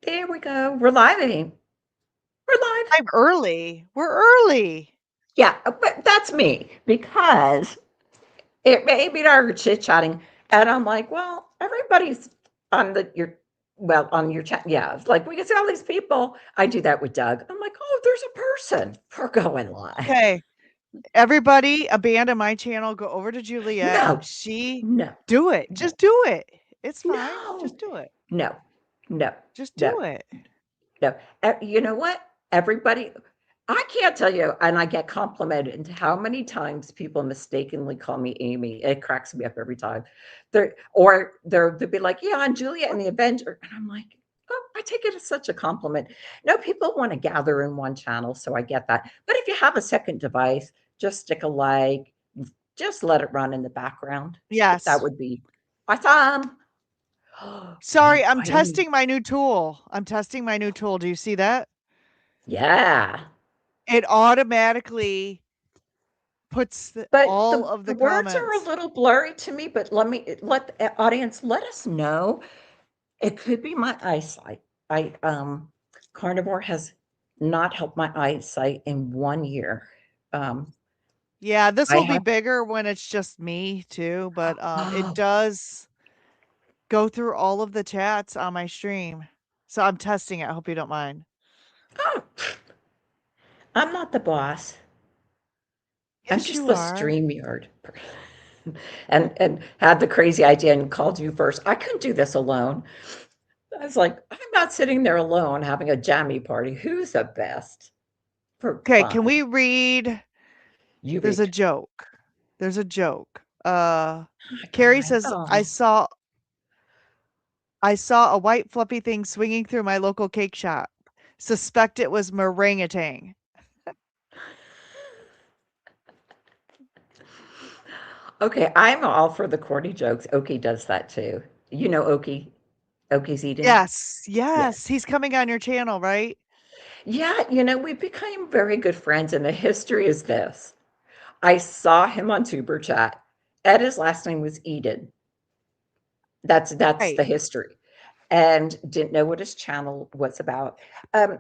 There we go. We're live. We're live. I'm early. We're early. Yeah, but that's me because Amy and I were chit chatting, and I'm like, well, everybody's on on your chat. Yeah, it's like we can see all these people. I do that with Doug. I'm like, oh, there's a person. We're going live. Okay. Everybody, abandon my channel. Go over to Juliet. No, no, Do it. no, Just do it. It's fine. no, Just do it. no, no, Just no, do it. no. You know what? Everybody, I can't tell you, and I get complimented into how many times people mistakenly call me Amy. It cracks me up every time. They'll be like, "Yeah, I'm Juliet in the Avenger," and I'm like, "Oh, I take it as such a compliment." No, people want to gather in one channel, so I get that. But if you have a second device, just stick a like, just let it run in the background. That Yes. would be awesome. Sorry, I'm Finally, testing my new tool. Do you see that? yeah. It automatically puts But all the of the the words are a comments. little blurry to me, but let the audience let us know. It could be my eyesight. Carnivore has not helped my eyesight in 1 year. Um, Yeah, this I will be have bigger when it's just me too, but it oh, does go through all of the chats on my stream. So I'm testing it. I hope you don't mind. oh, I'm not the boss. I'm Yes, just you the are. StreamYard and had the crazy idea and called you first. I couldn't do this alone. I was like, I'm not sitting there alone having a jammy party. Who's the best for Okay, can fun? we read? You There's a read. joke. There's a joke. Go Carrie right says, on. I saw a white fluffy thing swinging through my local cake shop. Suspect it was meringatang. Okay, I'm all for the corny jokes. Oki does that too. You know Oki? Oki's eating? Yes, Yes. yes. He's coming on your channel, right? Yeah, we became very good friends, and the history is this. I saw him on Tuber Chat. Ed, his last name was Eden. That's the Right. history. And didn't know what his channel was about.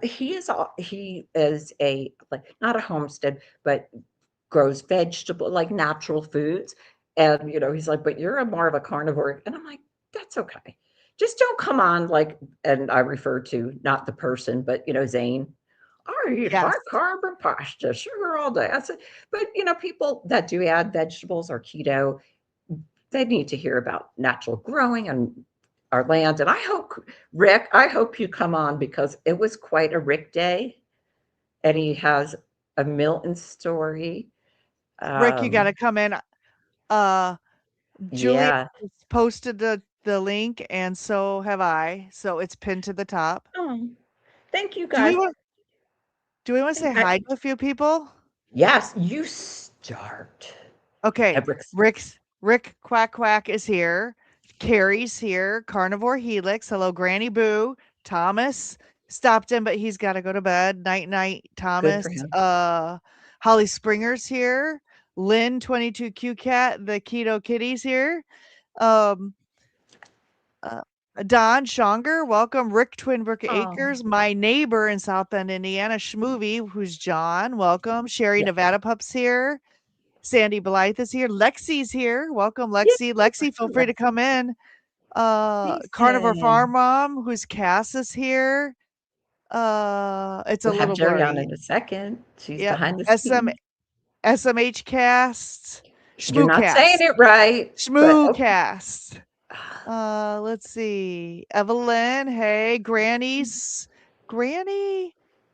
He is a like not a homestead, but grows vegetable like natural foods. And he's like, but you're a more of a carnivore. And I'm like, that's okay. Just don't come on like, and I refer to not the person, but Zane. I eat high Yes. carb and pasta, sugar all day. I said, but people that do add vegetables or keto, they need to hear about natural growing and our land. And I hope, Rick, I hope you come on because it was quite a Rick day. And he has a Milton story. Rick, you got Um, to come in. Uh, Julia yeah. has posted the link, and so have I. So it's pinned to the top. Oh, thank you Do we guys. want do we want to say I, hi to a few people? yes, you start. Okay, Rick's. Rick Quack Quack is here. Carrie's here. Carnivore Helix. Hello, Granny Boo. Thomas stopped in, but he's got to go to bed. Night night, Good Thomas. for him. Holly Springer's here. Lynn 22Q Cat, the Keto Kitty's here. Um, uh, Don Shonger, welcome. Rick Twinbrook Oh, Acres, my neighbor in South Bend, Indiana, Schmovie, who's John, welcome. Sherry yeah. Nevada Pup's here. Sandy Blythe is here. Lexi's here. Welcome, Yeah. Lexi. Lexi, feel free to Lexi. come in. Carnivore Jason. Farm Mom, who's Cass is here. It's a We'll have little Jerry on blurry. in a second. She's Yep. behind the SM scenes. SMH cast. You're not saying Schmoocast. it right, but okay. Schmoocast. Let's see. Evelyn, hey, Granny,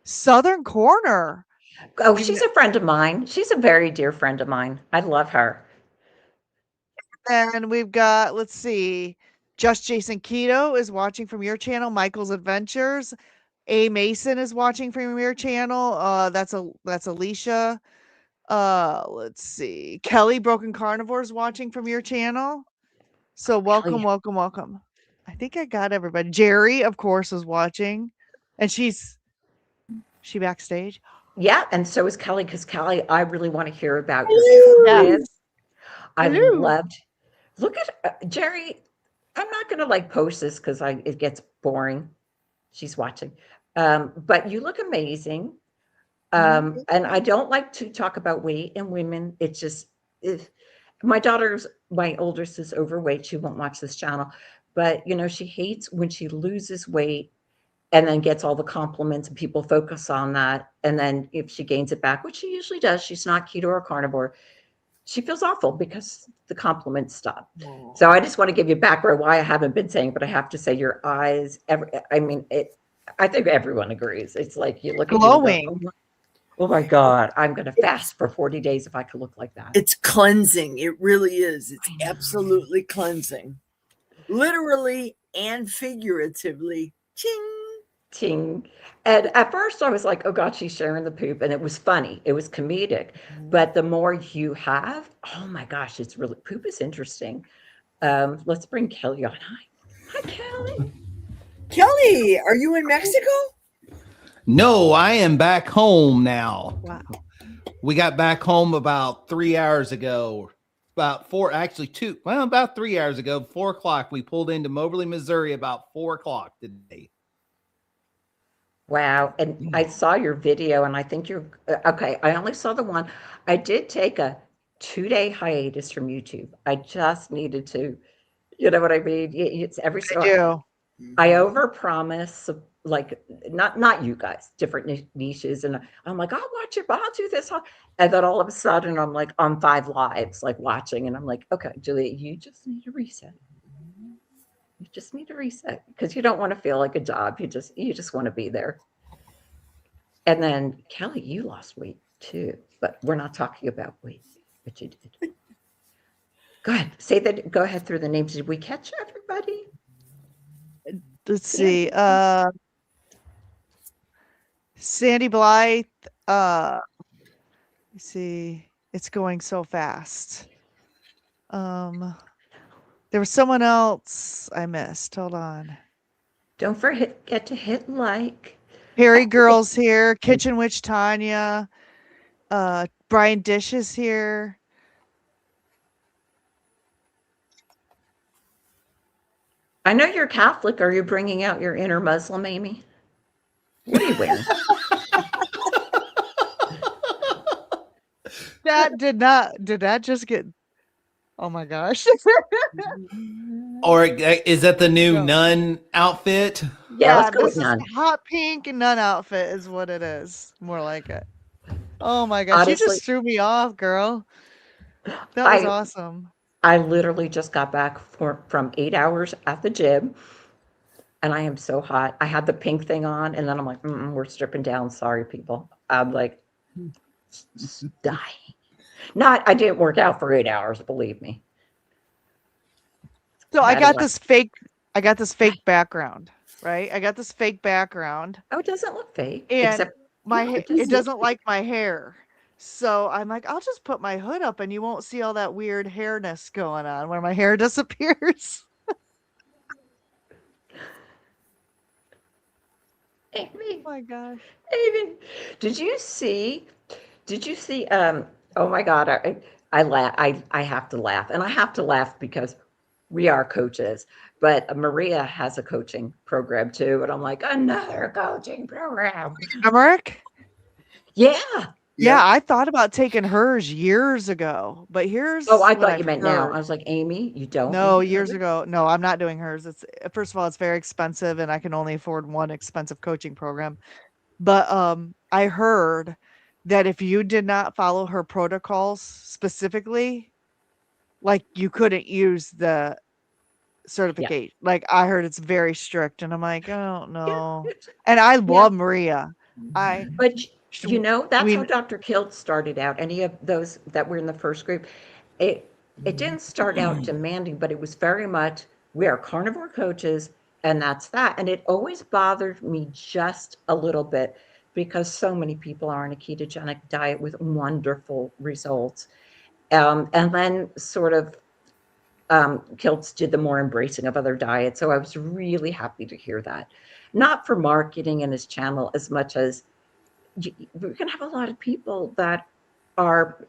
Southern Corner. Oh, You she's know, a friend of mine. She's a very dear friend of mine. I love her. and we've got, let's see, Just Jason Keto is watching from your channel, Michael's Adventures. A Mason is watching from your channel. That's Alicia. Let's see. Kelly Broken Carnivore is watching from your channel. So welcome, Kelly. welcome, welcome. I think I got everybody. Jerry, of course, is watching. And she backstage. Yeah, and so is Kelly because Kelly, I really want to hear about your Yes. trip. I Hello. loved. Look at Jerry. I'm not gonna like post this because I it gets boring. She's watching. But you look amazing. Mhm. And I don't like to talk about weight in women. It's just, if my oldest is overweight. She won't watch this channel, but she hates when she loses weight and then gets all the compliments and people focus on that. And then if she gains it back, which she usually does, she's not keto or carnivore, she feels awful because the compliments stop. Oh. So I just want to give you background why I haven't been saying, but I have to say your eyes, I think everyone agrees. It's like you look at you and go, Glowing. oh my God, I'm going to fast for 40 days if I could look like that. It's cleansing. It really is. It's I know. absolutely cleansing. Literally and figuratively. Ching. Ting. And at first I was like, oh God, she's sharing the poop. And it was funny. It was comedic. But the more you have, oh my gosh, poop is interesting. Let's bring Kelly on. Hi, Kelly. Kelly, are you in Mexico? No, I am back home now. Wow. We got back home about 3 hours ago. About 3 hours ago, 4 o'clock. We pulled into Moberly, Missouri about 4 o'clock today. Wow. And I saw your video and I think okay. I only saw the one. I did take a 2-day hiatus from YouTube. I just needed to, you know what I mean? It's every I do. I overpromise, like not you guys, different niches, and I'm like, I'll watch it, but I'll do this, and then all of a sudden I'm like on 5 lives, like watching, and I'm like, okay, Juliet, you just need to reset. You just need to reset because you don't want to feel like a job. You just want to be there. And then Kelly, you lost weight too, but we're not talking about weight, but you did. Go ahead, go ahead through the names. Did we catch everybody? Let's see. Sandy Blythe. Let's see. It's going so fast. There was someone else I missed. Hold on. Don't forget to hit like. Harry Girl's here. Kitchen Witch Tanya. Brian Dish is here. I know you're Catholic. Are you bringing out your inner Muslim, Amy? What are you wearing? Did that just get, oh my gosh. Or is that the new nun outfit? Yeah, let's go this with is nun. hot pink nun outfit is what it is. More like it. Oh my gosh, you Honestly, just threw me off, girl. That was awesome. I literally just got back from 8 hours at the gym, and I am so hot. I had the pink thing on, and then I'm like, we're stripping down. Sorry, people. I'm like dying. I didn't work out for 8 hours, believe me. So I got this fake background, right? I got this fake background. Oh, it doesn't look fake. And except it doesn't like my hair. So I'm like, I'll just put my hood up and you won't see all that weird hairness going on where my hair disappears. Amy. Oh my gosh. Amy, did you see, oh my God, I laugh. I have to laugh, and I have to laugh because we are coaches, but Maria has a coaching program too. And I'm like, another coaching program. Turmeric? Yeah. Yeah, I thought about taking hers years ago, but here's Oh, I what thought I've you meant heard. now. I was like, Amy, you don't. No, need years her? ago. No, I'm not doing hers. It's first of all, it's very expensive and I can only afford one expensive coaching program. But I heard that if you did not follow her protocols specifically, like you couldn't use the certificate. Like I heard it's very strict and I'm like, I don't know. And I love Maria. But that's we how Dr. Kilt started out. Any of those that were in the first group, it didn't start out demanding, but it was very much, we are carnivore coaches, and that's that. And it always bothered me just a little bit because so many people are on a ketogenic diet with wonderful results. And then sort of Kiltz did the more embracing of other diets. So I was really happy to hear that. Not for marketing in his channel as much as we're going to have a lot of people that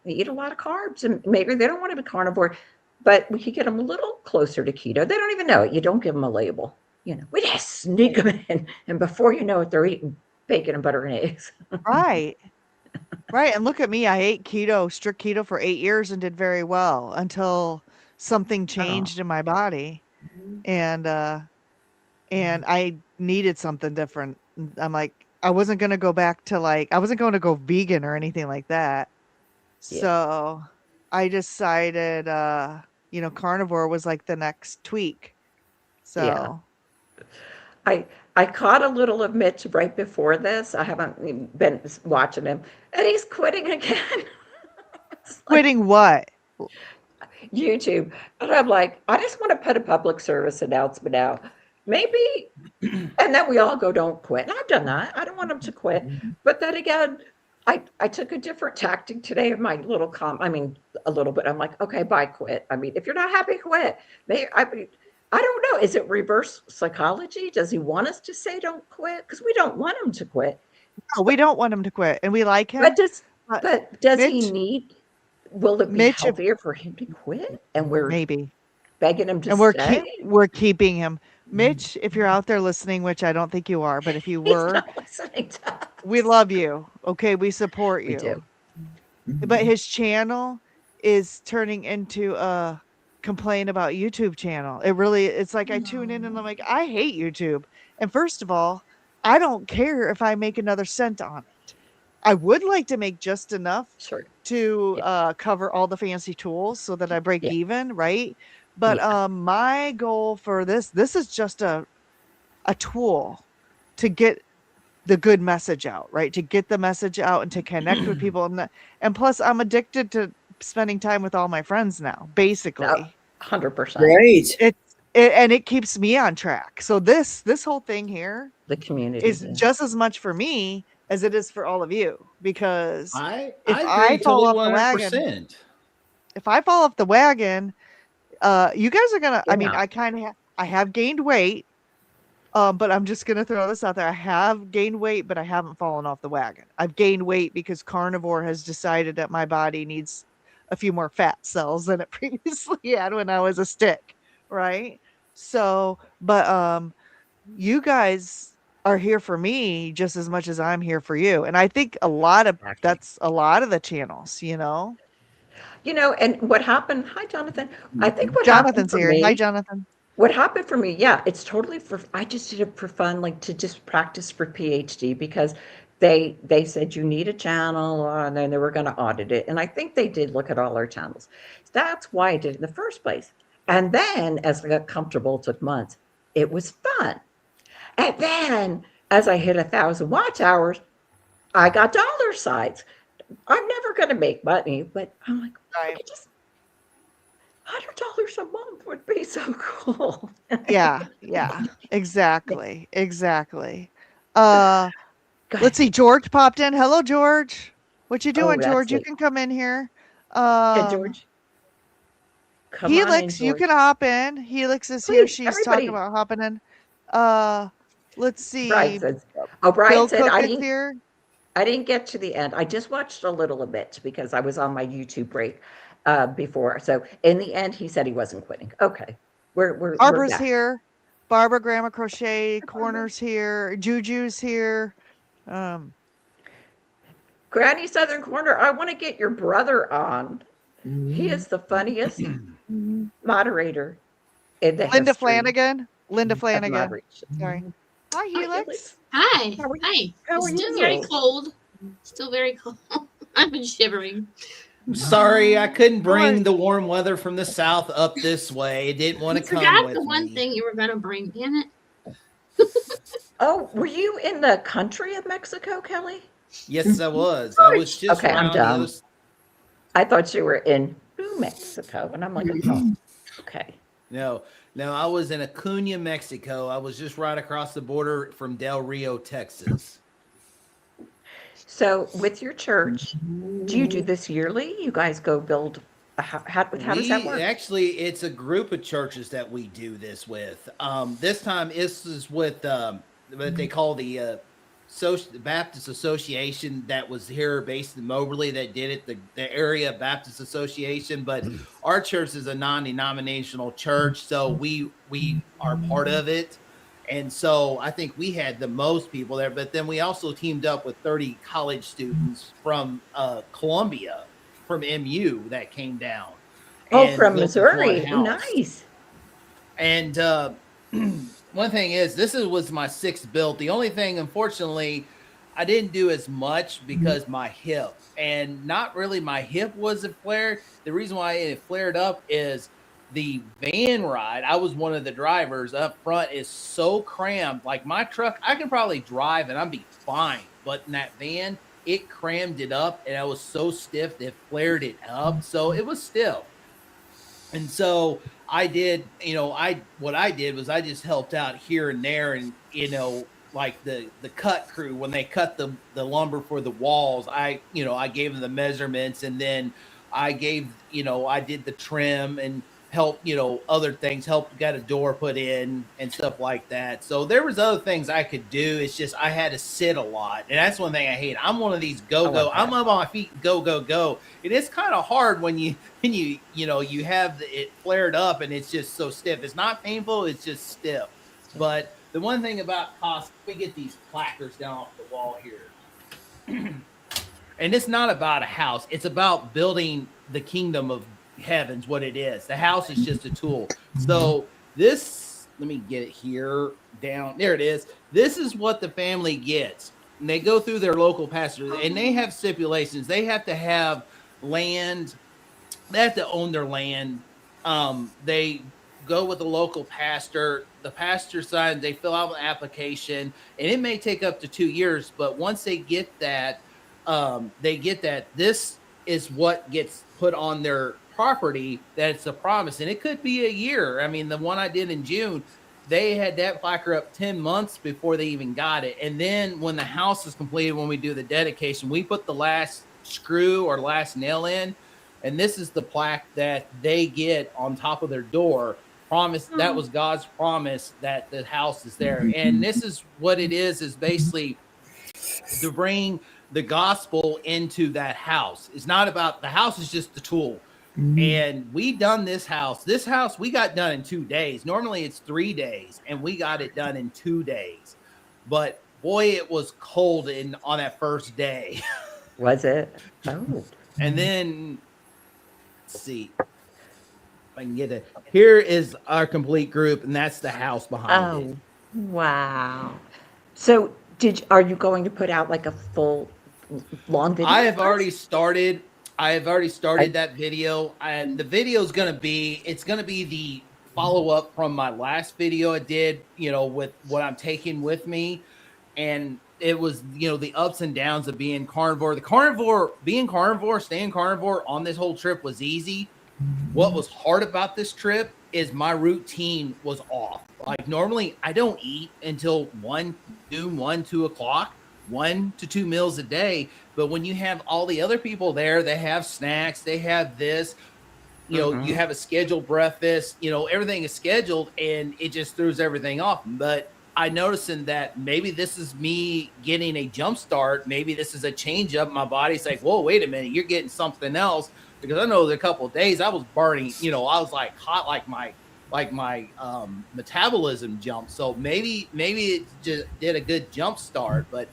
eat a lot of carbs and maybe they don't want to be carnivore, but we could get them a little closer to keto. They don't even know it. You don't give them a label. we just sneak them in, and before you know it, they're eating bacon and butter and eggs. Right. Right. And look at me. I ate strict keto for 8 years and did very well until something changed in my body. And I needed something different. I'm like, I wasn't going to go back to I wasn't going to go vegan or anything like that. Yeah. So I decided, carnivore was like the next tweak. So I caught a little of Mitch right before this. I haven't been watching him, and he's quitting again. quitting what? YouTube. And I'm like, I just want to put a public service announcement out. Maybe, and then we all go, don't quit. And I've done that. I don't want them to quit. But then again, I took a different tactic today of my little a little bit. I'm like, okay, bye, quit. I mean, if you're not happy, quit. I don't know. Is it reverse psychology? Does he want us to say don't quit? Because we don't want him to quit. No, we don't want him to quit. And we like him. But does Mitch, he need, will it be Mitch, healthier for him to quit? And we're maybe begging him to and stay? we're keeping him. Mitch, if you're out there listening, which I don't think you are, but if you He's were, not listening to us. we love you. Okay, we support you. We do. But his channel is turning into a complain about YouTube channel. It's like I tune in and I'm like, I hate YouTube. And first of all, I don't care if I make another cent on it. I would like to make just enough to cover all the fancy tools so that I break even, right? But my goal for this is just a tool to get the good message out, right? To get the message out and to connect with people. And plus I'm addicted to spending time with all my friends now, basically. No, 100%. Right. It keeps me on track. So this whole thing here, the community, is just as much for me as it is for all of you. Because I fall totally off the 100%. wagon, if I fall off the wagon, you guys are gonna. I mean, I have gained weight, but I'm just gonna throw this out there. I have gained weight, but I haven't fallen off the wagon. I've gained weight because carnivore has decided that my body needs a few more fat cells than it previously had when I was a stick, right? So, but you guys are here for me just as much as I'm here for you, and I think that's a lot of the channels, and what happened? Hi, Jonathan. I think what Jonathan's happened for here. me, Hi, Jonathan. What happened for me? Yeah, it's totally I just did it for fun, like to just practice for PhD because they said you need a channel and then they were going to audit it. And I think they did look at all our channels. That's why I did it in the first place. And then as I got comfortable, it took months. It was fun. And then as I hit 1,000 watch hours, I got dollar signs. I'm never going to make money, but I'm like, just $100 a month would be so cool. Yeah, exactly. Let's see. George popped in. Hello, George. What you doing, George? You can come in here. George. Come Helix, on in, you can hop in. Helix is here. She's everybody. talking about hopping in. Let's see. Brian said, here. I didn't get to the end. I just watched a little bit because I was on my YouTube break before. So in the end, he said he wasn't quitting. Okay. We're Barbara's back. here. Barbara Grandma Crochet Corner's here. Juju's here. Granny Southern Corner, I want to get your brother on. He is the funniest moderator in the Linda history Flanagan. of Sorry. moderation. Hi, Helix. Hi. How are Hi. how It's are still you? very cold. Still very cold. I've been shivering. Sorry, I couldn't bring the warm weather from the south up this way. It didn't want You to come forgot with the one me. thing you were going to bring. Damn it. Oh, were you in the country of Mexico, Kelly? Yes, I was. I was just Okay, I'm around the done. other- I thought you were in New Mexico, and I'm like, oh, okay. No, I was in Acuña, Mexico. I was just right across the border from Del Rio, Texas. So with your church, do you do this yearly? You guys go build a how does that work? Actually, it's a group of churches that we do this with. This time this is with what they call the Baptist Association that was here based in Moberly that did it, the Area Baptist Association. But our church is a non-denominational church, so we are part of it. And so I think we had the most people there, but then we also teamed up with 30 college students from Columbia, from MU that came down Oh, and from built this one Missouri. house. Nice. And one thing is, was my sixth build. The only thing, unfortunately, I didn't do as much because my hip, and not really my hip wasn't flared. The reason why it flared up is the van ride. I was one of the drivers up front is so crammed. Like my truck, I can probably drive and I'd be fine. But in that van, it crammed it up and I was so stiff that it flared it up. So it was stiff. And so I did, what I did was I just helped out here and there, and like the cut crew, when they cut the lumber for the walls, I gave them the measurements, and then I did the trim and help, other things, got a door put in and stuff like that. So there was other things I could do. It's just I had to sit a lot, and that's one thing I hate. I'm one of these go. I'm up on my feet, go. It is kind of hard when you have it flared up and it's just so stiff. It's not painful, it's just stiff. But the one thing about cost, we get these placards down off the wall here. And it's not about a house. It's about building the kingdom of heavens, what it is. The house is just a tool. So this, let me get it here down. There it is. This is what the family gets. And they go through their local pastor, and they have stipulations. They have to have land. They have to own their land. They go with the local pastor. The pastor signs, they fill out an application, and it may take up to 2 years. But once they get that, this is what gets put on their property, that it's a promise. And it could be a year. I mean, the one I did in June, they had that placard up 10 months before they even got it. And then when the house is completed, when we do the dedication, we put the last screw or last nail in. And this is the plaque that they get on top of their door. Promise, that was God's promise that the house is there. And this is what it is basically to bring the gospel into that house. It's not about, the house is just the tool. And we done this house we got done in 2 days. Normally it's 3 days, and we got it done in 2 days. But boy, it was cold on that first day. Was it? Oh. And then let's see if I can get it. Here is our complete group, and that's the house behind it. Wow. So are you going to put out like a full long video? I have already started that video, and the video is going to be the follow-up from my last video I did, with what I'm taking with me. And it was, the ups and downs of being carnivore. Staying carnivore on this whole trip was easy. What was hard about this trip is my routine was off. Like normally I don't eat until 2 o'clock, 1 to 2 meals a day. But when you have all the other people there, they have snacks, they have this, you have a scheduled breakfast, everything is scheduled, and it just throws everything off. But I noticing that maybe this is me getting a jump start. Maybe this is a change up. My body's like, whoa, wait a minute, you're getting something else. Because I know the couple of days I was burning, I was like hot, like my metabolism jumped. So maybe it just did a good jump start. But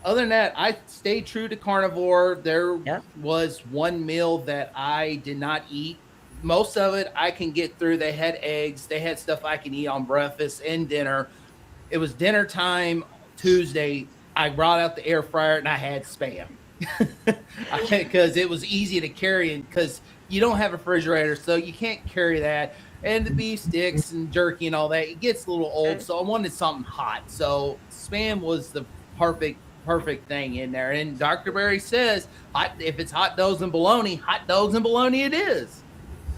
other than that, I stayed true to carnivore. There was one meal that I did not eat. Most of it I can get through. They had eggs. They had stuff I can eat on breakfast and dinner. It was dinner time Tuesday. I brought out the air fryer and I had Spam. Because it was easy to carry, and because you don't have a refrigerator, so you can't carry that. And the beef sticks and jerky and all that, it gets a little old, so I wanted something hot. So Spam was the perfect thing in there. And Dr. Berry says, if it's hot dogs and bologna it is.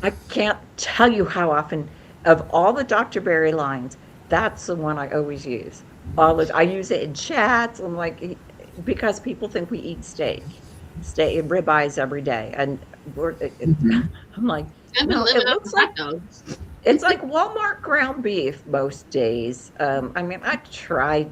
I can't tell you how often, of all the Dr. Berry lines, that's the one I always use. I use it in chats. I'm like, because people think we eat steak and ribeyes every day, and I'm like, I've been living up hot dogs. It's like Walmart ground beef most days. I mean, I tried.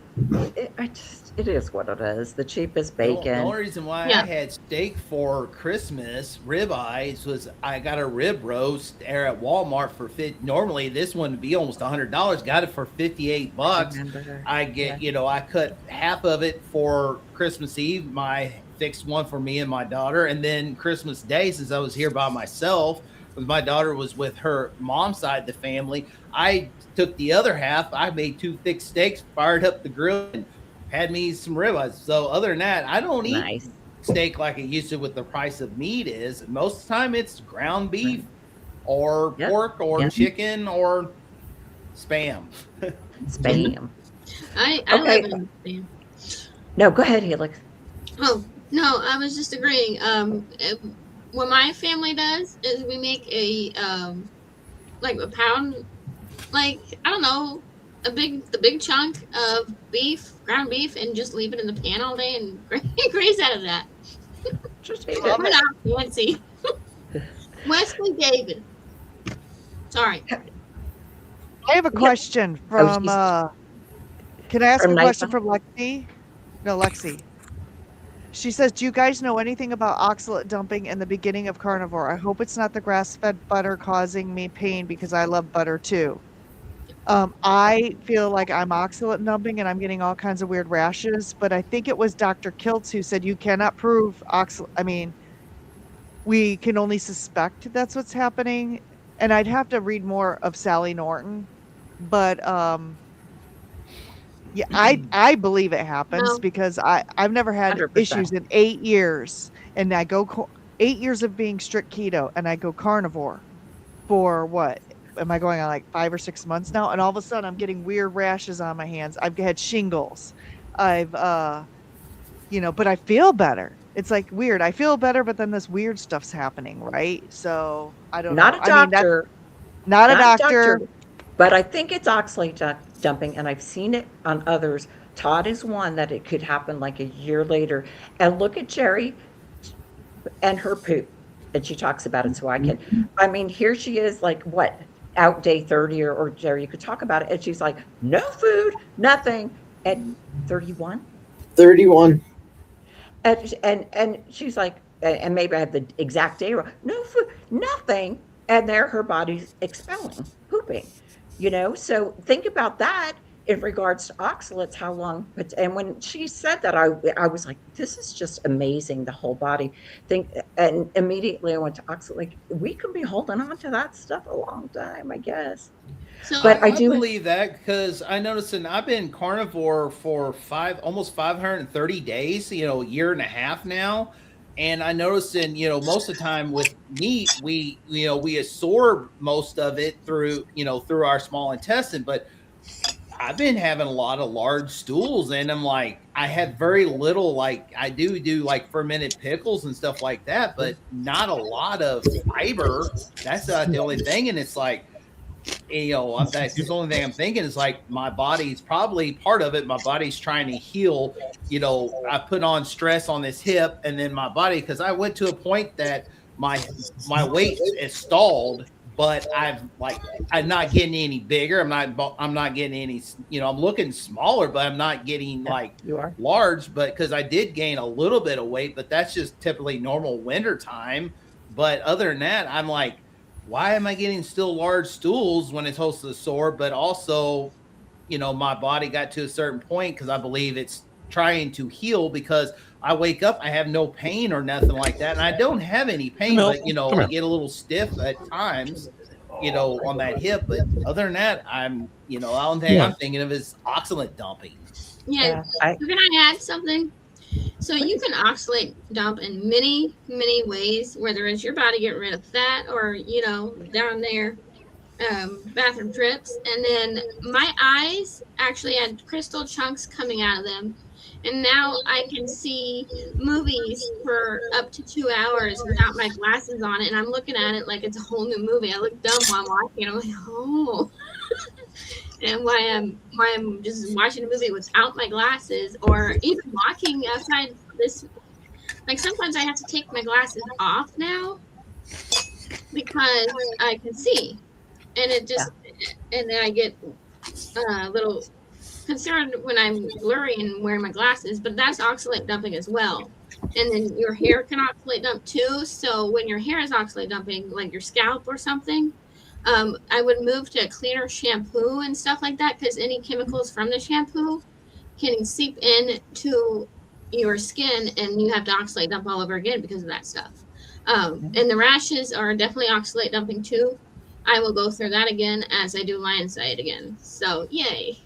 It is what it is. The cheapest The bacon. only reason why Yeah. I had steak for Christmas, ribeyes, was I got a rib roast there at Walmart for normally this one would be almost $100. Got it for $58. Remember? I Yeah. get, I cut half of it for Christmas Eve. My fixed one for me and my daughter, and then Christmas Day, since I was here by myself, because my daughter was with her mom's side of the family, I took the other half. I made 2 thick steaks, fired up the grill, and had me some ribeyes. So other than that, I don't eat Nice. steak like it used to with the price of meat is. Most of the time it's ground beef or Yep. pork or Yep. chicken or spam. Spam. I Okay. live in Spain. No, go ahead, Helix. Oh no, I was just agreeing. What my family does is we make a like a pound, like I don't know, the big chunk of beef, ground beef, and just leave it in the pan all day and graze out of that. Just eat We're it. not fancy. Wesley David. Sorry. I have a question from. Can I ask From a question Nisa? from Lexi? No, Lexi. She says, "Do you guys know anything about oxalate dumping in the beginning of carnivore? I hope it's not the grass-fed butter causing me pain because I love butter too." I feel like I'm oxalate dumping and I'm getting all kinds of weird rashes, but I think it was Dr. Kiltz who said you cannot prove oxalate. I mean, we can only suspect that's what's happening. And I'd have to read more of Sally Norton, but yeah, I believe it happens No. because I've never had 100%. issues in 8 years, and I go 8 years of being strict keto, and I go carnivore for what? Am I going on like 5 or 6 months now? And all of a sudden, I'm getting weird rashes on my hands. I've had shingles. I've but I feel better. It's like weird. I feel better, but then this weird stuff's happening, right? So I don't Not know. a I mean, that's doctor. not a Not a doctor. But I think it's oxalate dumping, and I've seen it on others. Todd is one that it could happen like a year later. And look at Jerry and her poop. And she talks about it, so I can. I mean, here she is, like, what, out day 30, or Jerry, you could talk about it. And she's like, no food, nothing. At 31? 31. And she's like, and maybe I have the exact day wrong. No food, nothing. And there her body's expelling, pooping. So think about that in regards to oxalates, how long. And when she said that, I was like, this is just amazing, the whole body thing. And immediately I went to oxalate. Like, we can be holding on to that stuff a long time, I guess. So But I I do. believe that because I noticed, and I've been carnivore for almost 530 days, a year and a half now. And I noticed, most of the time with meat, we absorb most of it through our small intestine. But I've been having a lot of large stools, and I'm like, I have very little, like I do like fermented pickles and stuff like that, but not a lot of fiber. That's not the only thing. And it's like, that's the only thing I'm thinking is like my body's probably part of it. My body's trying to heal. I put on stress on this hip, and then my body, because I went to a point that my weight is stalled, but I'm not getting any bigger. I'm not getting any. I'm looking smaller, but I'm not getting like You are. large. But because I did gain a little bit of weight, but that's just typically normal winter time. But other than that, I'm like, why am I getting still large stools when it's supposed to sore? But also, my body got to a certain point because I believe it's trying to heal, because I wake up, I have no pain or nothing like that. And I don't have any pain, but, I get a little stiff at times, on that hip. But other than that, the only thing I'm thinking of is oxalate dumping. yeah, can I add something? So you can oxalate dump in many, many ways, whether it's your body getting rid of fat or, down there, bathroom trips. And then my eyes actually had crystal chunks coming out of them. And now I can see movies for up to 2 hours without my glasses on it. And I'm looking at it like it's a whole new movie. I look dumb while I'm watching it. I'm like, oh. And why I'm just watching a movie without my glasses, or even walking outside this, like sometimes I have to take my glasses off now because I can see. and it just, and then I get a little concerned when I'm blurry and wearing my glasses, but that's oxalate dumping as well. And then your hair can oxalate dump too. So when your hair is oxalate dumping, like your scalp or something, I would move to a cleaner shampoo and stuff like that, because any chemicals from the shampoo can seep in to your skin and you have to oxalate dump all over again because of that stuff. And the rashes are definitely oxalate dumping too. I will go through that again as I do lion's diet again. So yay.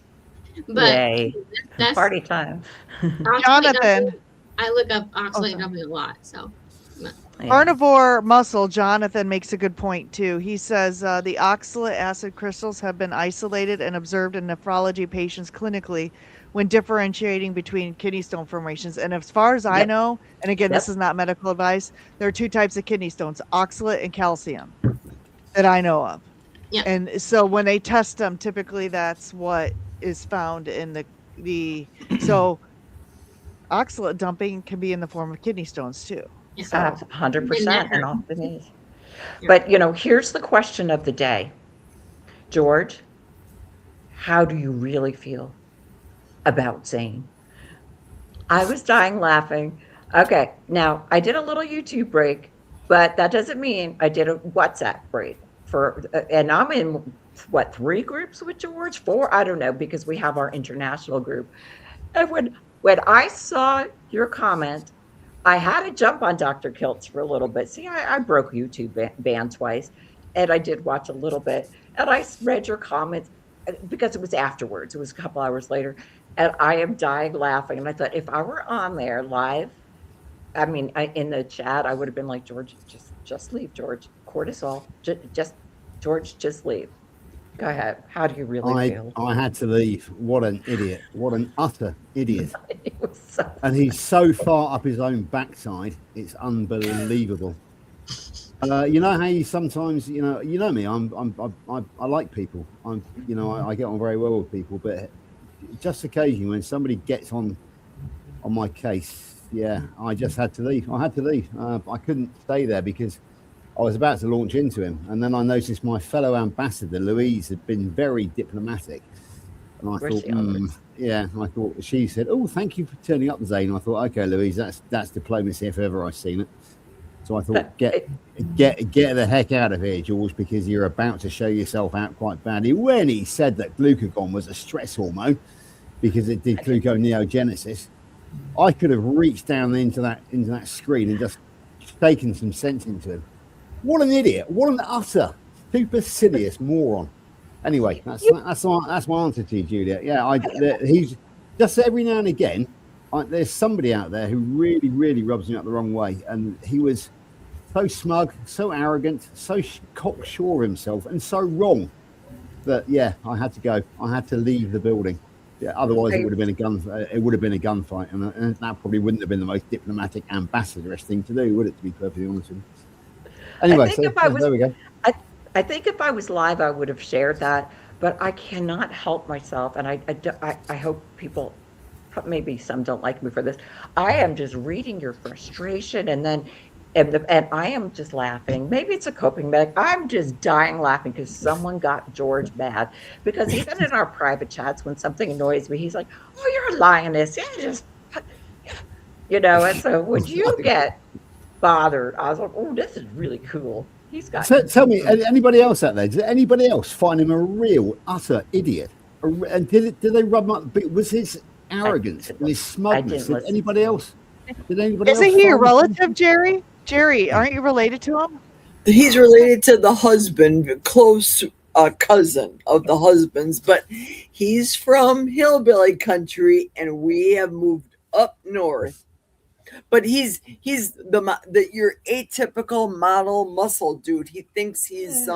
But Yay. that's Party time. oxalate Jonathan. dumping. I look up oxalate sorry. dumping a lot. So Yeah. Carnivore muscle, Jonathan makes a good point too. He says the oxalate acid crystals have been isolated and observed in nephrology patients clinically when differentiating between kidney stone formations. And as far as I Yep. know, and again, this Yep. is not medical advice, there are two types of kidney stones, oxalate and calcium, that I know of. Yep. And so when they test them, typically that's what is found in the so oxalate dumping can be in the form of kidney stones too. yeah. So 100% and often is. Yeah. But, here's the question of the day. George, how do you really feel about Zane? I was dying laughing. Okay, now I did a little YouTube break, but that doesn't mean I did a WhatsApp break and I'm in 3 groups with George? 4? I don't know, because we have our international group. And when I saw your comment, I had to jump on Dr. Kiltz for a little bit. See, I broke YouTube ban twice, and I did watch a little bit, and I read your comments because it was afterwards. It was a couple hours later, and I am dying laughing. And I thought, if I were on there live, I mean, in the chat, I would have been like, George, just leave, George. Cortisol, George, just leave. Go ahead. How do you really feel? I had to leave. What an idiot. What an utter idiot. It was so And he's so far up his own backside. It's unbelievable. You know how you sometimes, you know me, I like people. I get on very well with people, but just occasionally when somebody gets on my case, yeah, I just had to leave. I had to leave. I couldn't stay there because I was about to launch into him, and then I noticed my fellow ambassador Louise had been very diplomatic, and I thought, she said, "Oh, thank you for turning up, Zane." I thought, okay, Louise, that's diplomacy if ever I've seen it. So I thought, get the heck out of here, George, because you're about to show yourself out quite badly. When he said that glucagon was a stress hormone because it did gluconeogenesis, I could have reached down into that screen and just taken some sense into him. What an idiot! What an utter supercilious moron. Anyway, that's my answer to you, Juliet. Yeah, he's just every now and again. There's somebody out there who really, really rubs me up the wrong way, and he was so smug, so arrogant, so cocksure of himself, and so wrong that I had to go. I had to leave the building. Yeah, otherwise it would have been a gunfight, and that probably wouldn't have been the most diplomatic ambassadorish thing to do, would it? To be perfectly honest with you. Anyway, there we go. I think if I was live, I would have shared that, but I cannot help myself, and I hope people, maybe some don't like me for this. I am just reading your frustration, and I am just laughing. Maybe it's a coping mechanism. I'm just dying laughing because someone got George mad. Because even in our private chats, when something annoys me, he's like, "Oh, you're a lioness." And so would you get bothered? I was like, "Oh, this is really cool." He's got. So, tell me, anybody else out there? Did anybody else find him a real utter idiot? And did they rub him up? Was his arrogance and his smugness? Did anybody else? Isn't he a relative, Jerry? Jerry, aren't you related to him? He's related to the husband, close cousin of the husband's, but he's from hillbilly country, and we have moved up north. But he's your atypical model muscle dude. He thinks he's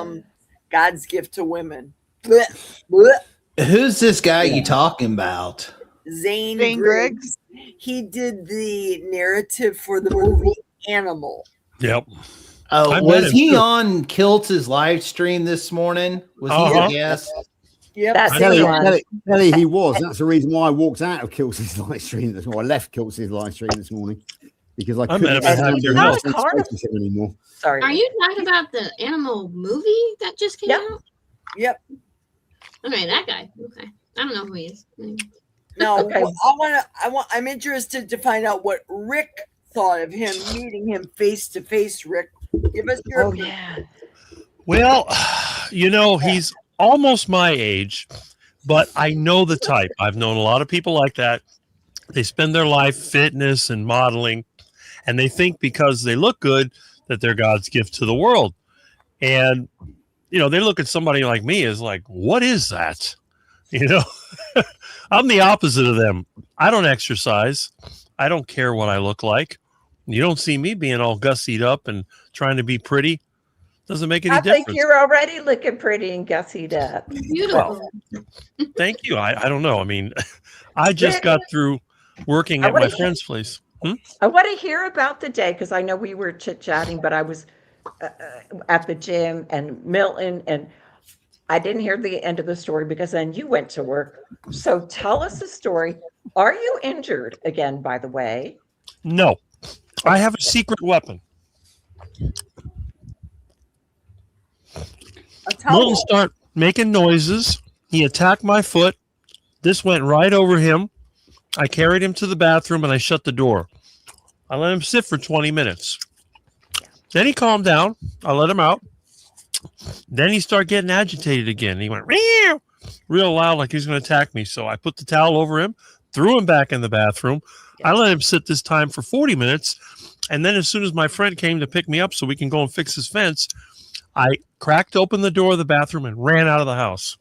God's gift to women. Blech, blech. Who's this guy you talking about? Zane Griggs. He did the narrative for the movie Animal. Yep. Oh, was he on Kiltz's live stream this morning? Was he a guest? Yep. Kelly, he was. That's the reason why I walked out of Kiltz's live stream this morning. I left Kiltz's live stream this morning because I couldn't stand him anymore. Sorry. Are you talking about the Animal movie that just came out? Yep. Okay, that guy. Okay, I don't know who he is. Now, Okay. I'm interested to find out what Rick thought of him, meeting him face to face. Rick, give us your opinion. yeah. Well, he's almost my age, but I know the type. I've known a lot of people like that. They spend their life fitness and modeling, and they think because they look good that they're God's gift to the world. And, they look at somebody like me as like, what is that? I'm the opposite of them. I don't exercise. I don't care what I look like. You don't see me being all gussied up and trying to be pretty. Doesn't make any I difference. think you're already looking pretty and gussied up. Beautiful. Thank you. I don't know. I mean, I just got through working at my friend's place. I want to hear about the day because I know we were chit-chatting, but I was at the gym and Milton, and I didn't hear the end of the story because then you went to work. So tell us the story. Are you injured again, by the way? No, I have a secret weapon. Milton start making noises. He attacked my foot. This went right over him. I carried him to the bathroom and I shut the door. I let him sit for 20 minutes. Then he calmed down. I let him out. Then he started getting agitated again. He went real loud like he was going to attack me. So I put the towel over him, threw him back in the bathroom. I let him sit this time for 40 minutes. And then as soon as my friend came to pick me up so we can go and fix his fence, I cracked open the door of the bathroom and ran out of the house.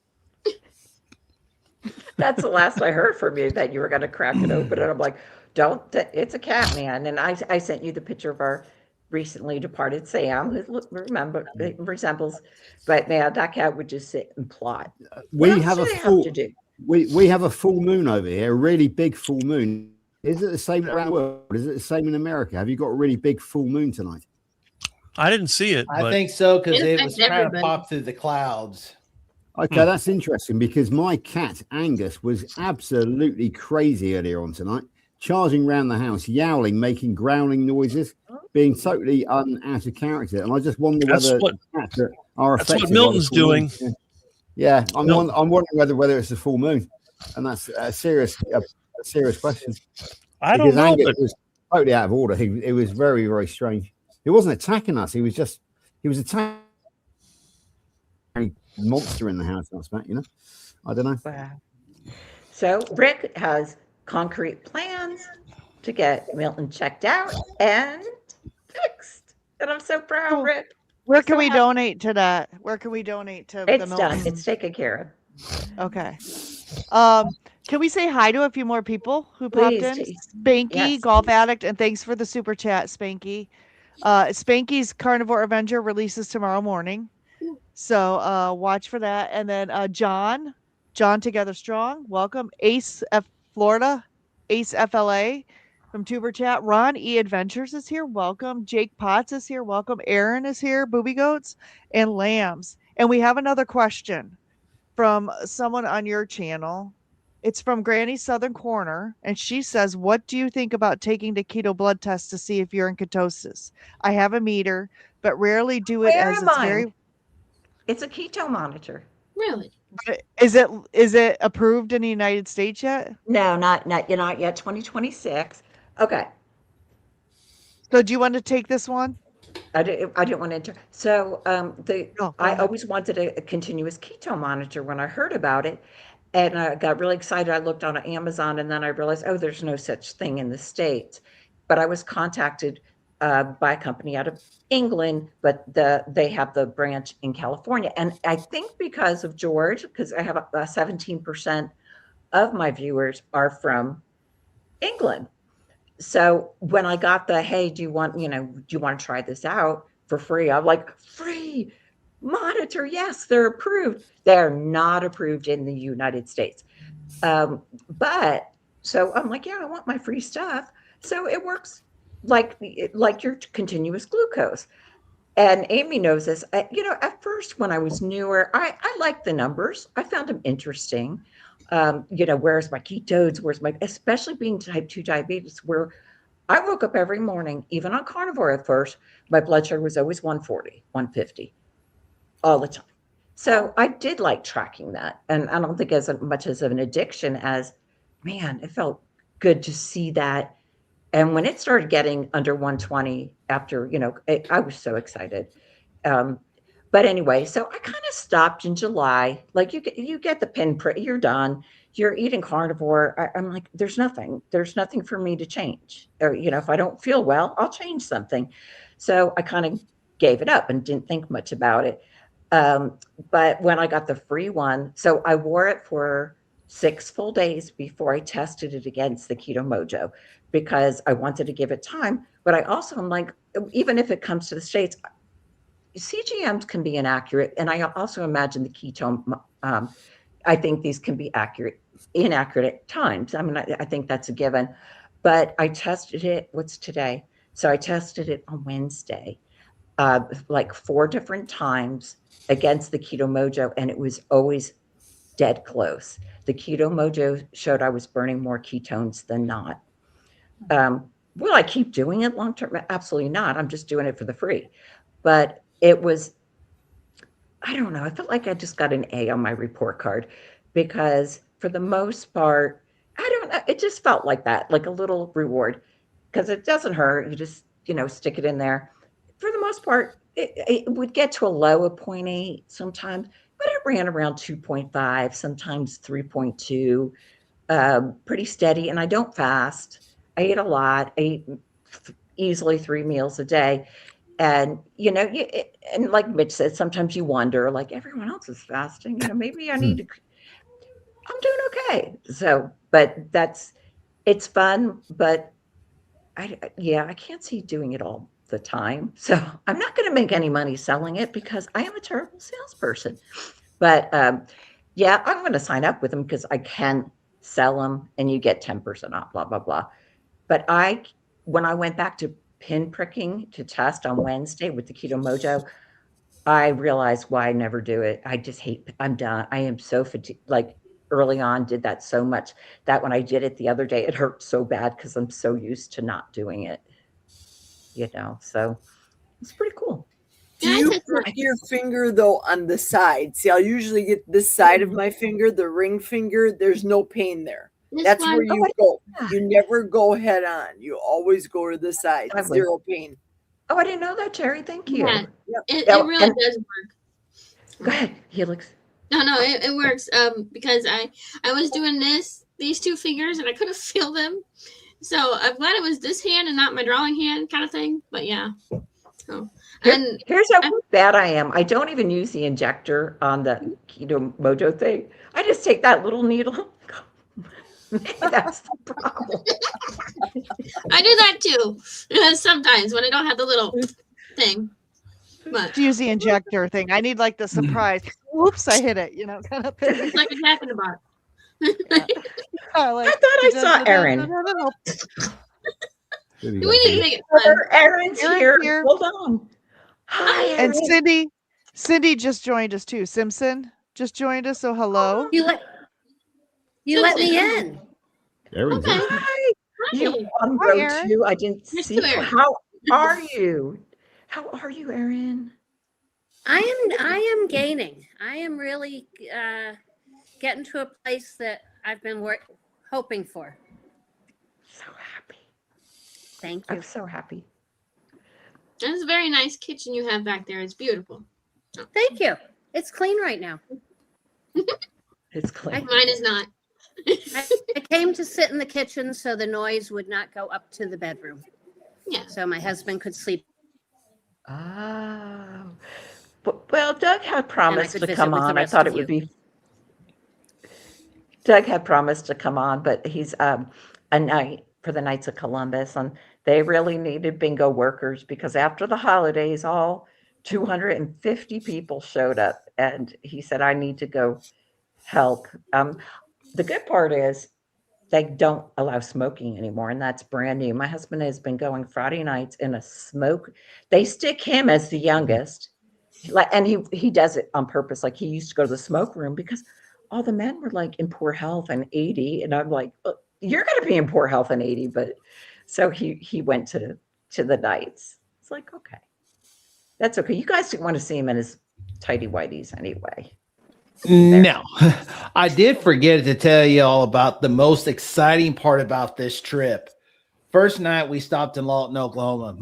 That's the last I heard from you, that you were going to crack it open. And I'm like, don't, it's a cat, man. And I sent you the picture of our recently departed Sam, who resembles, but man, that cat would just sit and plot. We have a full moon over here, a really big full moon. Is it the same around the world? Is it the same in America? Have you got a really big full moon tonight? I didn't see it. I think so, because it was trying to everybody. pop through the clouds. Okay, that's interesting because my cat, Angus, was absolutely crazy earlier on tonight, charging around the house, yowling, making growling noises, being totally out of character. And I just wonder whether cats are affected. That's what Milton's doing. Yeah, I'm wondering whether it's a full moon. And that's a serious question. I don't know. Angus was totally out of order. It was very, very strange. He wasn't attacking us. He was attacking a monster in the house. I don't know. Wow. So Rick has concrete plans to get Milton checked out and fixed. And I'm so proud, Rick. Where can we donate to that? Where can we donate to the It's Milton? done. It's taken care of. Okay. Can we say hi to a few more people who popped in? Please. Spanky, Yes. Golf Addict, and thanks for the super chat, Spanky. Spanky's Carnivore Avenger releases tomorrow morning. So watch for that. And then John Together Strong, welcome. Ace F Florida, Ace FLA from Tuber Chat. Ron E Adventures is here, welcome. Jake Potts is here, welcome. Aaron is here, Booby Goats, and Lambs. And we have another question from someone on your channel. It's from Granny Southern Corner, and she says, what do you think about taking the keto blood test to see if you're in ketosis? I have a meter, but rarely do it Where as am it's I? very... It's a keto monitor. Really? Is it approved in the United States yet? No, not yet. 2026. Okay. So do you want to take this one? I didn't want to enter. So go I ahead. always wanted a continuous keto monitor when I heard about it. And I got really excited. I looked on Amazon and then I realized, there's no such thing in the States. But I was contacted by a company out of England, but they have the branch in California. And I think because of George, because I have 17% of my viewers are from England. So when I got the, hey, do you want to try this out for free? I'm like, free monitor. Yes, they're approved. They're not approved in the United States. But so I'm like, I want my free stuff. So it works like your continuous glucose. And Amy knows this. At first when I was newer, I liked the numbers. I found them interesting. Where's my ketones? Especially being type 2 diabetes, where I woke up every morning, even on carnivore at first, my blood sugar was always 140, 150 all the time. So I did like tracking that. And I don't think as much as of an addiction as, man, it felt good to see that. And when it started getting under 120 after, I was so excited. Um, but anyway, so I kind of stopped in July. Like you get the pin prick, you're done. You're eating carnivore. I'm like, there's nothing for me to change. Or, if I don't feel well, I'll change something. So I kind of gave it up and didn't think much about it. But when I got the free one, so I wore it for 6 full days before I tested it against the Keto Mojo because I wanted to give it time. But I also am like, even if it comes to the States, CGMs can be inaccurate. And I also imagine the ketone, I think these can be inaccurate at times. I mean, I think that's a given. But I tested it, what's today? So I tested it on Wednesday, like 4 different times against the Keto Mojo, and it was always dead close. The Keto Mojo showed I was burning more ketones than not. Will I keep doing it long term? Absolutely not. I'm just doing it for the free. But it was, I don't know. I felt like I just got an A on my report card because for the most part, I don't know. It just felt like that, like a little reward because it doesn't hurt. You just, stick it in there. For the most part, it would get to a low of 0.8 sometimes, but it ran around 2.5, sometimes 3.2, pretty steady. And I don't fast. I ate a lot. I ate easily 3 meals a day. And, and like Mitch said, sometimes you wonder, like everyone else is fasting, maybe I need to, I'm doing okay. So, but it's fun, but I can't see doing it all the time. So I'm not going to make any money selling it because I am a terrible salesperson. But I'm going to sign up with them because I can sell them and you get 10% off, blah, blah, blah. But when I went back to pin pricking to test on Wednesday with the Keto Mojo, I realized why I never do it. I just I'm done. I am so fatigued. Like early on, did that so much that when I did it the other day, it hurt so bad because I'm so used to not doing it. So it's pretty cool. Do you put your finger though on the side? See, I'll usually get this side of my finger, the ring finger. There's no pain there. That's where you go. You never go head on. You always go to the side. Zero pain. Oh, I didn't know that, Terry. Thank you. Yeah, it really does work. Go ahead, Helix. No, it works. Because I was doing these 2 fingers, and I couldn't feel them. So I'm glad it was this hand and not my drawing hand kind of thing. But yeah. So here's how bad I am. I don't even use the injector on the Keto Mojo thing. I just take that little needle. That's the problem. I do that too. Sometimes when I don't have the little thing. But use the injector thing. I need like the surprise. Oops, I hit it. Kind of thing. It's like a talking about. I thought I saw Erin. We need to make it fun. Erin's here. Hold on. Hi, Erin. And Cindy just joined us too. Simpson just joined us. So hello. You let me in. Erin's Okay. Hi. You on row 2. I didn't see you. How are you? How are you, Erin? I am gaining. I am really getting to a place that I've been hoping for. So happy. Thank you. I'm so happy. It's a very nice kitchen you have back there. It's beautiful. Thank you. It's clean right now. It's clean. Mine is not. I came to sit in the kitchen so the noise would not go up to the bedroom. Yeah. So my husband could sleep. Oh. Well, Doug had promised to come on. I thought it would be. Doug had promised to come on, but he's a night for the Knights of Columbus, and they really needed bingo workers because after the holidays, all 250 people showed up, and he said, "I need to go help." The good part is they don't allow smoking anymore, and that's brand new. My husband has been going Friday nights in a smoke. They stick him as the youngest, and he does it on purpose. Like he used to go to the smoke room because all the men were like in poor health and 80, and I'm like, well, you're going to be in poor health and 80, but so he went to the nights. It's like, okay, that's okay. You guys didn't want to see him in his tighty whities anyway. No, I did forget to tell you all about the most exciting part about this trip. First night we stopped in Lawton, Oklahoma.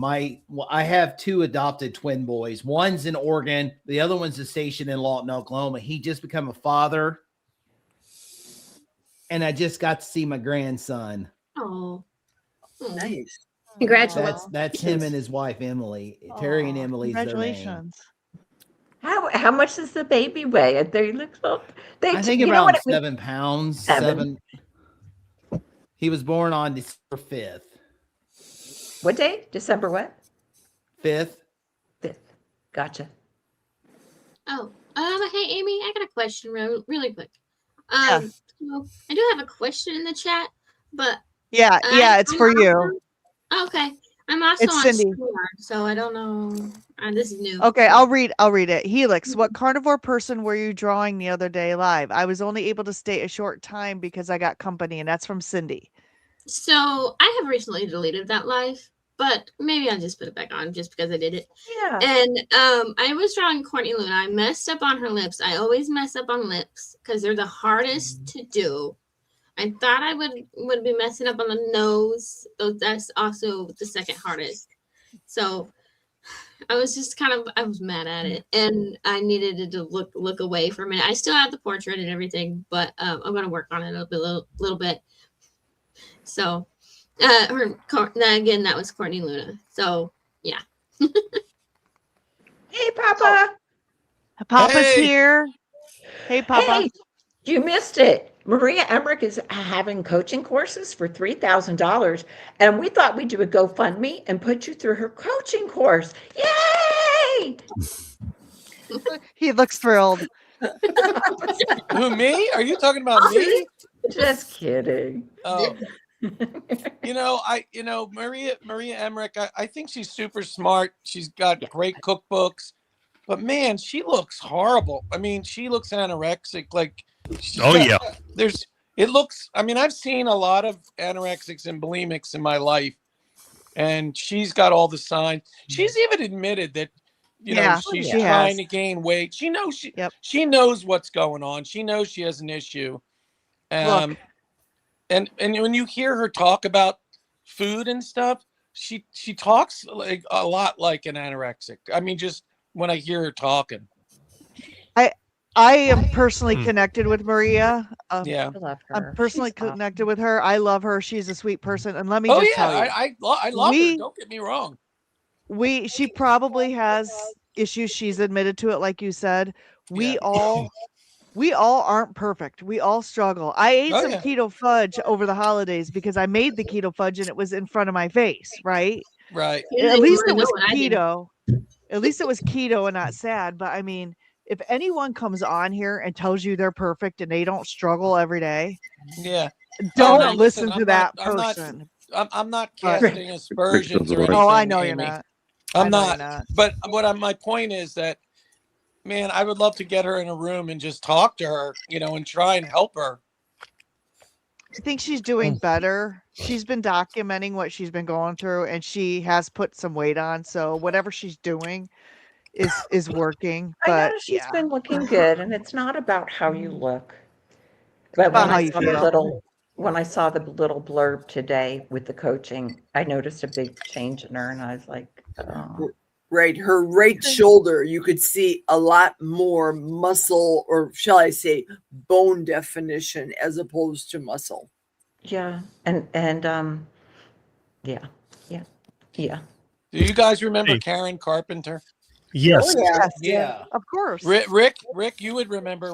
I have 2 adopted twin boys. One's in Oregon. The other one's stationed in Lawton, Oklahoma. He just become a father. And I just got to see my grandson. Oh, Nice. Congratulations. That's him and his wife, Emily. Terry and Emily's their name. Congratulations. How much does the baby weigh? They look so. I think you know around what it means? 7 pounds. 7. He was born on December 5th. What day? December what? 5th. 5th. Gotcha. oh. Hey, Amy, I got a question really quick. Yeah. So I do have a question in the chat, but Yeah, it's I'm for also- you. Okay, I'm also It's on Cindy. Discord, so I don't know. This is new. Okay, I'll read it. Helix, what carnivore person were you drawing the other day live? I was only able to stay a short time because I got company, and that's from Cindy. So I have recently deleted that live, but maybe I'll just put it back on just because I did it. Yeah. And I was drawing Courtney Luna. I messed up on her lips. I always mess up on lips because they're the hardest to do. I thought I would be messing up on the nose, though that's also the second hardest. So I was just I was mad at it, and I needed to look away for a minute. I still have the portrait and everything, but I'm going to work on it a little bit. So, again, that was Courtney Luna. So, yeah. Hey, Papa. Papa's Hey. here. Hey, Papa. Hey, you missed it. Maria Emmerich is having coaching courses for $3,000, and we thought we'd do a GoFundMe and put you through her coaching course. Yay! He looks thrilled. Who, me? Are you talking about me? Just kidding. Oh, Maria Emmerich, I think she's super smart. She's got Yeah. great cookbooks, but man, she looks horrible. I mean, she looks anorexic. Like, Oh, yeah. I've seen a lot of anorexics and bulimics in my life, and she's got all the signs. She's even admitted that, Yeah, she's she trying has. to gain weight. She knows Yep. she knows what's going on. She knows she has an issue. Look. And when you hear her talk about food and stuff, she talks like a lot like an anorexic. I mean, just when I hear her talking. I am personally connected with Maria. Yeah. I love her. I'm personally She's awesome. connected with her. I love her. She's a sweet person. And let me Oh just yeah, tell you, I love her. Don't get me wrong. she probably has issues. She's admitted to it, like you said. We all aren't perfect. We all struggle. I ate Oh, some yeah. keto fudge over the holidays because I made the keto fudge and it was in front of my face, right? Right. You At didn't least it even was know what I did. keto. At least it was keto and not sad. But I mean, if anyone comes on here and tells you they're perfect and they don't struggle every day, Yeah. don't no, listen listen, to that I'm not- person. I'm not But- casting aspersions or anything. Oh, I know you're Amy. not. I'm I know you're not. But my point is that, man, I would love to get her in a room and just talk to her, and try and help her. I think she's doing better. She's been documenting what she's been going through, and she has put some weight on. So whatever she's doing is working. I But know she's yeah, been looking good, and it's not about how you look. But About when how I you saw feel. when I saw the little blurb today with the coaching, I noticed a big change in her, and I was like, oh. Right. Her right shoulder, you could see a lot more muscle, or shall I say, bone definition as opposed to muscle. Yeah, and yeah. Do you guys remember Hey. Karen Carpenter? Yes. yeah. Yeah. of course. Rick, you would remember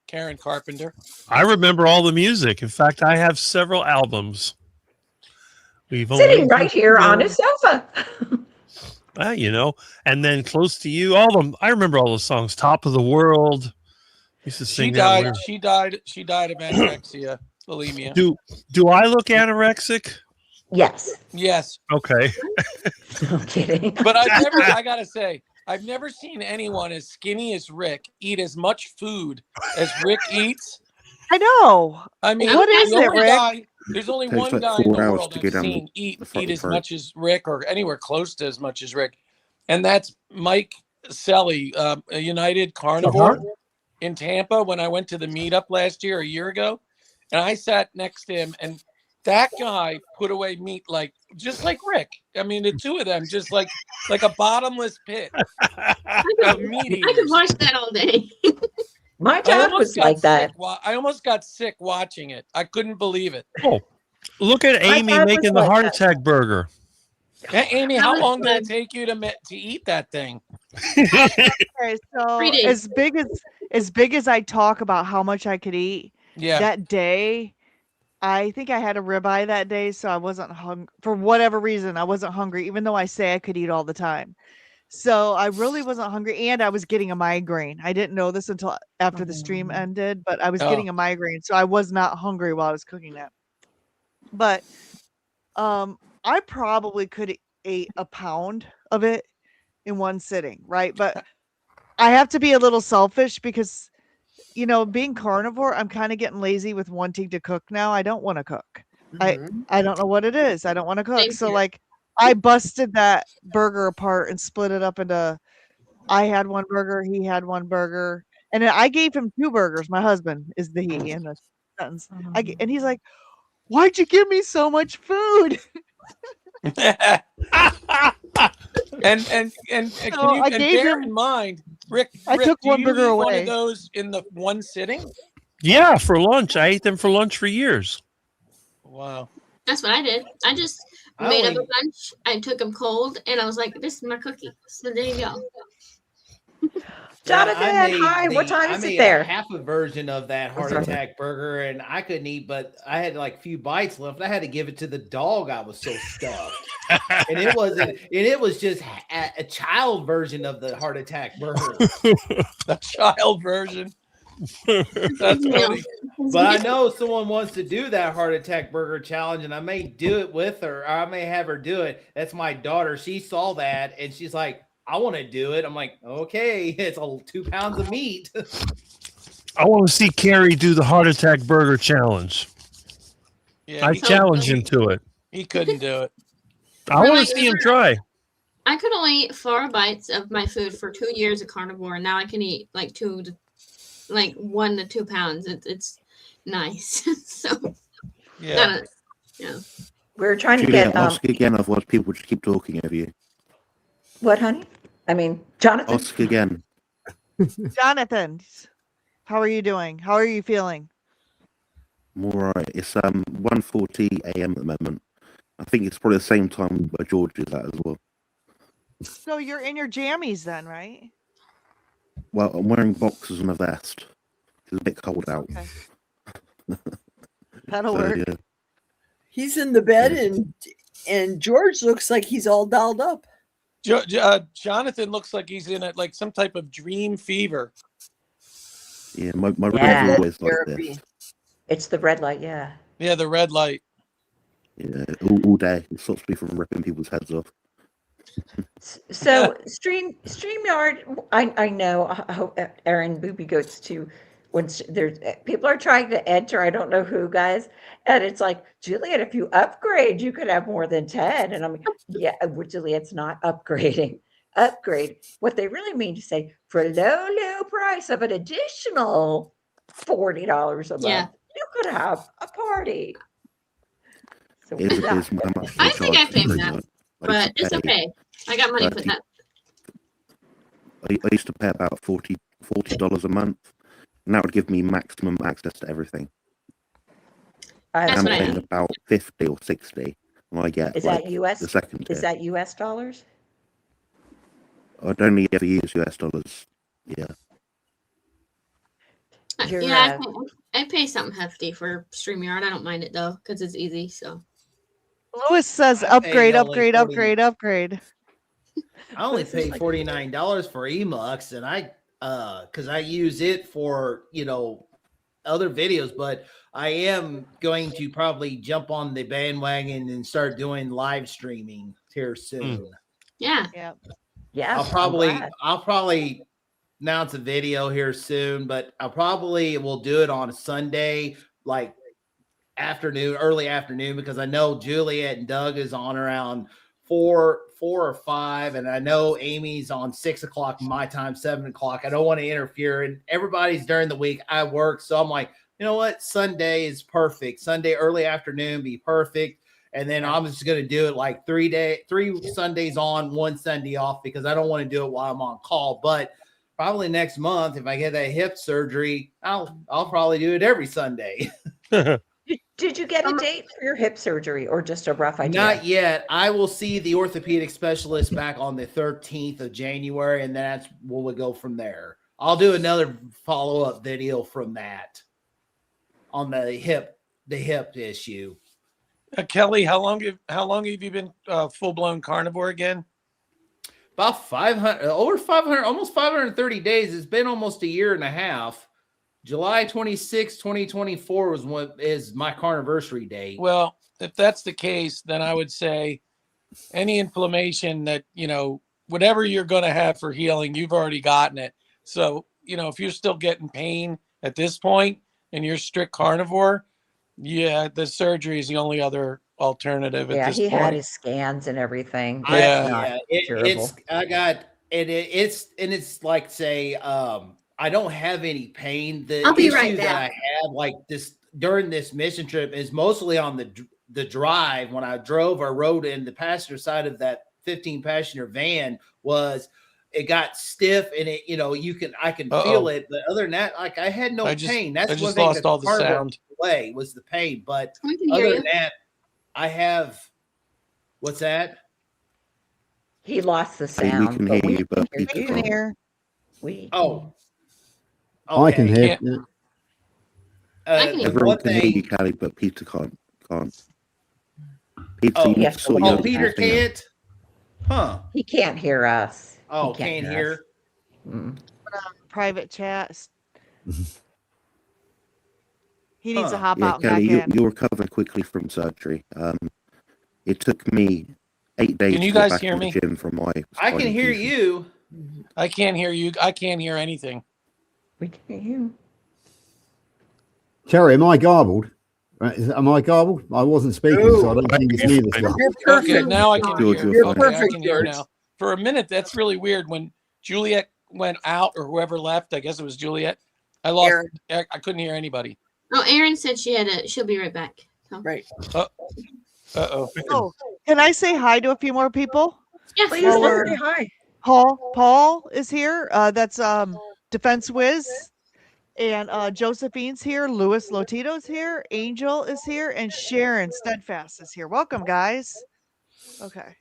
Karen Carpenter. I remember all the music. In fact, I have several albums. We've Sitting only right here on a sofa. and then close to you, all of them. I remember all those songs. Top of the World. Used to She sing died. that. She died of anorexia, bulimia. Do I look anorexic? Yes. Yes, Okay. No kidding. but I gotta say, I've never seen anyone as skinny as Rick eat as much food as Rick eats. I know. I mean, What is the it, only Rick? guy- there's only Takes one like guy in 4 the hours world to I've get down seen the eat front as part. much as Rick, or anywhere close to as much as Rick, and that's Mike Selly, United Carnivore in Tampa when I went to the meetup last year, a year ago, and I sat next to him, and that guy put away meat just like Rick. I mean, the two of them just like a bottomless pit of meat I could eaters. watch that all day. My dad was like that. I almost got sick watching it. I couldn't believe it. Oh, look at My Amy dad was making the like heart that. attack burger. Hey, Amy, That how was long did fun. it take you to eat that thing? Okay, so 3 days. as big as I talk about how much I could eat, Yeah. that day, I think I had a ribeye that day, so I wasn't hungry for whatever reason. I wasn't hungry, even though I say I could eat all the time. So I really wasn't hungry, and I was getting a migraine. I didn't know this until after the stream ended, but I was Oh. getting a migraine, so I was not hungry while I was cooking that. But I probably could eat a pound of it in one sitting, right? But I have to be a little selfish because, being carnivore, I'm kind of getting lazy with wanting to cook now. I don't want to cook. I don't know what it is. I don't want to cook. Same So here. like I busted that burger apart and split it up into I had one burger, he had one burger, and then I gave him 2 burgers. My husband is the he in the sentence. And he's like, "Why'd you give me so much food?" and So I gave bear him- in mind, Rick, I took do one you burger eat one away. of those in the one sitting? Yeah, for lunch. I ate them for lunch for years. Wow. That's what I did. I just I made up only- a bunch. I took them cold, and I was like, "This is my cookie." So there you go. Jonathan, hi. What time I is it made there? half a version of that heart sorry. attack burger, and I couldn't eat, but I had like a few bites left. I had to give it to the dog. I was so stuffed, and it wasn't. And it was just a child version of the heart attack burger. The child version. That's funny. But I know someone wants to do that heart attack burger challenge, and I may do it with her. Or I may have her do it. That's my daughter. She saw that, and she's like, "I want to do it." I'm like, "Okay, it's 2 pounds of meat." I want to see Carrie do the heart attack burger challenge. Yeah, I he, challenge him to it. he couldn't do it. I want to see him try. I could only eat 4 bites of my food for 2 years of carnivore, and now I can eat like 1 to 2 pounds. It's nice. So Yeah. yeah. We're trying to Juliet, get ask again, otherwise people just keep talking over you. what, honey? I mean, Jonathan. Ask again. Jonathan, how are you doing? How are you feeling? I'm all right. It's 1:40 a.m. at the moment. I think it's probably the same time where George is at as well. So you're in your jammies then, right? Well, I'm wearing boxers and a vest. It's a bit cold out. Okay. That'll So, work. yeah. He's in the bed, and George looks like he's all dolled up. Jonathan looks like he's in like some type of dream fever. Yeah, my room's Yeah. always like Therapy. this. It's the red light, yeah. Yeah, the red light. Yeah, all day. It stops me from ripping people's heads off. So StreamYard, I know. I hope Aaron Booby Goats too. When there's people are trying to enter, I don't know who, guys, and it's like, Juliet, if you upgrade, you could have more than 10. And I'm like, yeah, well, Juliet's not upgrading. Upgrade. What they really mean to say, for a low price of an additional $40 a month, Yeah. you could have a party. So It yeah. is how much I they think I charge paid for that, it. I but used to it's pay- okay. I got money for that. I used to pay about $40 a month, and that would give me maximum access to everything. That's I'm what I paying have. about 50 or 60, and I get Is like that US? the second tier. Is that US dollars? I'd only ever use US dollars. Yeah. You're, Yeah, I pay something hefty for StreamYard. I don't mind it though, because it's easy. So Lewis says I paid upgrade, only upgrade, 40 upgrade, upgrade. I only This is paid like- $49 for Emux, and I because I use it for other videos, but I am going to probably jump on the bandwagon and start doing live streaming here soon. yeah, Yeah. Yeah. I'll I'm probably announce a video here soon, but I probably will do it on a Sunday, like early afternoon, because I know Juliet and Doug is on around 4 or 5, and I know Amy's on 6 o'clock my time, 7 o'clock. I don't want to interfere, and everybody's during the week. I work, so I'm like, you know what? Sunday is perfect. Sunday early afternoon be perfect, and then I'm just going to do it like 3 Sundays on, 1 Sunday off, because I don't want to do it while I'm on call. But probably next month, if I get that hip surgery, I'll probably do it every Sunday. Did you get a date for your hip surgery or just a rough idea? Not yet. I will see the orthopedic specialist back on the 13th of January, and that's where we'll go from there. I'll do another follow-up video from that on the hip issue. Kelly, how long have you been full-blown carnivore again? About 500, over 500, almost 530 days. It's been almost a year and a half. July 26, 2024 is my carniversary date. Well, if that's the case, then I would say any inflammation that, whatever you're going to have for healing, you've already gotten it. So, if you're still getting pain at this point and you're strict carnivore, yeah, the surgery is the only other alternative at this point. Yeah, he had his scans and everything. It's like, say, I don't have any pain. The I'll be issue right that I back. have, like this during this mission trip, is mostly on the drive. When I drove or rode in the passenger side of that 15-passenger van, it got stiff, and I can feel it. But other than that, like, I had no pain. That's I one just thing lost all the sound. Away was the pain. But I can hear other you. than that, I have. What's that? He lost the Hey, we sound. can but hear you, but We Peter can can't. hear. I can hear. Yeah. I can hear. Everyone can hear you, Callie, but Peter can't. Peter, you need to sort your Peter thing out. can't. Huh? He can't hear us. Oh, He can't us. hear. Mm. Private chats. He needs to hop Yeah, out and back Kelly, in. you'll recover quickly from surgery. It took me 8 days Can you to get guys back hear in the me? gym from my I can spinal hear fusion. you. I can't hear you. I can't hear anything. We can hear you. Cherry, am I garbled? Am I garbled? I wasn't speaking, so I don't think you can hear this. You're perfect. Okay, now I can George, hear. you're Okay, I perfect, can hear George. now. For a minute, that's really weird. When Juliet went out, or whoever left, I guess it was Juliet, I lost. Aaron. I couldn't hear anybody. Oh, Erin said she'll be right back. So. Right. Uh-oh. Oh, can I say hi to a few more people? Yes. Please Well, we're- say hi. Paul is here. That's Defense Wiz. And Josephine's here. Louis Lotito's here. Angel is here. And Sharon Steadfast is here. Welcome, guys. Okay.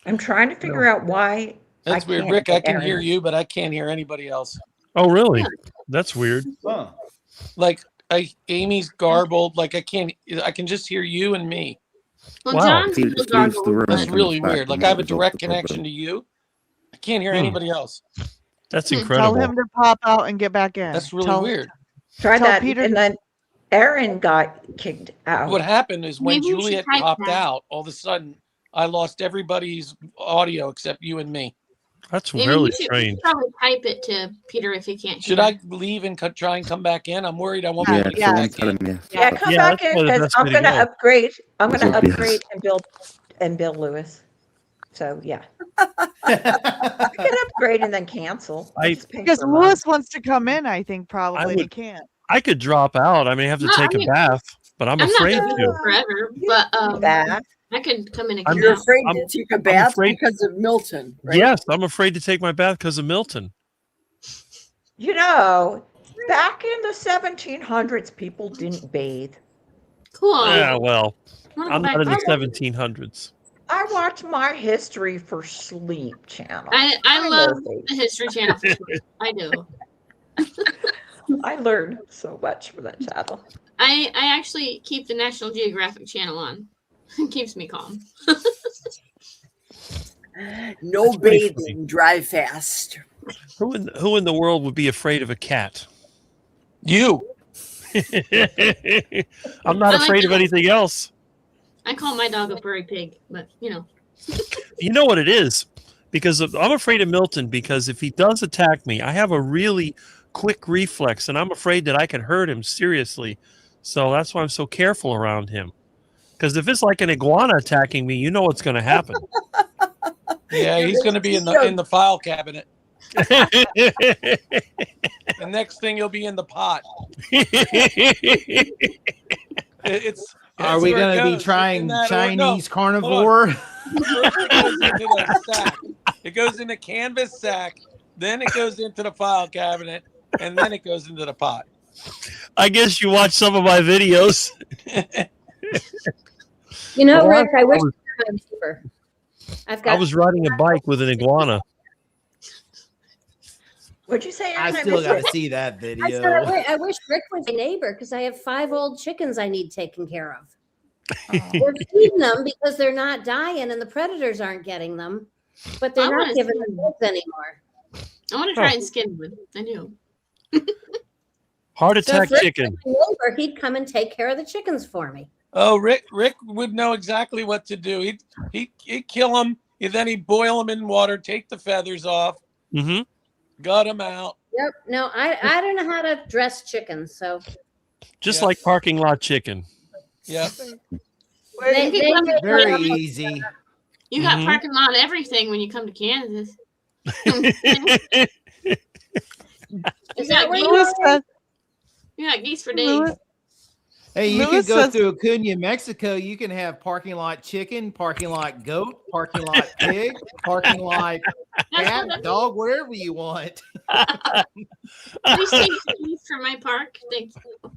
I'm trying to figure out why. That's I weird. can't Rick, I get can Aaron. hear you, but I can't hear anybody else. Oh, really? That's weird. Huh. Like, Amy's garbled. Like, I can just hear you and me. Well, Wow. John's Peter still just leaves the gargled. room. That's and really comes back, weird. Like, and I that have a resolves direct the problem. connection to you. I can't hear Hmm. anybody else. That's Tell incredible. Tell him to pop out and get back in. That's really Tell- weird. Try Tell that. Peter- And then Aaron got kicked out. What happened is when Maybe we should Juliet type popped that. out, all of a sudden, I lost everybody's audio except you and me. That's Maybe really you should strange. probably type it to Peter if you can't. Should hear. I leave and try and come back in? I'm worried I won't be Yeah, able to so come I'm back telling in. you. Yeah, come Yeah, back that's in probably the because best I'm way to going to go. upgrade. I'm going to It's obvious. upgrade and build Lewis. So yeah, I I can upgrade and then cancel. I- Just pay Because for a month. Lewis wants to come in, I think probably. He would- can't. I could drop out. I may have to No, I take mean, a bath, but I'm I'm not afraid going to. forever, but Bath. I could come in and I'm- come You're out. afraid I'm- to take a bath afraid- because of Milton, right? Yes, I'm afraid to take my bath because of Milton. You know, back in the 1700s, people didn't bathe. Cool. Yeah, well, Wanna go I'm back not in the to- 1700s. I watch My History for Sleep channel. I love know the History Channel. For sure. I do. I learned so much from that channel. I actually keep the National Geographic Channel on. It keeps me calm. No That's pretty bathing, drive fast. Who in the world would be afraid of a cat? You. I'm not I like afraid of that. anything else. I call my dog a furry pig, but you know. You know what it is? Because I'm afraid of Milton, because if he does attack me, I have a really quick reflex, and I'm afraid that I can hurt him seriously. So that's why I'm so careful around him. Because if it's like an iguana attacking me, you know what's going to happen. Yeah, he's going to be in the file cabinet. The next thing he'll be in the pot. Are we going to be trying Chinese carnivore? It goes into the sack. It goes in a canvas sack. Then it goes into the file cabinet, and then it goes into the pot. I guess you watched some of my videos. You know, Well, Rick, I wish you were my neighbor. I was riding a bike with an iguana. What'd you say, I Aaron? still missed got it. to see that I video. said, I wish Rick was my neighbor because I have 5 old chickens I need taken care of. We're feeding them because they're not dying and the predators aren't getting them, but they're not giving them eggs anymore. I want to try and skin one. I do. Heart So attack if Rick chicken. was my neighbor, he'd come and take care of the chickens for me. Oh, Rick would know exactly what to do. He'd kill them, and then he'd boil them in water, take the feathers off, gut them out. Yep. No, I don't know how to dress chickens, so Just like parking lot chicken. Yep. Very easy. You got parking lot everything when you come to Kansas. Is that where you are? You got geese for days. Hey, you Louis can go says- through Acuna, Mexico. You can have parking lot chicken, parking lot goat, parking lot pig, parking lot cat, dog, wherever you want. Please take geese for my park. Thank you.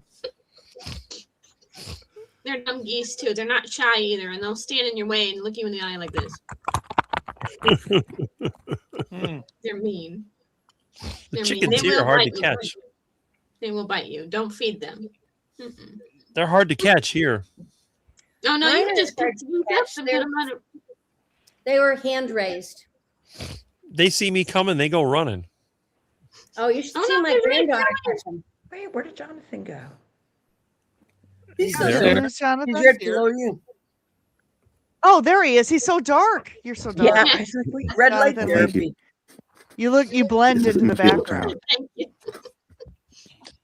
They're dumb geese too. They're not shy either, and they'll stand in your way and look you in the eye like this. They're mean. The They're chickens mean. They here will are hard bite to you. catch. They will bite you. Don't feed them. They're hard to catch here. Oh no, Mine you can are just hard pick to them up catch. and put them on. They were hand raised. They see me coming, they go running. Oh, you should Oh, see no, my they're right granddaughter catch them. Wait, where did Jonathan go? He's There. there. There's Jonathan. He's right below you. Oh, there he is. He's so dark. You're so dark. Yeah, I was like, wait, Red light Jonathan, therapy. You blend into the background. Thank you.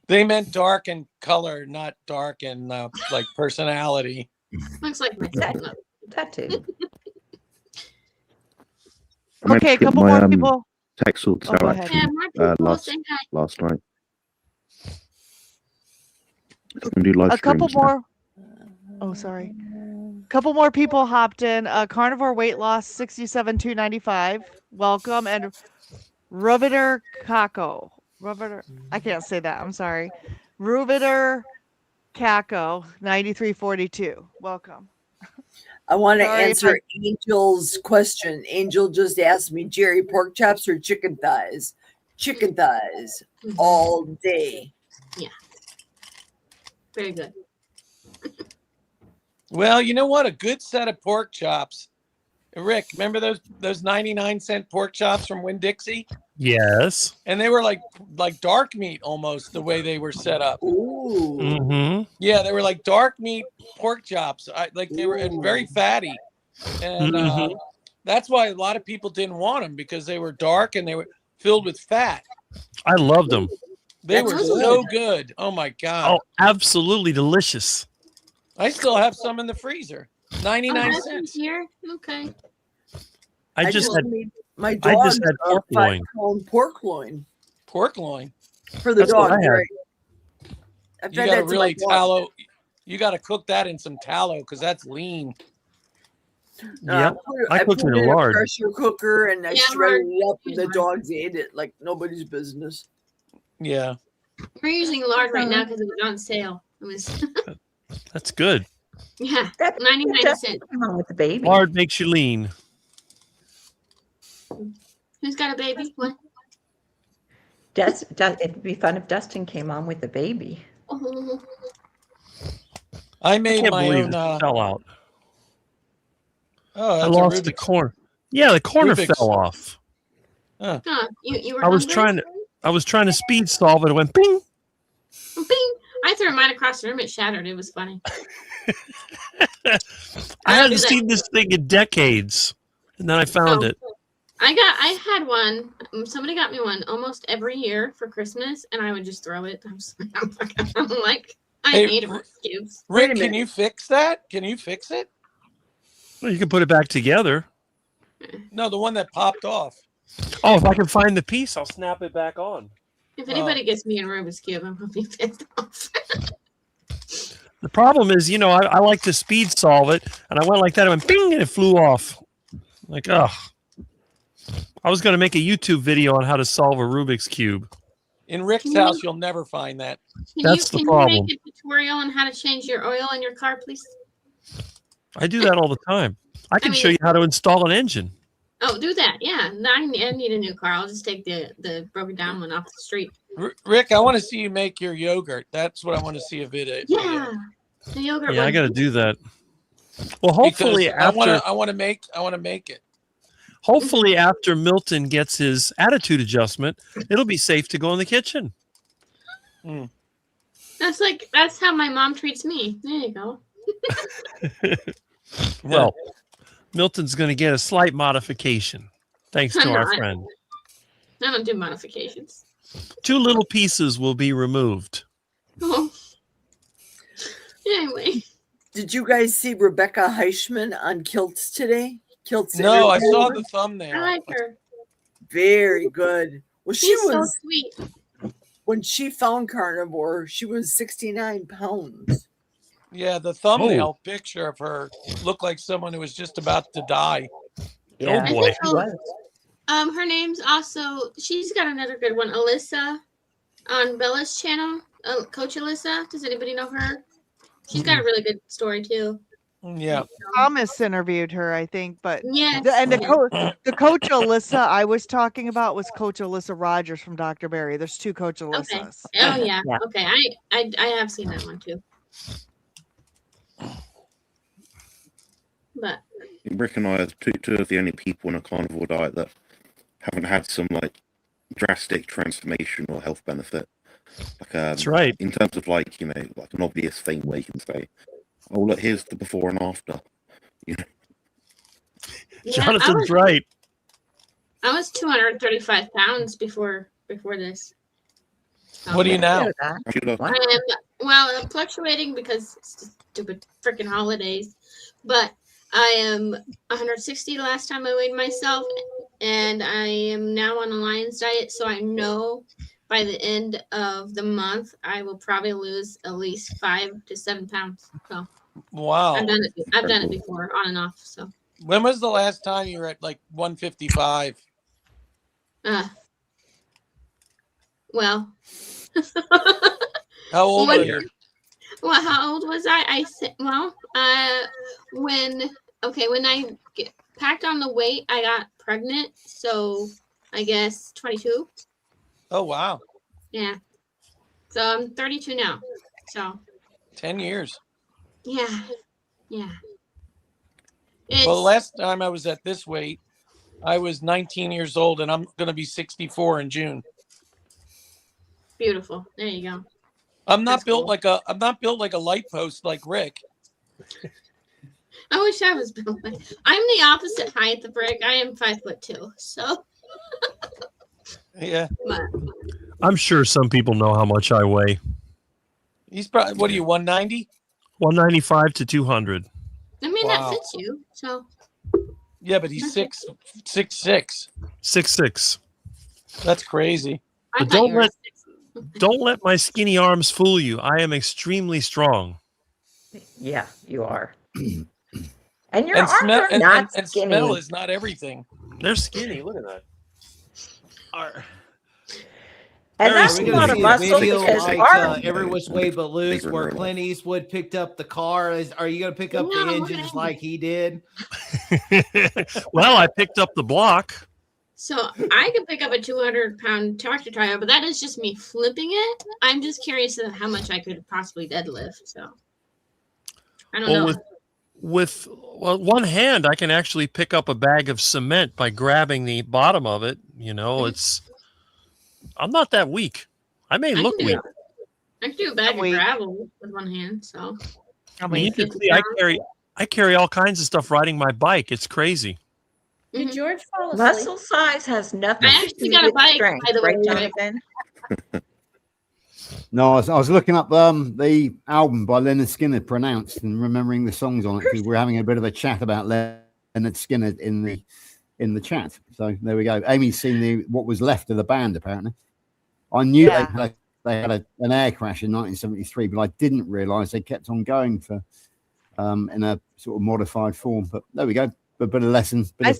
They meant dark in color, not dark in like personality. Looks like my that too. I meant Okay, a to get couple my more people. text sorted Oh, go out ahead. actually, Yeah, more people last say hi. last night. I'm gonna do live A couple streams now. more. Oh, sorry. Couple more people hopped in. Carnivore weight loss 67,295. Welcome. And Ruviter Kako. Ruviter. I can't say that. I'm sorry. Ruviter Kako 9342. Welcome. I want to Sorry if answer Angel's question. Angel just asked me, Jerry, pork chops or chicken thighs? Chicken thighs all day. Very good. Well, you know what? A good set of pork chops. Rick, remember those 99-cent pork chops from Winn-Dixie? Yes. And they were like dark meat almost the way they were set up. Ooh. Mm-hmm. Yeah, they were like dark meat pork chops. They were and very fatty. And that's why a lot of people didn't want them because they were dark and they were filled with fat. I loved them. They That's were good. so good. Oh my God. Oh, absolutely delicious. I still have some in the freezer. 99 that's cents. here. Okay. I just had made my I dog just had pork a loin. 5-pound pork loin Pork loin. for the That's what dog. I had. Right? I You fed got to that to really my dog. tallow. You got to cook that in some tallow because that's lean. Yep. I I cooked put it it in in a lard. pressure cooker and I Yeah, shredded lard. it up and the Lard. dogs ate it like nobody's business. Yeah. We're using lard right now because it was on sale. It was That's good. yeah, That 99 Justin cents. came on with the baby. Lard makes you lean. Who's got a baby? What? It'd be fun if Dustin came on with the baby. Oh, I I made can't my believe own. it fell out. Oh, I that's lost a the Rubik's. corner. Yeah, the corner Rubik's. fell off. huh. You were I was hungry? trying to speed solve it. It went ping. Bing. I threw mine across the room. It shattered. It was funny. I hadn't do that. seen this thing in decades, and then I found Oh. it. I had one. Somebody got me one almost every year for Christmas, and I would just throw it. I'm like, I Hey, ate Rubik's cubes. Rick, can you fix that? Can you fix it? Well, you can put it back together. No, the one that popped off. Oh, if I can find the piece, I'll snap it back on. If anybody gets me a Rubik's cube, I'm gonna be pissed off. The problem is, I like to speed solve it, and I went like that, and went bing, and it flew off. Like, ugh. I was going to make a YouTube video on how to solve a Rubik's Cube. In Rick's house, you'll never find that. That's the Can problem. you make a tutorial on how to change your oil in your car, please? I do that all the time. I can show you how to install an engine. Oh, do that. Yeah. No, I need a new car. I'll just take the broken down one off the street. Rick, I want to see you make your yogurt. That's what I want to see a video. Yeah. The yogurt Yeah, one. I got to do that. Well, hopefully Because after I want to make it. hopefully after Milton gets his attitude adjustment, it'll be safe to go in the kitchen. That's how my mom treats me. There you go. Well, Milton's going to get a slight modification, thanks to our friend. I don't do modifications. 2 little pieces will be removed. Oh. Anyway. Did you guys see Rebecca Heichman on Kilts today? Kilts. No, I saw the thumbnail. I like her. Very good. Well, she She's was so sweet. when she found carnivore, she was 69 pounds. Yeah, the thumbnail picture of her looked like someone who was just about to die. Yeah. Oh boy. Her name's also, she's got another good one, Alyssa on Bella's channel. Coach Alyssa. Does anybody know her? She's got a really good story too. Yeah. Thomas interviewed her, I think, but Yes. the coach Alyssa I was talking about was Coach Alyssa Rogers from Dr. Barry. There's 2 Coach Alyssas. Okay. Oh yeah. Okay. I have seen that one too. But Rick and I are two of the only people on a carnivore diet that haven't had some like drastic transformation or health benefit. Like, That's right. In terms of like an obvious thing where you can say, "Oh, look, here's the before and after." yeah, Jonathan's right. I was 235 pounds before this. What are you now? I'm fluctuating because stupid freaking holidays, but I am 160 last time I weighed myself, and I am now on a Lion's diet, so I know by the end of the month I will probably lose at least 5 to 7 pounds. So wow, I've done it before on and off. So when was the last time you were at like 155? Well, how old were you? Well, how old was I? When I packed on the weight, I got pregnant. So I guess 22. Oh, wow. Yeah. So I'm 32 now. So 10 years. Yeah. Yeah. Well, the last time I was at this weight, I was 19 years old, and I'm going to be 64 in June. Beautiful. There you go. I'm not built like a light post like Rick. I wish I was built like. I'm the opposite height of Rick. I am 5'2". So. Yeah. But I'm sure some people know how much I weigh. He's probably, what are you, 190? 195 to 200. I mean, Wow. that fits you. So. Yeah, but he's 6'6". 6'6". That's crazy. But don't let my skinny arms fool you. I am extremely strong. Yeah, you are. And your And arms smell are not and skinny. smell is not everything. They're skinny. Look at that. And that's Are a we lot gonna of see a muscle video because like our Every Which Way But Loose, where Favorite Clint Eastwood picked up the car? Are you going to pick up No, the engines like he did? Well, I picked up the block. So I could pick up a 200-pound tractor trailer, but that is just me flipping it. I'm just curious of how much I could possibly deadlift. So I don't know. With one hand, I can actually pick up a bag of cement by grabbing the bottom of it. You know, I'm not that weak. I may look weak. I can do a bag of gravel with one hand. So I mean, you can see I carry all kinds of stuff riding my bike. It's crazy. Did George fall asleep? muscle size has nothing I to actually do got a with bike, strength, by the way, right, Rick. Jonathan? No, I was looking up the album by Leonard Skinner, pronounced, and remembering the songs on it because we're having a bit of a chat about Leonard Skinner in the chat. So there we go. Amy's seen what was left of the band. Apparently, I knew they had an air crash in 1973, but I didn't realise they kept on going for in a sort of modified form. But there we go. A bit of lessons, bit of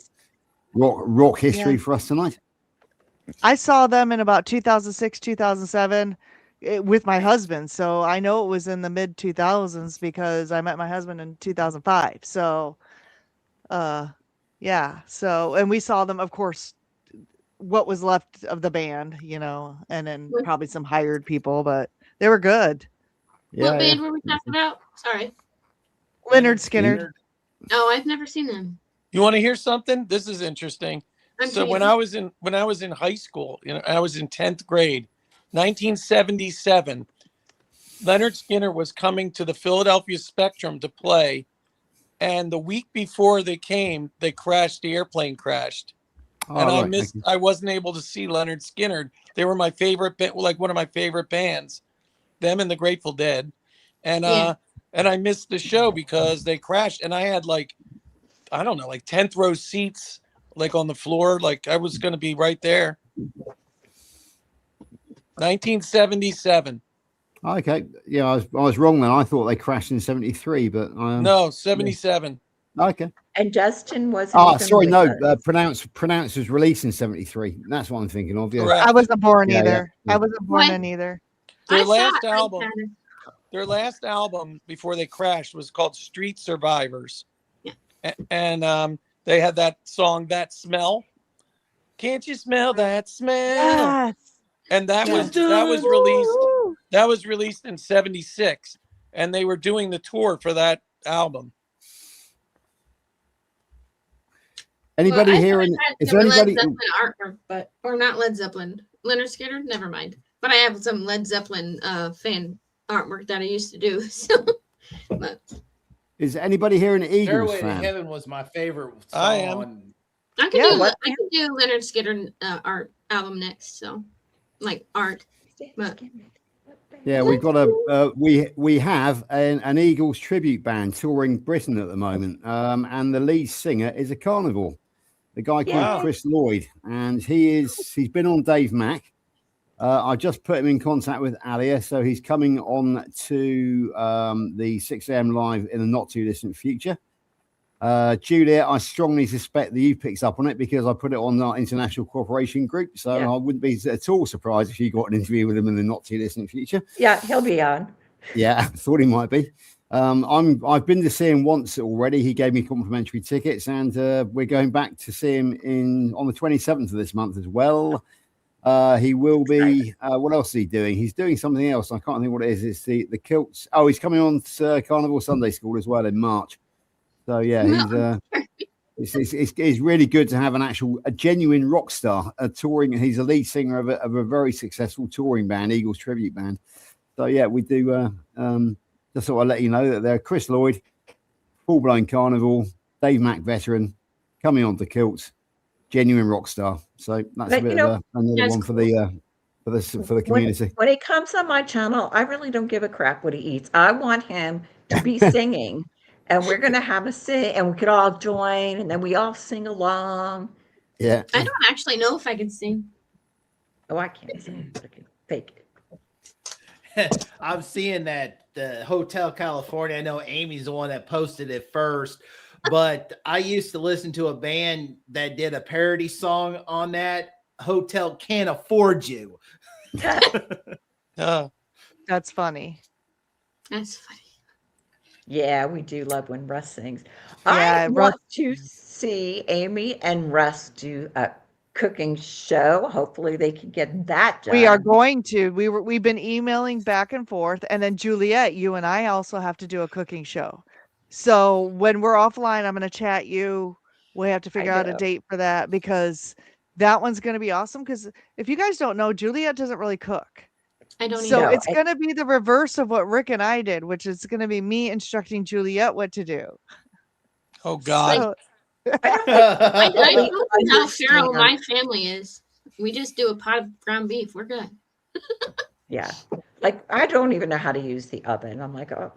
rock history for us tonight. I saw them in about 2006, 2007 with my husband. So I know it was in the mid 2000s because I met my husband in 2005. So, yeah. So, and we saw them, of course, what was left of the band, you know, and then probably some hired people, but they were good. What band were we talking about? Sorry. Leonard Skinner. Oh, I've never seen them. You want to hear something? This is interesting. I'm So teasing. when I was in high school, you know, I was in 10th grade, 1977. Leonard Skinner was coming to the Philadelphia Spectrum to play, and the week before they came, they crashed. The airplane crashed, and I missed. I wasn't able to see Leonard Skinner. They were my favorite, like one of my favorite bands, them and the Grateful Dead, and I missed the show because they crashed, and I had like, I don't know, like 10th row seats, like on the floor, like I was going to be right there. 1977. Okay, yeah, I was wrong then. I thought they crashed in 73, but no, 77. Okay. And Justin wasn't. Oh, sorry, no. Pronounce was released in 73. That's what I'm thinking of. Yeah. I wasn't born either. I wasn't born in either. Their last album before they crashed was called Street Survivors. Yeah. And they had that song, That Smell. Can't you smell that smell? Yes. And that was released in 76, and they were doing the tour for that album. Anybody here? Is there anybody? Led Zeppelin artwork, or not Led Zeppelin? Leonard Skinner. Never mind. But I have some Led Zeppelin fan artwork that I used to do. So, but. Is anybody here an Eagles Stairway fan? to Heaven was my favorite song. I am. I can do Leonard Skinner art album next. So, like art. But. Yeah, we've got we have an Eagles tribute band touring Britain at the moment, and the lead singer is a carnivore, a guy called Chris Lloyd, and he's been on Dave Mack. I just put him in contact with Alia, so he's coming on to the 6 a.m. live in the not too distant future. Juliet, I strongly suspect that you picked up on it because I put it on our international cooperation group. So I wouldn't be at all surprised if you got an interview with him in the not too distant future. Yeah, he'll be on. Yeah, I thought he might be. I've been to see him once already. He gave me complimentary tickets, and we're going back to see him on the 27th of this month as well. He will be. What else is he doing? He's doing something else. I can't think what it is. It's the kilts. Oh, he's coming on to Carnival Sunday School as well in March. So yeah, it's really good to have a genuine rock star touring. He's a lead singer of a very successful touring band, Eagles tribute band. So yeah, we do. Just thought I'd let you know that they're Chris Lloyd, full blown carnival, Dave Mack veteran, coming on to kilts, genuine rock star. So that's a bit of another one for the community. When he comes on my channel, I really don't give a crap what he eats. I want him to be singing. And we're going to have a sing, and we could all join, and then we all sing along. Yeah. I don't actually know if I can sing. Oh, I can't sing. I can fake it. I'm seeing that the Hotel California. I know Amy's the one that posted it first, but I used to listen to a band that did a parody song on that. Hotel Can't Afford You. That's funny. That's funny. Yeah, we do love when Russ sings. Yeah, I want to see Amy and Russ do a cooking show. Hopefully they can get that done. We are going to. We've been emailing back and forth, and then Juliet, you and I also have to do a cooking show. So when we're offline, I'm going to chat you. We have to figure out a date for that because that one's going to be awesome. Because if you guys don't know, Juliet doesn't really cook. I don't So either. it's going to be the reverse of what Rick and I did, which is going to be me instructing Juliet what to do. Oh God. So, I don't know how feral my family is. We just do a pot of ground beef. We're good. Yeah. Like, I don't even know how to use the oven. I'm like, oh,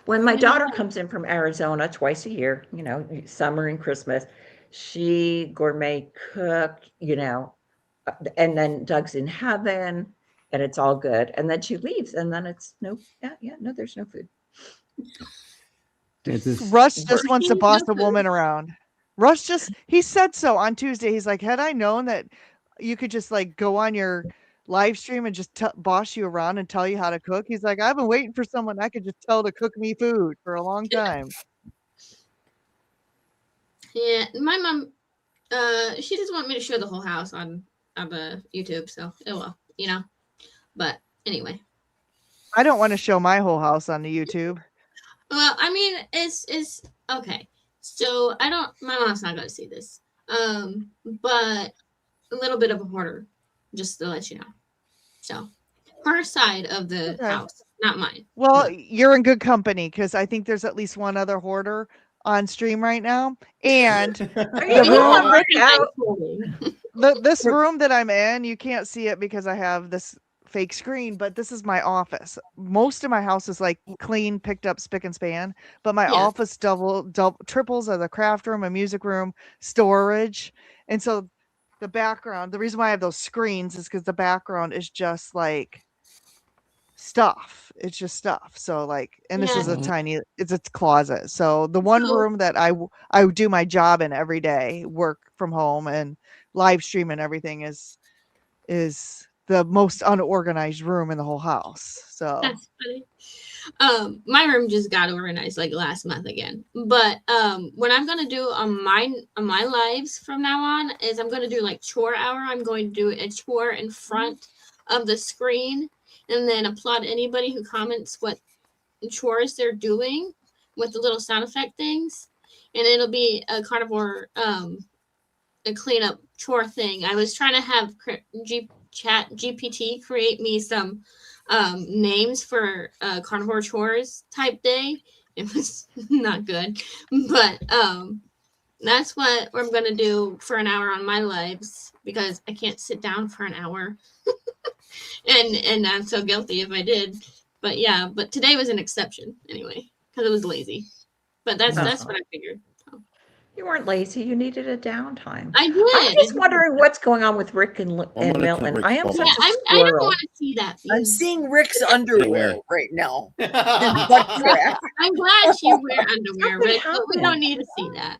when my daughter comes in from Arizona twice a year, summer and Christmas, she gourmet cooked, and then Doug's in heaven and it's all good. And then she leaves and then it's no, there's no food. Russ just wants to boss a woman around. Russ he said so on Tuesday. He's like, had I known that you could just like go on your live stream and just boss you around and tell you how to cook. He's like, I've been waiting for someone I could just tell to cook me food for a long time. Yeah, my mom, she doesn't want me to show the whole house on the YouTube, so but anyway. I don't want to show my whole house on the YouTube. Well, I mean, it's okay. So my mom's not going to see this. But a little bit of a hoarder, just to let you know. So her side of the house, not mine. Well, you're in good company because I think there's at least one other hoarder on stream right now. And this room that I'm in, you can't see it because I have this fake screen, but this is my office. Most of my house is like clean, picked up, spick and span, but my office triples as a craft room, a music room, storage. And so the background, the reason why I have those screens is because the background is just like stuff. It's just stuff. So like, and this is it's a closet. So the one room that I do my job in every day, work from home and live stream and everything is the most unorganized room in the whole house. So that's funny. My room just got organized like last month again. But what I'm gonna do on my lives from now on is I'm gonna do like chore hour. I'm going to do a chore in front of the screen and then applaud anybody who comments what chores they're doing with the little sound effect things. And it'll be a carnivore a cleanup chore thing. I was trying to have Chat GPT create me some names for carnivore chores type day. It was not good, but that's what I'm gonna do for an hour on my lives because I can't sit down for an hour, and I'm so guilty if I did. But yeah, but today was an exception anyway because it was lazy. But that's what I figured. You weren't lazy. You needed a downtime. I did. I'm just wondering what's going on with Rick and Milton. I am such a squirrel. I don't want to see that. I'm seeing Rick's underwear right now. I'm glad you wear underwear, Rick, but we don't need to see that.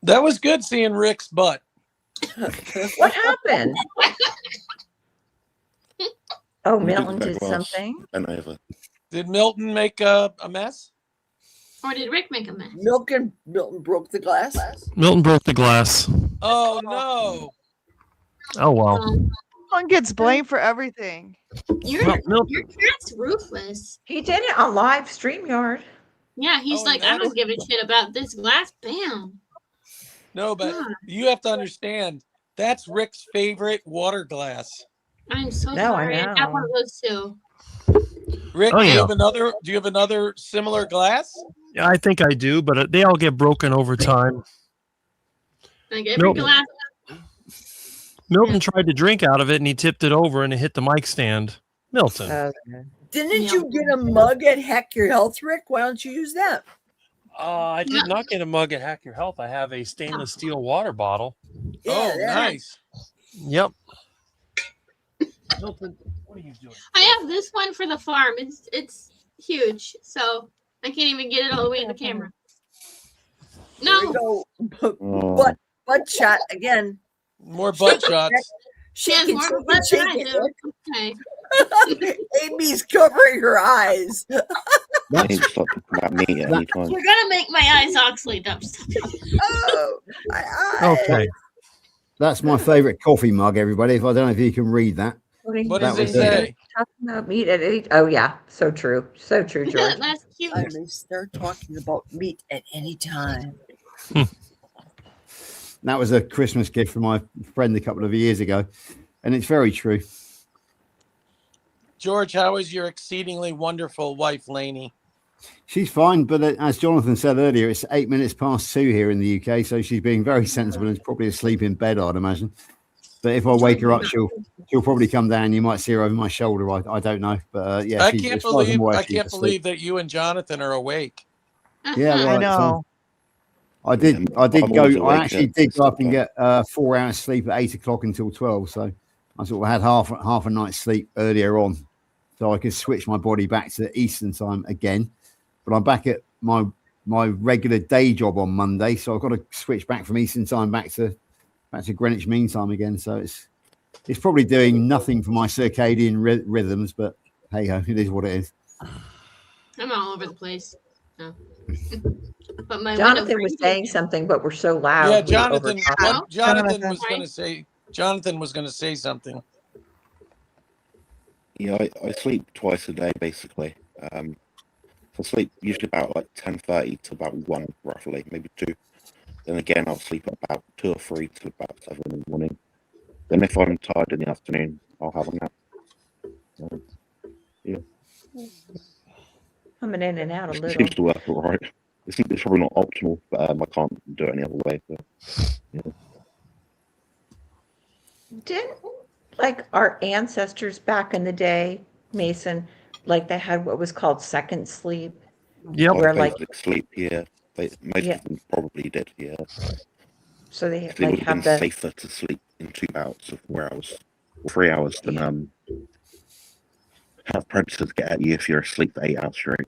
That was good seeing Rick's butt. What happened? Oh, Milton did something. Did Milton make a mess? Or did Rick make a mess? Milton broke the glass. Milton broke the glass. Oh no! Oh well. One gets blamed for everything. Your cat's ruthless. He did it on live StreamYard. Yeah, he's like, I don't give a shit about this glass. Bam. No, but you have to understand that's Rick's favorite water glass. I'm so sorry. I got one of those too. Rick, do you have another similar glass? Yeah, I think I do, but they all get broken over time. Like every glass. Milton tried to drink out of it and he tipped it over and it hit the mic stand. Milton. Didn't you get a mug at Hack Your Health, Rick? Why don't you use that? I did not get a mug at Hack Your Health. I have a stainless steel water bottle. Yeah, nice. Yep. Milton, what are you doing? I have this one for the farm. It's huge, so I can't even get it all the way in the camera. No. Butt shot again. More butt shots. Shake more butt than I do. Okay. Amy's covering her eyes. Not me anytime. You're gonna make my eyes oxalate up. Oh, my eyes. Okay. That's my favorite coffee mug, everybody. If I don't know if you can read that. What does it say? Talking about meat at 8. Oh yeah, so true, George. That's cute. I may start talking about meat at any time. That was a Christmas gift from my friend a couple of years ago, and it's very true. George, how is your exceedingly wonderful wife, Lainey? She's fine, but as Jonathan said earlier, it's 8 minutes past 2 here in the UK, so she's being very sensible and is probably asleep in bed, I'd imagine. But if I wake her up, she'll probably come down. You might see her over my shoulder. I don't know, but yeah, I she's, can't as far as I'm believe aware, I she's can't asleep. believe that you and Jonathan are awake. Yeah, I right. know. So I did I'm always go. I awake actually at did go up and some get 4 hours sleep at 8 o'clock until 12. So I sort of had half a night's sleep earlier on, so I could switch my body back to Eastern time again. But I'm back at my regular day job on Monday, so I've got to switch back from Eastern time back to Greenwich Mean Time again. So it's probably doing nothing for my circadian rhythms, but hey ho, it is what it is. I'm all over the place. No. But my Jonathan was saying something, but we're so loud. Yeah, we Jonathan. overtalk him. What Jonathan was going to say? Jonathan was going to say something. Yeah, I sleep twice a day basically. I sleep usually about like 10:30 to about 1 roughly, maybe 2. Then again, I'll sleep about 2 or 3 till about 7 in the morning. Then if I'm tired in the afternoon, I'll have a nap. So, yeah. Coming in and out a It little. seems to work all right. It's probably not optimal, but I can't do it any other way. But, yeah. Didn't like our ancestors back in the day, Mason, like they had what was called second sleep? Yep. Where like sleep, yeah. Most of them probably did, yeah. so they It like would have have been the safer to sleep in 2 bouts of 4 hours or 3 hours than have predators get at you if you're asleep for 8 hours straight.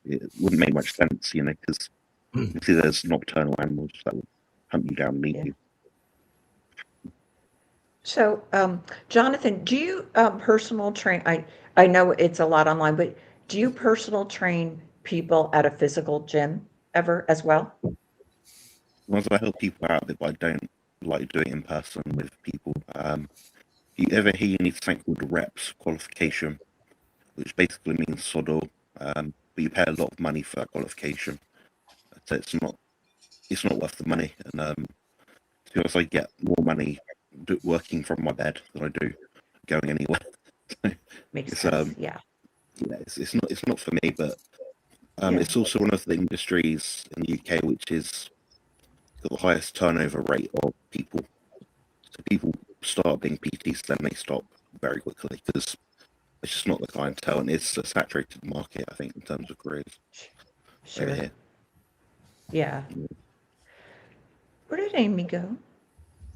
It wouldn't make much sense, you know, because you see there's nocturnal animals that would hunt you down and eat you. So, Jonathan, do you personal train? I know it's a lot online, but do you personal train people at a physical gym ever as well? Once I help people out of it, but I don't like doing it in person with people. You ever hear you need something called reps qualification, which basically means sod all, but you pay a lot of money for that qualification, so it's not worth the money. And to be honest, I get more money working from my bed than I do going anywhere. Makes sense. Yeah. Yeah, it's not for me, but it's also one of the industries in the UK which is got the highest turnover rate of people. So people start being PTs, then they stop very quickly because it's just not the clientele, and it's a saturated market, I think, in terms of careers. Sure. Over here. Yeah. Where did Amy go?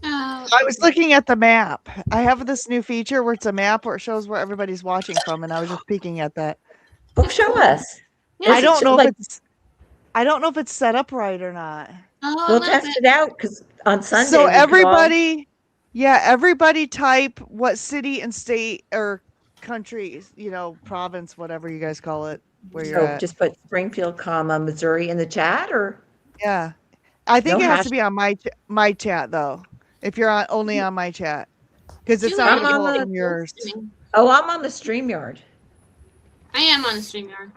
I was looking at the map. I have this new feature where it's a map where it shows where everybody's watching from, and I was just peeking at that. Oh, show us. I don't know if it's set up right or not. We'll test it out because on Sunday. So everybody type what city and state or country, province, whatever you guys call it, where you're at. Just put Springfield, Missouri in the chat, or yeah. I think it has to be on my chat though. If you're only on my chat, because it's not on yours. Oh, I'm on the StreamYard. I am on the StreamYard.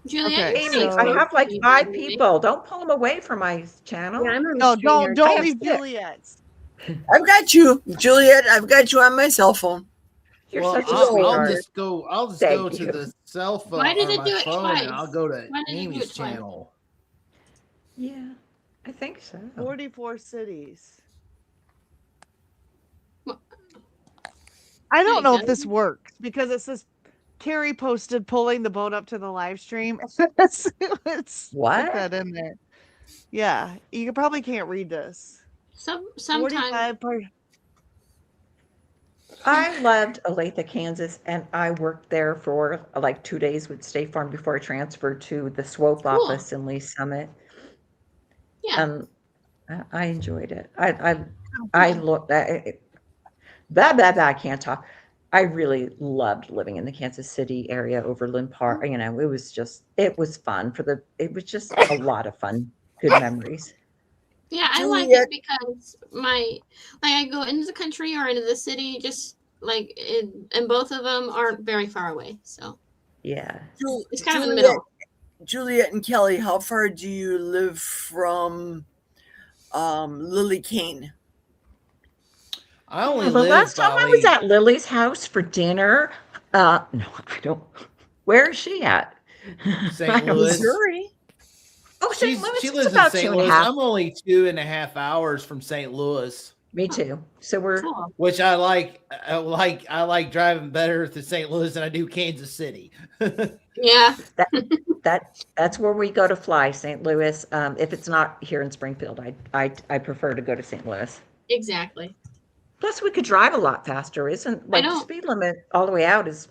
Juliet, Amy, I have like 5 people. Don't pull them away from my channel. Yeah, I'm on no, don't leave Juliet. I've got you, Juliet. I've got you on my cell phone. You're well, such a I'll sweetheart. just go to the cell phone Why did or it my do it phone, twice? and I'll go to Why did it do Amy's it twice? channel. Yeah, I think so. 44 cities. I don't know if this works because it says Carrie posted pulling the boat up to the live stream. Let's what? put that in there. Yeah, you probably can't read this. Sometimes. I loved Olathe, Kansas, and I worked there for like 2 days with State Farm before I transferred to the SWOPE office in Lee Summit. Yeah. I enjoyed it. I looked at it. I can't talk. I really loved living in the Kansas City area, Overland Park. It was fun it was just a lot of fun, good memories. Yeah, I like it because I go into the country or into the city, just like and both of them aren't very far away. So yeah, it's kind of in the middle. Juliet and Kelly, how far do you live from Lily Kane? I only the live last time I was at Lily's house for dinner. No, I don't. Where is she at? St. Louis. Missouri. Oh, St. Louis. She lives in St. Louis. I'm only 2.5 hours from St. Louis. Me too. So we're Cool. which I like. I like driving better to St. Louis than I do Kansas City. Yeah. that's where we go to fly, St. Louis. If it's not here in Springfield, I prefer to go to St. Louis. Exactly. Plus, we could drive a lot faster. Isn't I like the know. speed limit all the way out is?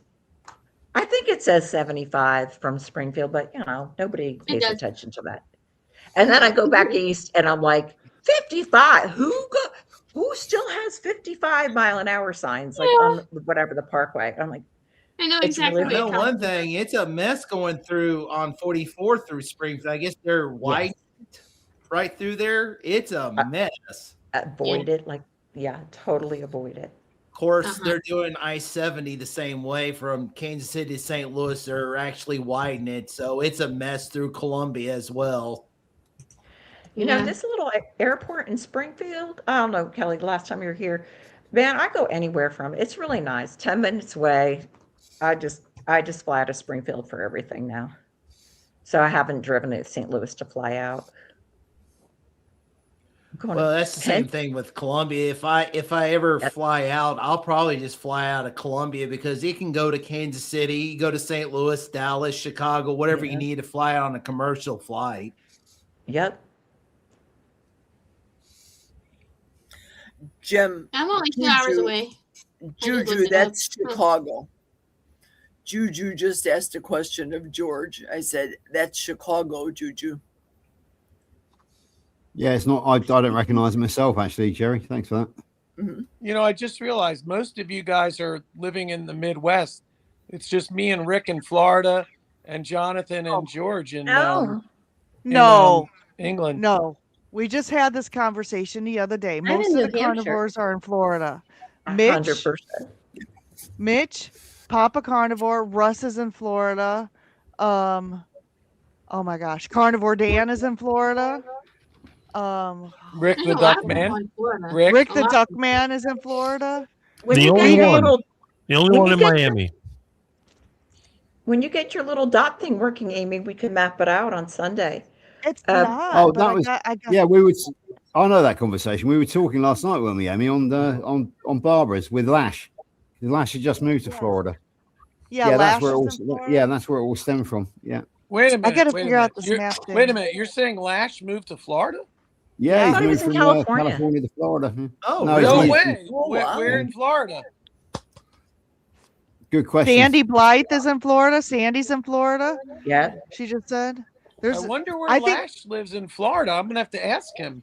I think it says 75 from Springfield, but nobody pays does. attention to that. And then I go back east, and I'm like 55. Who still has 55-mile-an-hour signs like on whatever the parkway? I'm like, I know It's exactly really I what know you're one talking about. thing. It's a mess going through on 44 through Springfield. I guess they're white right through there. It's a mess. avoid it. Like, totally avoid it. Of course, they're doing I-70 the same way from Kansas City to St. Louis. They're actually widening it, so it's a mess through Columbia as well. This little airport in Springfield, I don't know, Kelly, the last time you were here, man, I go anywhere from it. It's really nice. 10 minutes away. I just fly out of Springfield for everything now. So I haven't driven to St. Louis to fly out. Well, that's the same thing with Columbia. If I ever fly out, I'll probably just fly out of Columbia because you can go to Kansas City, go to St. Louis, Dallas, Chicago, whatever you need to fly out on a commercial flight. Yep. Jim. I'm only 2 hours away. Juju, that's Chicago. Juju just asked a question of George. I said, that's Chicago, Juju. Yeah, it's not. I don't recognize it myself, actually, Jerry. Thanks for that. I just realized most of you guys are living in the Midwest. It's just me and Rick in Florida and Jonathan and George in, England. No. We just had this conversation the other day. Most of the carnivores are in Florida. 100%. Mitch, Papa Carnivore, Russ is in Florida. Oh my gosh, Carnivore Dan is in Florida. Rick the Duck Man. Rick the Duck Man is in Florida. The only one in Miami. When you get your little dot thing working, Amy, we can map it out on Sunday. It's not. Oh, that was yeah. We would. I know that conversation. We were talking last night, weren't we, Amy, on Barbara's with Lash. Lash had just moved to Florida. Yeah, that's where it all. Yeah, that's where it all stemmed from. Yeah. Wait a minute. I got to figure out this map thing. Wait a minute. You're saying Lash moved to Florida? Yeah, he's moved from California to Florida. Oh, no way. Where in Florida? Good question. Sandy Blythe is in Florida. Sandy's in Florida. Yeah. She just said. I wonder where Lash lives in Florida. I'm going to have to ask him.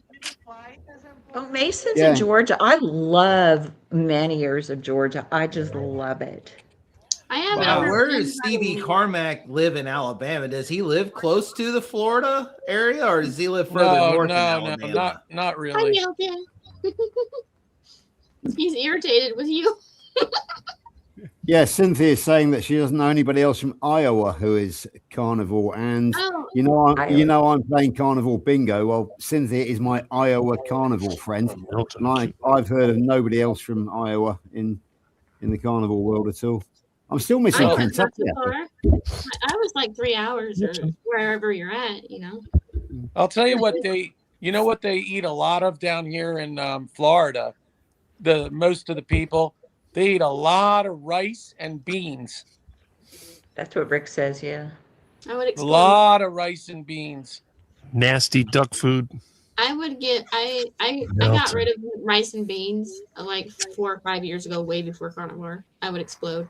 Oh, Mason's in Georgia. I love many years of Georgia. I just love it. I have. Wow, where does Stevie Carmack live in Alabama? Does he live close to the Florida area, or does he live further north? No, not really. He's irritated with you. Yeah, Cynthia is saying that she doesn't know anybody else from Iowa who is carnivore, and I'm playing carnivore bingo. Well, Cynthia is my Iowa carnivore friend, and I've heard of nobody else from Iowa in the carnivore world at all. I'm still missing Kentucky. I was like 3 hours or wherever you're at. I'll tell you what they eat a lot of down here in Florida. Most of the people. They eat a lot of rice and beans. That's what Rick says, yeah. I would explain. A lot of rice and beans. Nasty duck food. I would get I got rid of rice and beans like 4 or 5 years ago, way before carnivore. I would explode.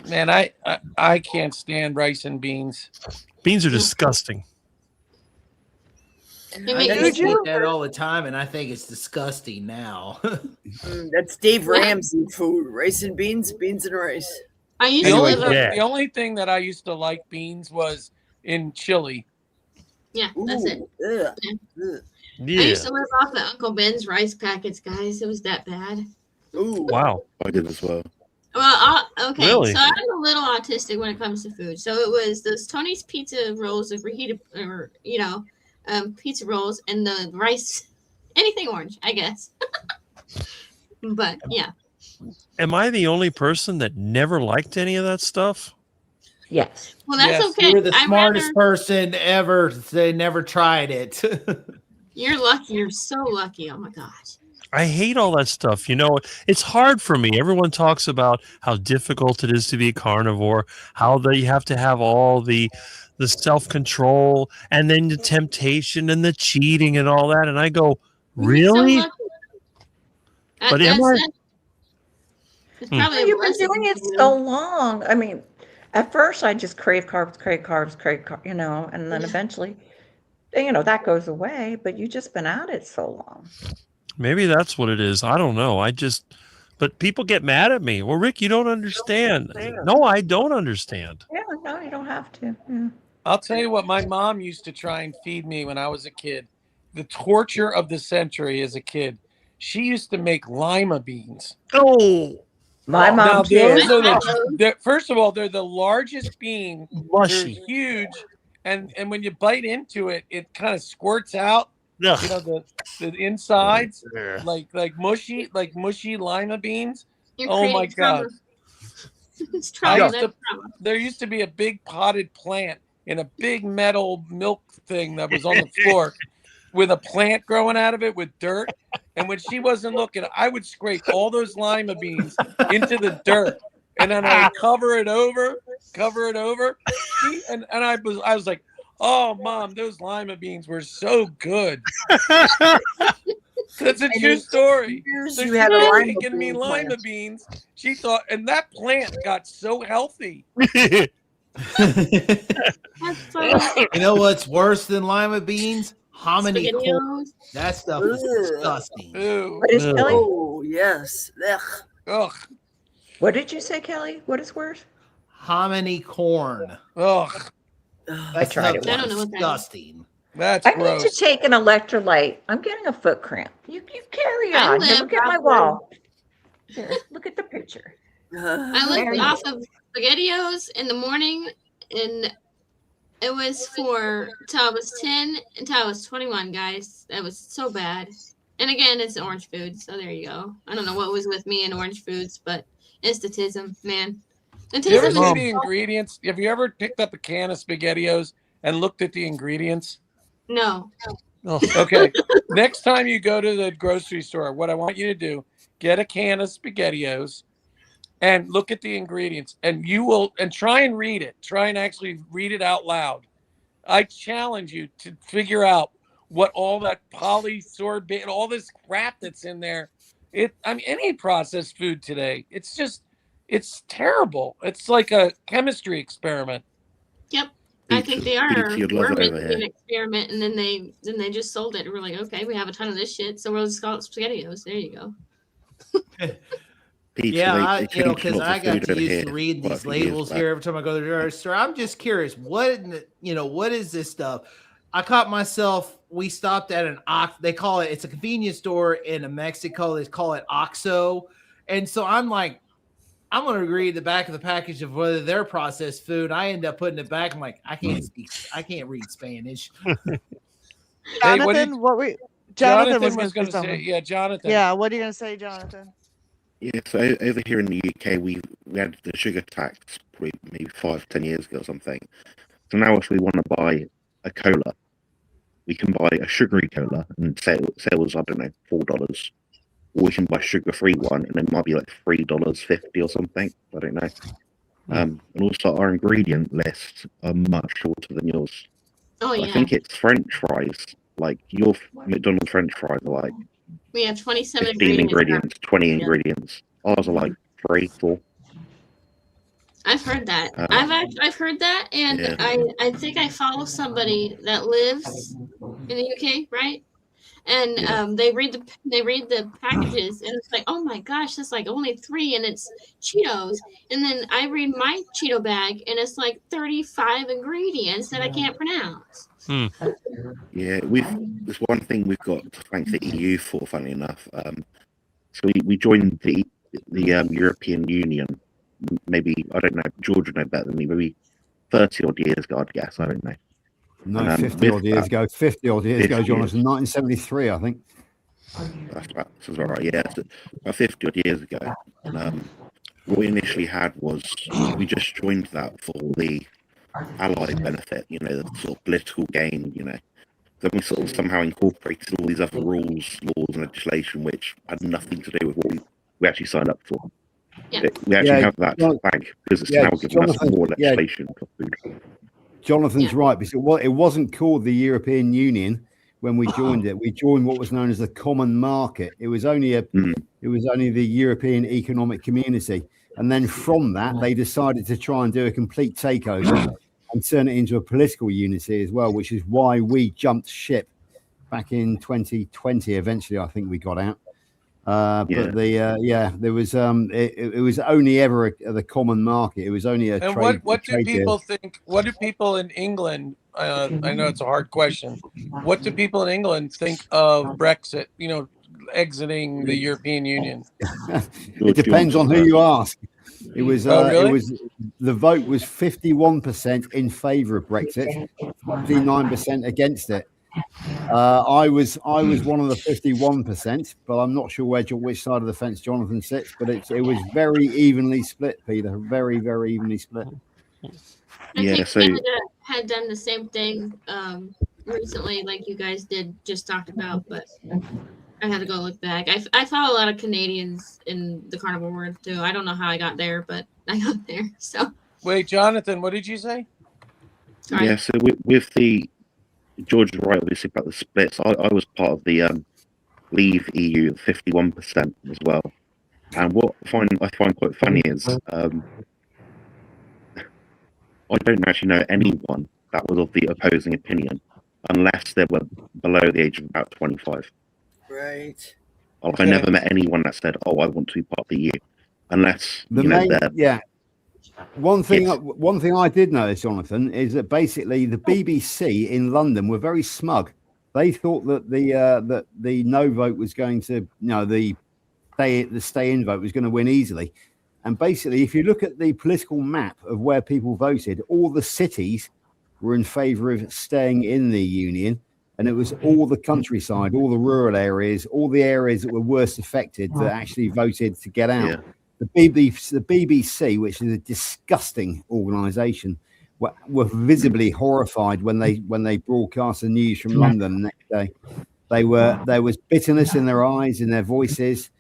Man, I can't stand rice and beans. Beans are disgusting. I used to eat that all the time, and I think it's disgusting now. That's Dave Ramsey food: rice and beans, beans and rice. I used the to only thing that I used to like beans was in chili. Yeah, that's it. Yeah. I used to live off the Uncle Ben's rice packets, guys. It was that bad. Ooh. Wow. I did as well. Well, okay. Really? So I'm a little autistic when it comes to food. So it was those Tony's pizza rolls, the reheated, or pizza rolls, and the rice, anything orange, I guess. But yeah. Am I the only person that never liked any of that stuff? Yes. Well, that's okay. You're the smartest person ever. They never tried it. You're lucky. You're so lucky. Oh my gosh. I hate all that stuff. It's hard for me. Everyone talks about how difficult it is to be a carnivore, how you have to have all the self-control and then the temptation and the cheating and all that. And I go, You're so really? lucky. But am I? It's probably You've been doing it so long. I mean, at first I just crave carbs, and then eventually, that goes away. But you've just been at it so long. Maybe that's what it is. I don't know. But people get mad at me. Well, Rick, you don't understand. No, I don't understand. Yeah, no, you don't have to. Yeah. I'll tell you what my mom used to try and feed me when I was a kid. The torture of the century as a kid. She used to make lima beans. Oh, my mom now, too. those are first of all, they're the largest bean. Mushy. They're huge, and when you bite into it, it kind of squirts out. Ugh. The insides, like mushy lima beans. Oh my god! There used to be a big potted plant in a big metal milk thing that was on the floor with a plant growing out of it with dirt. And when she wasn't looking, I would scrape all those lima beans into the dirt, and then I would cover it over. And I was like, "Oh, Mom, those lima beans were so good." That's a true story. So she was making me lima beans. She thought, and that plant got so healthy. You know what's worse than lima beans? Hominy corn. That stuff is disgusting. What is Kelly? Oh, yes. Ugh. What did you say, Kelly? What is worse? Hominy corn. Ugh. I tried it. I don't know what that is. Disgusting. That's I gross. need to take an electrolyte. I'm getting a foot cramp. You carry I on. Here, live look at my off wall. Here, look at the picture. I lived off of SpaghettiOs in the morning, and it was till I was 10 until I was 21, guys. That was so bad. And again, it's orange food, so there you go. I don't know what was with me and orange foods, but institutism, man. Have you ever seen the ingredients? Have you ever picked up a can of SpaghettiOs and looked at the ingredients? No. Oh. Okay. Next time you go to the grocery store, what I want you to do, get a can of SpaghettiOs and look at the ingredients, and try and read it. Try and actually read it out loud. I challenge you to figure out what all that polysorbate, all this crap that's in there. Any processed food today, it's terrible. It's like a chemistry experiment. Yep. I think they are. you'd We're love it over making here. an experiment, and then they just sold it. We're like, okay, we have a ton of this shit, so we'll just call it SpaghettiOs. There you go. Pete, Yeah, they changed because lots I of got food to over used here to read quite a these few years labels back. here every time I go to the grocery store. I'm just curious, what is this stuff? I caught myself. We stopped at they call it. It's a convenience store in Mexico. They call it Oxxo, and so I'm like, I'm going to read the back of the package of whether they're processed food. I end up putting it back. I'm like, I can't read Spanish. Jonathan, Jonathan was going to say, yeah, Jonathan. Yeah, what are you going to say, Jonathan? Yeah, so over here in the UK, we had the sugar tax probably maybe 5-10 years ago or something. So now if we want to buy a cola, we can buy a sugary cola and sales, I don't know, $4. Or we can buy sugar-free one and it might be like $3.50 or something. I don't know. And also our ingredient lists are much shorter than yours. Oh, yeah. I think it's French fries. Like your McDonald's French fries are like We have 27 15 ingredients, 20 ingredients. Ours are like 3, 4. I've heard that. I've heard that, and Yeah. I think I follow somebody that lives in the UK, right? And they read the packages, and it's like, oh my gosh, that's like only 3, and it's Cheetos. And then I read my Cheeto bag, and it's like 35 ingredients that I can't pronounce. Yeah, there's one thing we've got to thank the EU for, funny enough. So we joined the European Union. Maybe, I don't know, George would know better than me. Maybe 30 odd years ago, I'd guess. I don't know. No, 50 odd years ago. 50 odd years ago, John. It was 1973, I think. That's all right. Yeah, so about 50 odd years ago. What we initially had was we just joined that for the allied benefit, the sort of political gain, Then we sort of somehow incorporated all these other rules, laws, and legislation which had nothing to do with what we actually signed up for. Yeah. We actually have that to thank because it's now giving us more legislation for food. Jonathan's right, because it wasn't called the European Union when we joined it. We joined what was known as the Common Market. It was only the European Economic Community, and then from that they decided to try and do a complete takeover and turn it into a political unity as well, which is why we jumped ship back in 2020. Eventually, I think we got out. But there was it was only ever the Common Market. It was only a and trade. what do people deal. think? What do people in England? I know it's a hard question. What do people in England think of Brexit? You know, exiting the European Union. It depends on who you ask. It was really? it was the vote was 51% in favour of Brexit, 49% against it. I was one of the 51%, but I'm not sure which side of the fence Jonathan sits. But it was very evenly split, Peter. Very, very evenly split. I think Canada had done the same thing recently, like you guys did just talked about, but I had to go look back. I follow a lot of Canadians in the carnivore world too. I don't know how I got there, but I got there. So wait, Jonathan, what did you say? Sorry. Yeah, so with the George is right, obviously, about the splits. I was part of the Leave EU 51% as well. And what I find quite funny is I don't actually know anyone that was of the opposing opinion unless they were below the age of about 25. Right. I never met anyone that said, "Oh, I want to be part of the EU," unless One thing I did notice, Jonathan, is that basically the BBC in London were very smug. They thought that the no vote was going to, the stay in vote was going to win easily. And basically, if you look at the political map of where people voted, all the cities were in favour of staying in the union, and it was all the countryside, all the rural areas, all the areas that were worst affected that actually voted to get out. Yeah. The BBC, which is a disgusting organisation, were visibly horrified when they broadcast the news from London the next day. There was bitterness in their eyes, in their voices,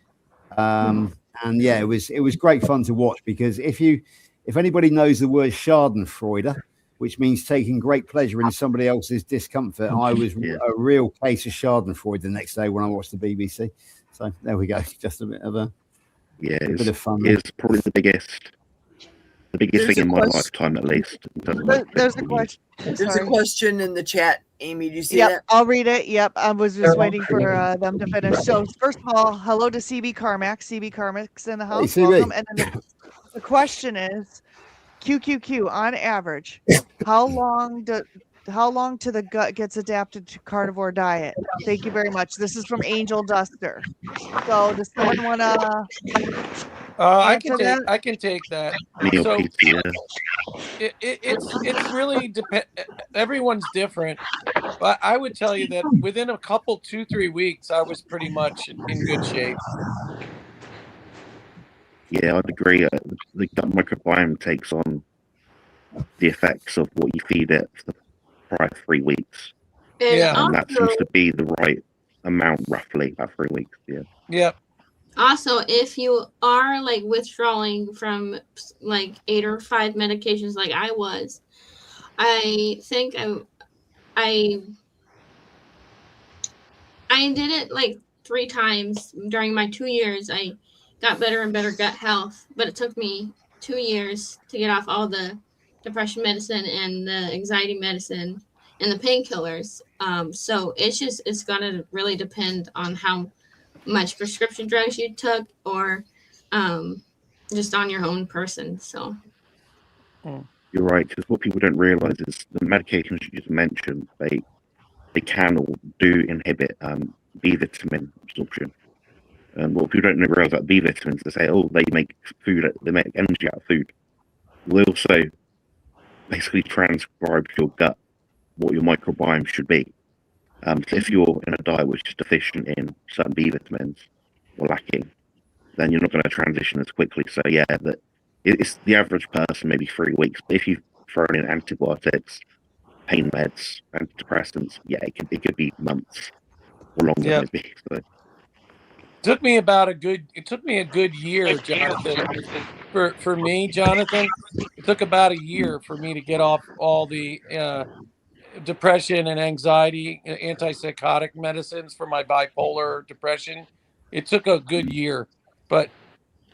and it was great fun to watch, because if anybody knows the word Schadenfreude, which means taking great pleasure in somebody else's discomfort, I was a real case of Schadenfreude the next day when I watched the BBC. So there we go, just a bit of a. Yeah, bit of fun. It's probably the biggest thing in my lifetime, at least. There's a question. There's a question in the chat. Amy, do you see Yep, that? I'll read it. Yep, I was just waiting for them to finish. So first of all, hello to CB Carmack. CB Carmack's in the house. Hey, Welcome. And then the question is, QQQ, on average, how long till the gut gets adapted to carnivore diet? Thank you very much. This is from Angel Duster. So does someone want to I can take that. So it's really everyone's different, but I would tell you that within a couple 2-3 weeks I was pretty much in good shape. Yeah, I'd agree. The gut microbiome takes on the effects of what you feed it for the prior 3 weeks. And that seems to be the right amount, roughly, about 3 weeks. Yeah. Yep. Also, if you are like withdrawing from like 8 or 5 medications like I was, I think I did it like 3 times during my 2 years. I got better and better gut health, but it took me 2 years to get off all the depression medicine and the anxiety medicine and the painkillers. So it's gonna really depend on how much prescription drugs you took, or just on your own person. So You're right, because what people don't realize is the medications you just mentioned, they can or do inhibit B vitamin absorption. And what people don't realize about B vitamins, they say, they make energy out of food. They also basically transcribe to your gut what your microbiome should be. So if you're in a diet which is deficient in certain B vitamins or lacking, then you're not going to transition as quickly. So it's the average person maybe 3 weeks. But if you've thrown in antibiotics pain meds, antidepressants, yeah, it could be months or longer Yeah. maybe. So, It took me a good year, Jonathan. For me, Jonathan, it took about a year for me to get off all the depression and anxiety, antipsychotic medicines for my bipolar depression. It took a good year, but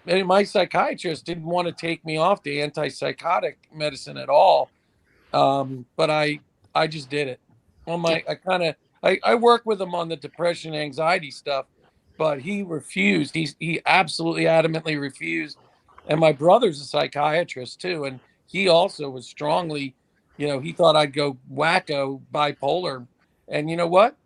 my psychiatrist didn't want to take me off the antipsychotic medicine at all. But I just did it. On my I work with him on the depression anxiety stuff, but he refused. He absolutely adamantly refused. And my brother's a psychiatrist too, and he also was strongly, he thought I'd go wacko bipolar. And you know what?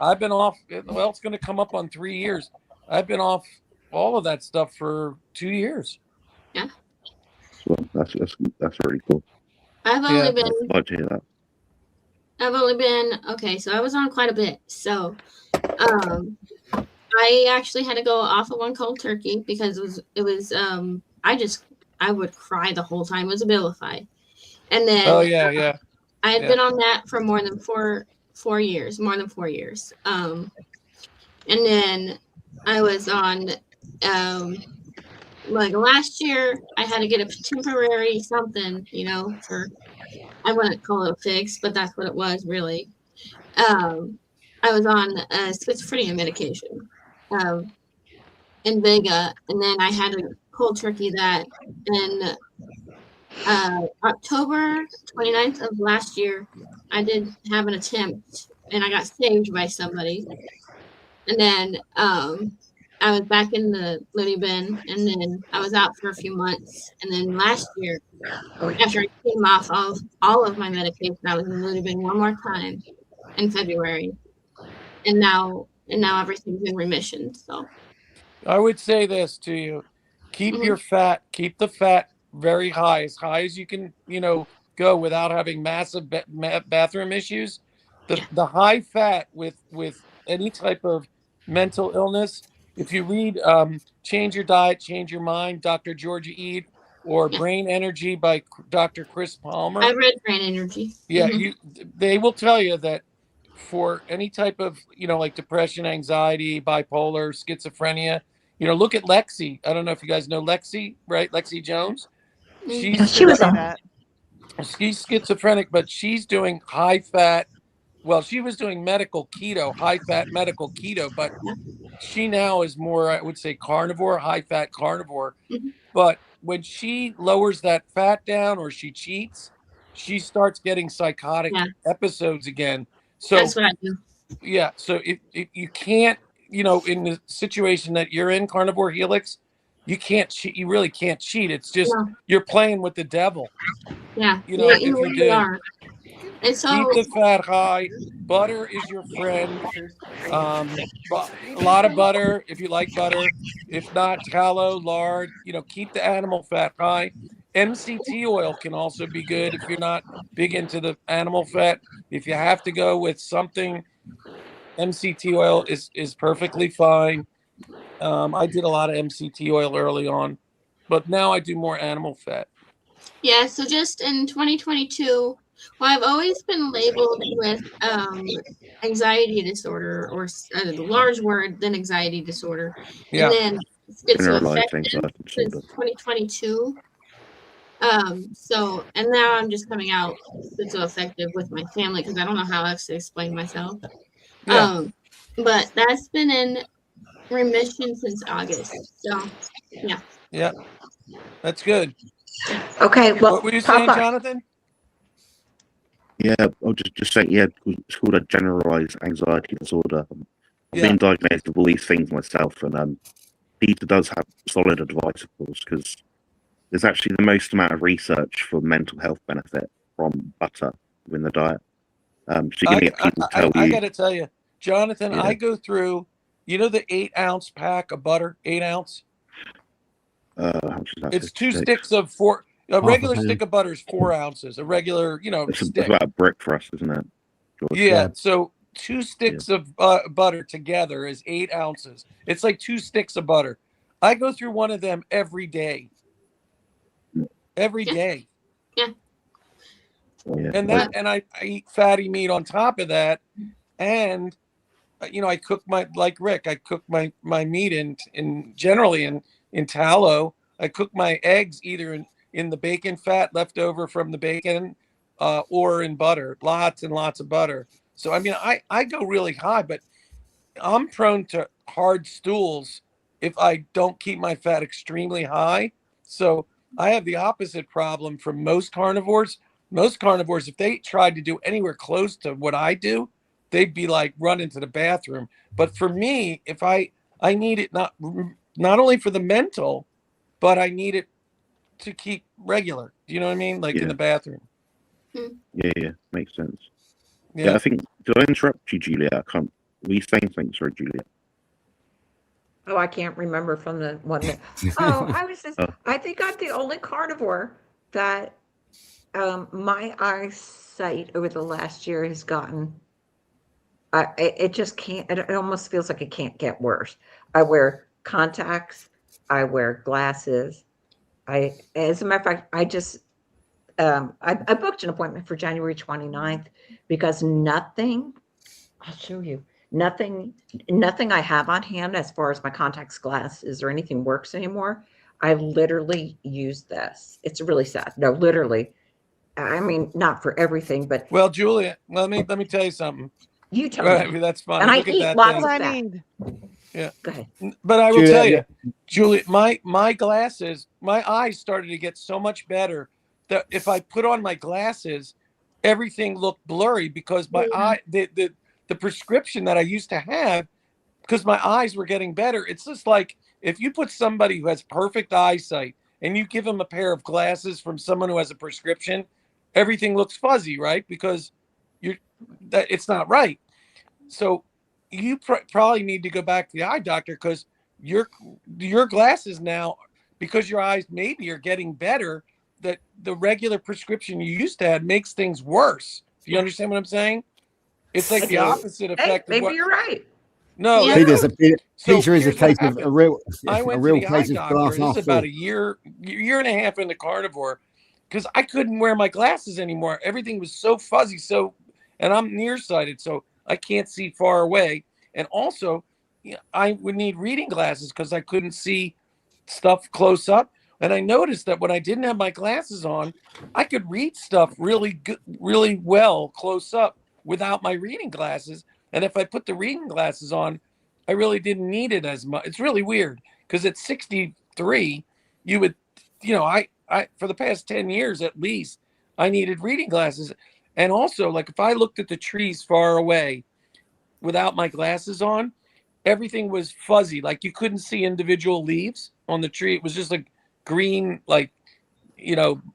I've been off. Well, it's going to come up on 3 years. I've been off all of that stuff for 2 years. Yeah. well, that's really cool. I've only Yeah. been Glad to hear that. okay, so I was on quite a bit. So I actually had to go off of one cold turkey because it was I would cry the whole time. It was Abilify. And then Oh yeah. I had Yeah. been on that for more than four years. And then I was on like last year I had to get a temporary something, I wouldn't call it a fix, but that's what it was really. I was on schizophrenia medication, Invega, and then I had a cold turkey that in October 29th of last year, I did have an attempt and I got saved by somebody. And then I was back in the loony bin, and then I was out for a few months. And then last year, after I came off of all of my medication, I was in the loony bin one more time in February. And now everything's in remission. So I would say this to you: keep Mhm. your fat, keep the fat very high as you can, go without having massive bathroom issues. The high fat with any type of mental illness. If you read "Change Your Diet, Change Your Mind," Dr. Georgia Ede, or "Brain Energy" by Dr. Chris Palmer. I read Brain Energy. Yeah, Mhm. they will tell you that for any type of, like depression, anxiety, bipolar, schizophrenia, look at Lexi. I don't know if you guys know Lexi, right? Lexi Jones. Yeah, she was on that. She's schizophrenic, but she's doing high fat. Well, she was doing medical keto, high fat medical keto, but she now is more, I would say, carnivore, high fat carnivore. Mhm. But when she lowers that fat down or she cheats, she starts getting psychotic Yeah. episodes again. So That's what I do. yeah, so if you can't, in the situation that you're in, Carnivore Helix, you can't cheat. You really can't cheat. It's just No. you're playing with the devil. Yeah. You know, Yeah, if you you really do. are. And so Keep the fat high. Butter is your friend. A lot of butter if you like butter. If not, tallow, lard. Keep the animal fat high. MCT oil can also be good if you're not big into the animal fat. If you have to go with something, MCT oil is perfectly fine. I did a lot of MCT oil early on, but now I do more animal fat. yeah, so just in 2022, well, I've always been labeled with anxiety disorder, or a large word, then anxiety disorder, Yeah. and then Generalized schizoaffective anxiety since disorder. 2022. So, and now I'm just coming out schizoaffective with my family because I don't know how else to explain myself. Yeah. But that's been in remission since August. So, yeah. Yeah. That's good. Okay, well, What were you saying, Papa, Jonathan? Yeah, I'll just say, yeah, it's called a generalized anxiety disorder. I've Yeah. been diagnosed with all these things myself, and Peter does have solid advice, of course, because there's actually the most amount of research for mental health benefit from butter in the diet. So you're gonna get people tell I you, got to tell you, Jonathan, Yeah. I go through, the 8-ounce pack of butter, 8 ounce. how much is that? It's 2 56? sticks of four. A Half a regular pound. stick of butter is 4 ounces. A regular, It's stick. about a brick for us, isn't it, George? Yeah. Yeah. So 2 sticks of butter together is 8 ounces. It's like 2 sticks of butter. I go through one of them every day. Every Yeah. day. Yeah. Yeah. And that, and I eat fatty meat on top of that. And, I cook like Rick, I cook my meat in generally in tallow. I cook my eggs either in the bacon fat left over from the bacon, or in butter, lots and lots of butter. So, I mean, I go really high, but I'm prone to hard stools if I don't keep my fat extremely high. So I have the opposite problem from most carnivores. Most carnivores, if they tried to do anywhere close to what I do, they'd be like run into the bathroom. But for me, if I need it not only for the mental, but I need it to keep regular. Do you know what I mean? Like in the bathroom. Yeah, makes sense. Yeah. I think, did I interrupt you, Juliet? I can't. Were you saying something? Sorry, Juliet. Oh, I can't remember from the one that. I was just. I think I'm the only carnivore that my eyesight over the last year has gotten. It just can't. It almost feels like it can't get worse. I wear contacts. I wear glasses. As a matter of fact, I just. I booked an appointment for January 29th because nothing. I'll show you. Nothing I have on hand as far as my contacts, glasses, or anything works anymore. I literally use this. It's really sad. No, literally. I mean, not for everything, but well, Julia, let me tell you something. You tell me. That's fine. And I Look at eat that lots thing. of fat. Yeah. Go ahead. But I will Juliet, tell you, Juliet, my glasses, my eyes started to get so much better that if I put on my glasses, everything looked blurry because my eye, the prescription that I used to have, because my eyes were getting better. It's just like if you put somebody who has perfect eyesight and you give them a pair of glasses from someone who has a prescription, everything looks fuzzy, right? Because it's not right. So you probably need to go back to the eye doctor because your glasses now, because your eyes maybe are getting better, that the regular prescription you used to have makes things worse. Do you understand what I'm saying? It's like the opposite effect. Hey, maybe you're right. No, Yeah. Peter is a case of a real I went to to the eye case of doctor. glass This half is about full. a year and a half into carnivore because I couldn't wear my glasses anymore. Everything was so fuzzy. And I'm nearsighted, so I can't see far away. And also, I would need reading glasses because I couldn't see stuff close up. And I noticed that when I didn't have my glasses on, I could read stuff really good, really well close up without my reading glasses. And if I put the reading glasses on, I really didn't need it as much. It's really weird because at 63, you would, I for the past 10 years at least, I needed reading glasses. And also, like if I looked at the trees far away without my glasses on, everything was fuzzy. Like you couldn't see individual leaves on the tree. It was just like green, like,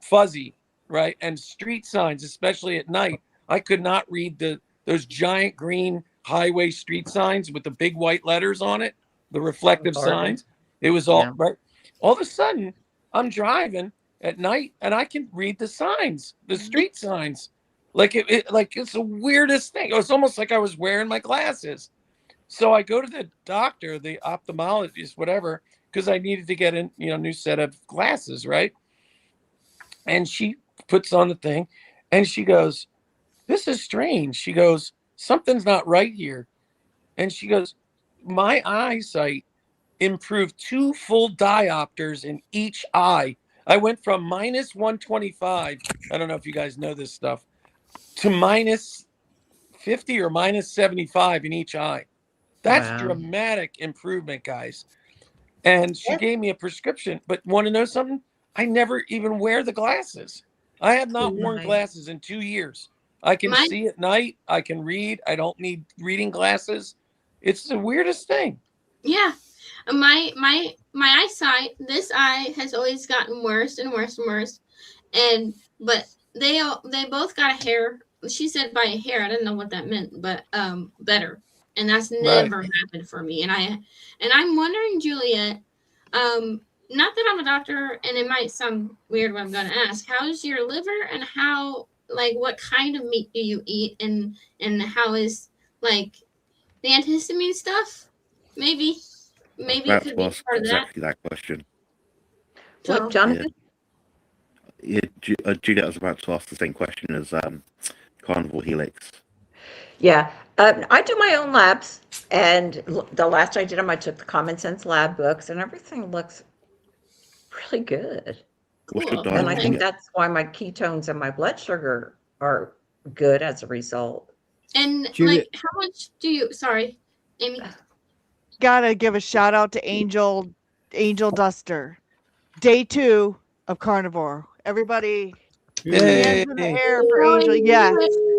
fuzzy, right? And street signs, especially at night, I could not read those giant green highway street signs with the big white letters on it, the reflective signs. It was all right. All of a sudden, I'm driving at night and I can read the signs, the street signs. Like it's the weirdest thing. It was almost like I was wearing my glasses. So I go to the doctor, the ophthalmologist, whatever, because I needed to get a new set of glasses, right? And she puts on the thing and she goes, "This is strange." She goes, "Something's not right here." And she goes, "My eyesight improved 2 full diopters in each eye. I went from minus 125. I don't know if you guys know this stuff, to minus 50 or minus 75 in each eye. That's dramatic improvement, guys." And she gave me a prescription, but want to know something? I never even wear the glasses. I have not worn glasses in 2 years. I can see at night. I can read. I don't need reading glasses. It's the weirdest thing. Yeah. My eyesight, this eye has always gotten worse and worse and worse. But they both got a hair. She said by a hair. I didn't know what that meant, but better. And that's never happened for me. And I'm wondering, Juliet, not that I'm a doctor and it might sound weird what I'm going to ask, how's your liver and what kind of meat do you eat and how is the antihistamine stuff? Maybe it could be part of that. Exactly that question. Well, Jonathan? Juliet was about to ask the same question as Carnivore Helix. Yeah, I do my own labs, and the last I did them, I took the Common Sense lab books, and everything looks really good. What's your Cool. And I diet? think that's why my ketones and my blood sugar are good as a result. And Juliet- like, how much do you? Sorry, Amy. Gotta give a shout out to Angel Duster. Day 2 of Carnivore. Everybody, hands in the air for Angel. Yes,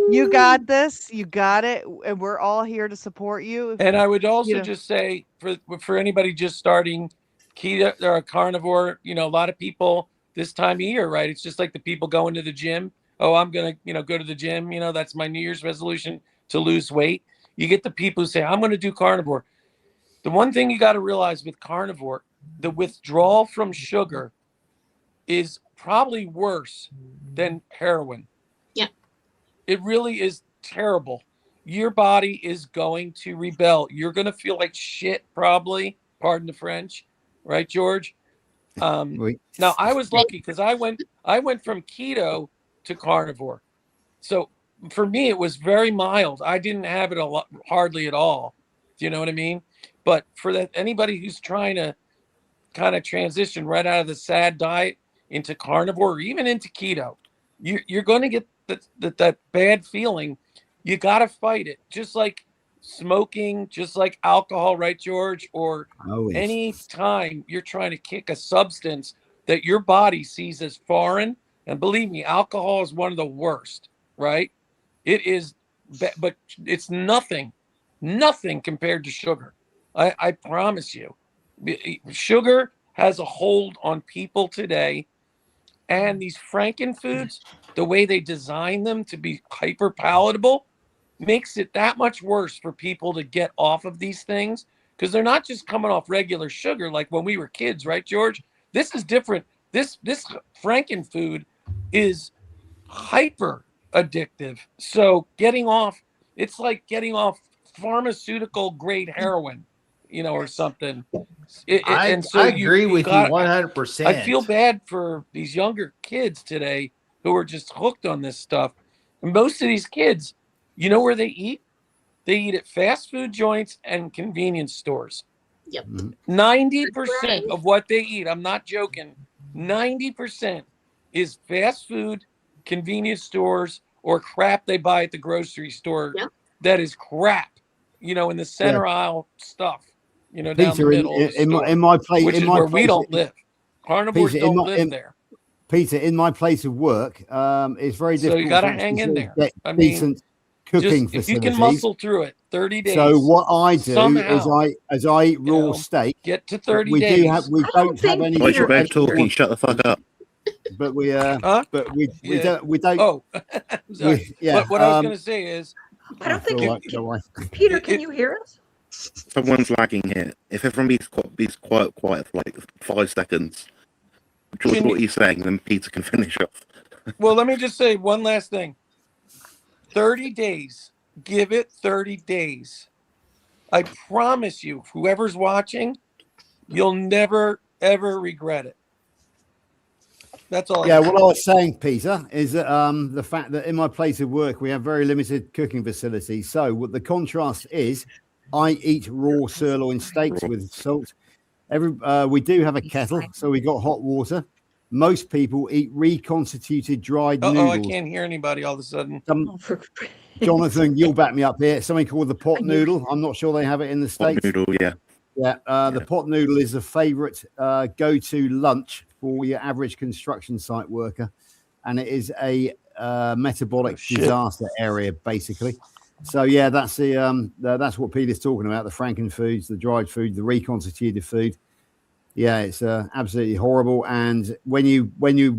you got this. You got it, and we're all here to support you. And I would also know. just say for anybody just starting keto or carnivore, a lot of people this time of year, right? It's just like the people going to the gym. Oh, I'm gonna, go to the gym. That's my New Year's resolution to lose weight. You get the people who say, I'm gonna do carnivore. The one thing you got to realize with carnivore, the withdrawal from sugar is probably worse than heroin. Yeah. It really is terrible. Your body is going to rebel. You're going to feel like shit, probably. Pardon the French, right, George? Now I was lucky because I went from keto to carnivore. So for me, it was very mild. I didn't have it hardly at all. Do you know what I mean? But for anybody who's trying to kind of transition right out of the sad diet into carnivore or even into keto, you're going to get that bad feeling. You got to fight it, just like smoking, just like alcohol, right, George? Or any time you're trying to kick a substance that your body sees as foreign. And believe me, alcohol is one of the worst, right? It is, but it's nothing compared to sugar. I promise you. Sugar has a hold on people today. And these frankenfoods, the way they design them to be hyper palatable, makes it that much worse for people to get off of these things, because they're not just coming off regular sugar like when we were kids, right, George? This is different. This frankenfood is hyper addictive. So getting off, it's like getting off pharmaceutical grade heroin, or something. I agree with you 100%. I feel bad for these younger kids today who are just hooked on this stuff. And most of these kids, you know where they eat? They eat at fast food joints and convenience stores. Yep. 90% of what they eat, I'm not joking, 90% is fast food, convenience stores, or crap they buy at the grocery store. Yep. That is crap, in the center aisle stuff, down the Peter, middle of the store, in my place, which is where we don't live. Carnivores Peter, don't live there. Peter, in my place of work, it's very difficult. So you got to hang in there. I mean, decent cooking if facilities. you can muscle through it, 30 days. So what I do somehow, is I eat raw steak. Get to 30 we days. We don't have any. Why you're both talking? Shut the fuck up. But we don't. Oh, yeah. What I was going to say is, I don't think right, Peter, can you hear us? Someone's lagging here. If everyone be quiet for like 5 seconds, George, what are you saying? Then Peter can finish off. Well, let me just say one last thing. 30 days. Give it 30 days. I promise you, whoever's watching, you'll never, ever regret it. That's all. Yeah, what I was saying, Peter, is that the fact that in my place of work we have very limited cooking facilities. So what the contrast is, I eat raw sirloin steaks with salt. We do have a kettle, so we got hot water. Most people eat reconstituted dried noodles. I can't hear anybody all of a sudden. Jonathan, you'll back me up here. Something called the pot noodle. I'm not sure they have it in the States. Pot noodle, yeah. Yeah, the pot noodle is a favorite go-to lunch for your average construction site worker, and it is a metabolic disaster area, basically. So yeah, that's that's what Peter's talking about: the frankenfoods, the dried food, the reconstituted food. Yeah, it's absolutely horrible. And when you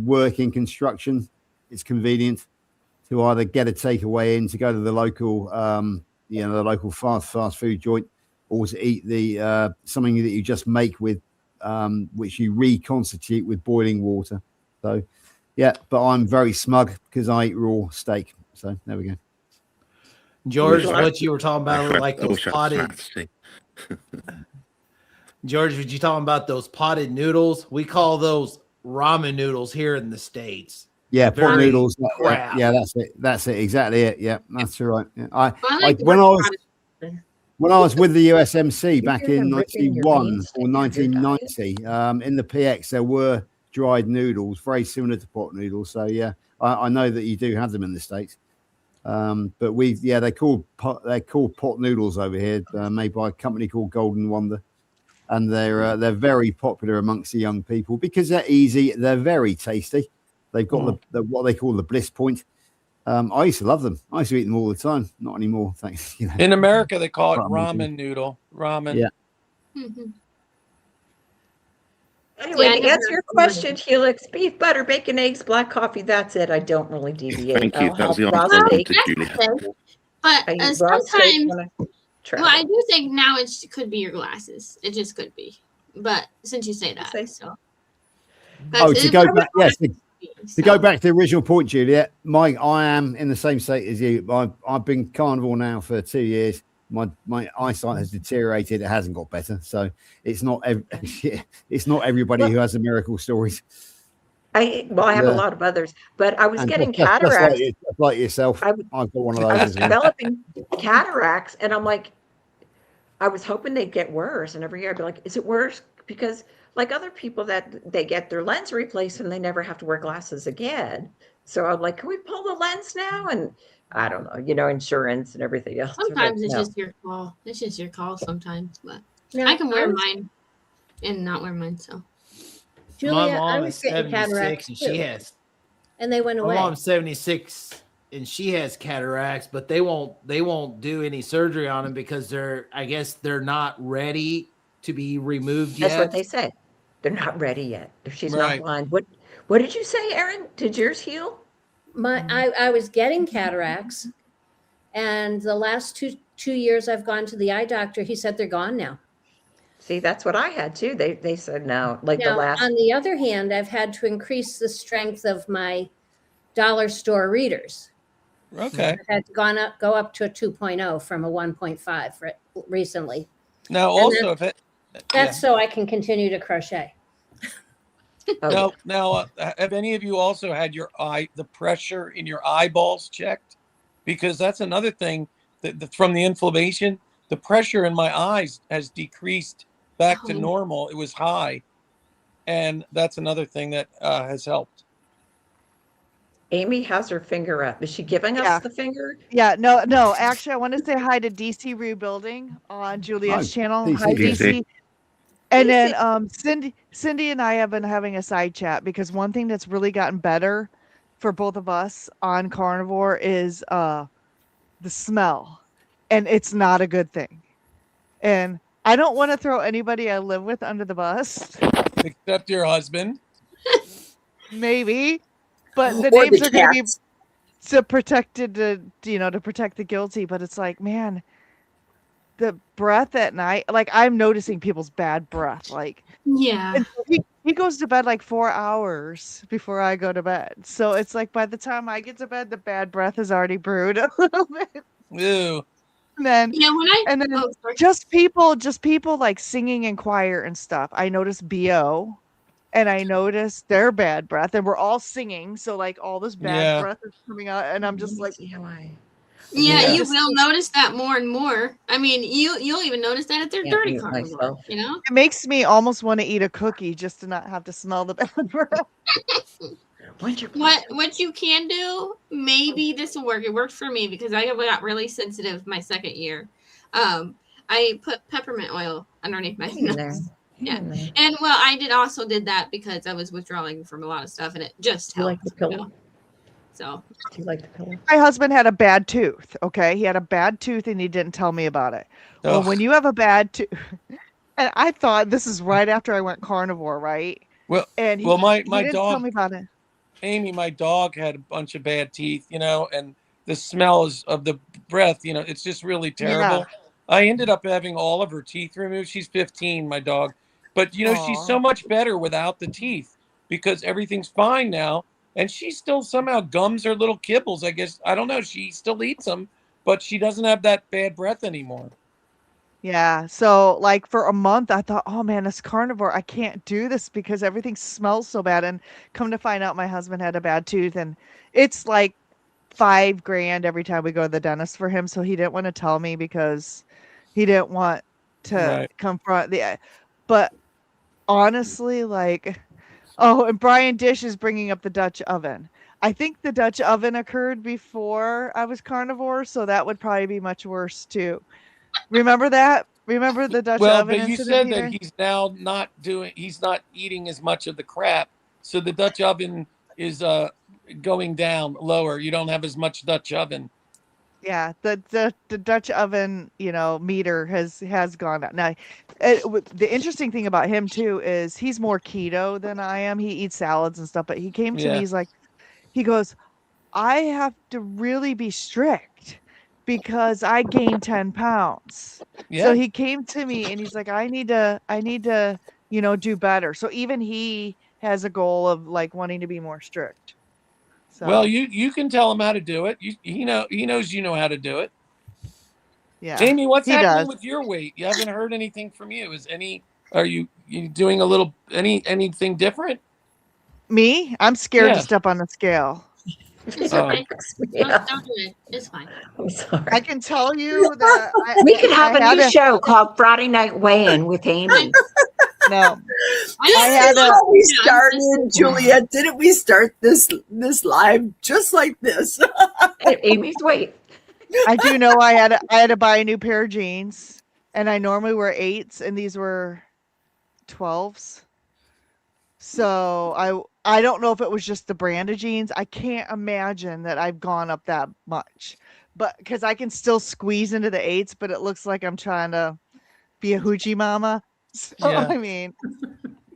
work in construction, it's convenient to either get a takeaway in, to go to the local, the local fast food joint, or to eat the something that you just make with, which you reconstitute with boiling water. So, yeah, but I'm very smug because I eat raw steak. So there we go. George, what you were talking about, like those potted. George, was you talking about those potted noodles? We call those ramen noodles here in the States. Yeah, pot Very noodles. crap. Yeah, that's it. That's it. Exactly it. Yeah, that's right. Yeah. I like When I was with the USMC back You're in ripping your 91 veins or to have your diet. 1990, in the PX, there were dried noodles, very similar to pot noodles. So yeah, I know that you do have them in the States. But they're called pot noodles over here, made by a company called Golden Wonder, and they're very popular amongst the young people because they're easy, they're very tasty. They've got the what they call the bliss point. I used to love them. I used to eat them all the time. Not anymore, thanks. You know. In America, they call it ramen noodle. Ramen. Yeah. Mm-hmm. Anyway, to answer your question, Helix, beef, butter, bacon, eggs, black coffee. That's it. I don't really deviate. Thank you. I'll That was the have answer raw I steak. wanted, Juliet. But I eat raw steak sometimes, when I well, I travel. do think now it could be your glasses. It just could be. But since you say that, so. Oh, to go back, yes. So. To go back to the original point, Juliet, I am in the same state as you. I've been carnivore now for 2 years. My eyesight has deteriorated. It hasn't got better. So it's not everybody who has the miracle stories. I have a lot of others, but I was getting cataracts. Just like yourself. I've got one of those I was as well. developing cataracts, and I'm like, I was hoping they'd get worse. And every year I'd be like, is it worse? Because like other people that they get their lens replaced and they never have to wear glasses again. So I'm like, can we pull the lens now? And I don't know, insurance and everything else. Sometimes like, it's no. just your call. It's just your call sometimes, but Now, I can wear mine and not wear mine. So, Julia, My I mom was is getting 76 cataracts and too, she has. and they went My away. mom's 76 and she has cataracts, but they won't do any surgery on them because I guess they're not ready to be removed yet. That's what they say. They're not ready yet. She's not blind. What did you say, Erin? Did yours heal? I was getting cataracts, and the last two years I've gone to the eye doctor. He said they're gone now. See, that's what I had too. They said no. Like Now, the last. on the other hand, I've had to increase the strength of my dollar store readers. Okay. I've had to go up to a 2.0 from a 1.5 recently. Now, And also, that's so I can continue to crochet. Now, have any of you also had the pressure in your eyeballs checked? Because that's another thing that from the inflammation, the pressure in my eyes has decreased back to normal. It was high, and that's another thing that has helped. Amy has her finger up. Is she giving us the finger? Yeah, no. Actually, I want to say hi to DC Rebuilding on Juliet's channel. Hi, DC. And then Cindy and I have been having a side chat because one thing that's really gotten better for both of us on Carnivore is the smell. And it's not a good thing. And I don't want to throw anybody I live with under the bus. Except your husband. Maybe. But the names are going to be to protect the guilty. But it's like, man, the breath at night, like I'm noticing people's bad breath. Like, yeah, he goes to bed like 4 hours before I go to bed. So it's like by the time I get to bed, the bad breath is already brewed a little bit. Ew. And then just people like singing in choir and stuff. I noticed BO. And I noticed their bad breath, and we're all singing, so like all this bad breath is coming out, and I'm just like, yeah, you will notice that more and more. I mean, you'll even notice that if they're dirty carnivore. It makes me almost want to eat a cookie just to not have to smell the bad breath. What you can do, maybe this will work. It worked for me because I got really sensitive my second year. I put peppermint oil underneath my nose. Yeah, and I did that because I was withdrawing from a lot of stuff, and it just helped. You like the pillow? So, do you like the pillow? My husband had a bad tooth. Okay, he had a bad tooth, and he didn't tell me about it. Well, when you have a bad tooth, and I thought this is right after I went carnivore, right? Well, and my didn't dog tell me about it. Amy, my dog had a bunch of bad teeth, and the smells of the breath, it's just really terrible. Yeah. I ended up having all of her teeth removed. She's 15, my dog. But, she's so much better without the teeth because everything's fine now. And she still somehow gums her little kibbles. I guess, I don't know. She still eats them, but she doesn't have that bad breath anymore. Yeah. So like for a month I thought, oh man, this carnivore, I can't do this because everything smells so bad. And come to find out my husband had a bad tooth and it's like $5,000 every time we go to the dentist for him. So he didn't want to tell me because he didn't want to Right. confront but honestly, like, oh, and Brian Dish is bringing up the Dutch oven. I think the Dutch oven occurred before I was carnivore, so that would probably be much worse too. Remember that? Remember the Dutch Well, oven but you incident, said that Peter? he's not eating as much of the crap. So the Dutch oven is going down lower. You don't have as much Dutch oven. Yeah, the Dutch oven, meter has gone up. Now, the interesting thing about him too is he's more keto than I am. He eats salads and stuff, but he came to me. Yeah. He's like, he goes, I have to really be strict because I gained 10 pounds. Yeah. So he came to me and he's like, I need to, do better. So even he has a goal of like wanting to be more strict. So Well, you can tell him how to do it. He knows you know how to do it. yeah, Amy, what's he happening does. with your weight? You haven't heard anything from you. Are you doing anything different? Me? I'm scared to Yeah. step on the scale. It's Oh. okay. Don't do it. It's fine. I'm sorry. I can tell you that We could have I a had new a- show called Friday Night Weigh-In with Amy. No, I had a- how we started, Juliet. Didn't we start this live just like this? Amy's weight. I do know I had to buy a new pair of jeans, and I normally wear 8s, and these were 12s. So I don't know if it was just the brand of jeans. I can't imagine that I've gone up that much, but because I can still squeeze into the 8s, but it looks like I'm trying to be a hoochie mama. So Yeah.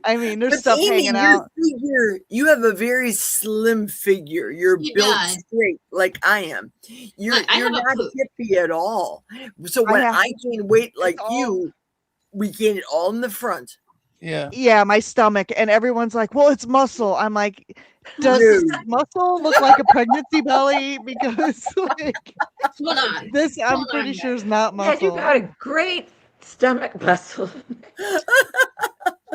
I mean, there's But stuff Amy, hanging your out. figure, you have a very slim figure. You're He built does. straight like I am. You're I you're have a not poop. hippie at all. So when have- I gain weight like all- you, we gain it all in the front. Yeah. Yeah, my stomach, and everyone's like, "Well, it's muscle." I'm like, "Does No. muscle look like a pregnancy belly?" Because like Hold on. this, I'm Hold pretty on, sure guys. is not Yeah, you muscle. got a great stomach muscle.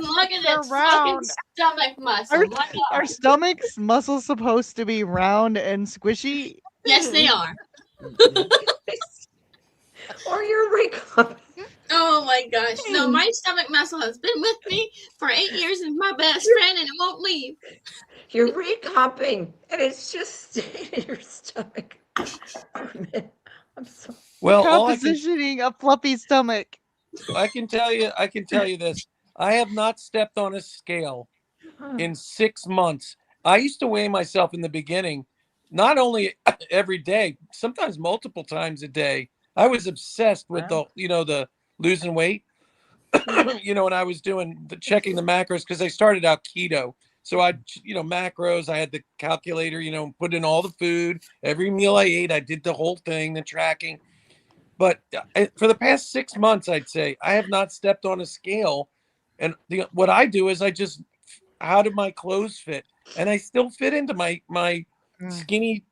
Look at They're this fucking round. stomach muscle. Our, My God. our stomach's muscles supposed to be round and squishy. Yes, they are. Or you're recombing. Oh my gosh. No, my stomach muscle has been with me for 8 years and my best friend and it won't leave. You're recomping, and it's just staying in your stomach for a minute. I'm sorry. Well, all Compositioning a fluffy stomach. I can tell you this. I have not stepped on a scale in 6 months. I used to weigh myself in the beginning, not only every day, sometimes multiple times a day. I was obsessed with the losing weight. When I was checking the macros, because I started out keto. So I, macros, I had the calculator, put in all the food, every meal I ate, I did the whole thing, the tracking. But for the past 6 months, I'd say I have not stepped on a scale. And what I do is how do my clothes fit? And I still fit into my skinny,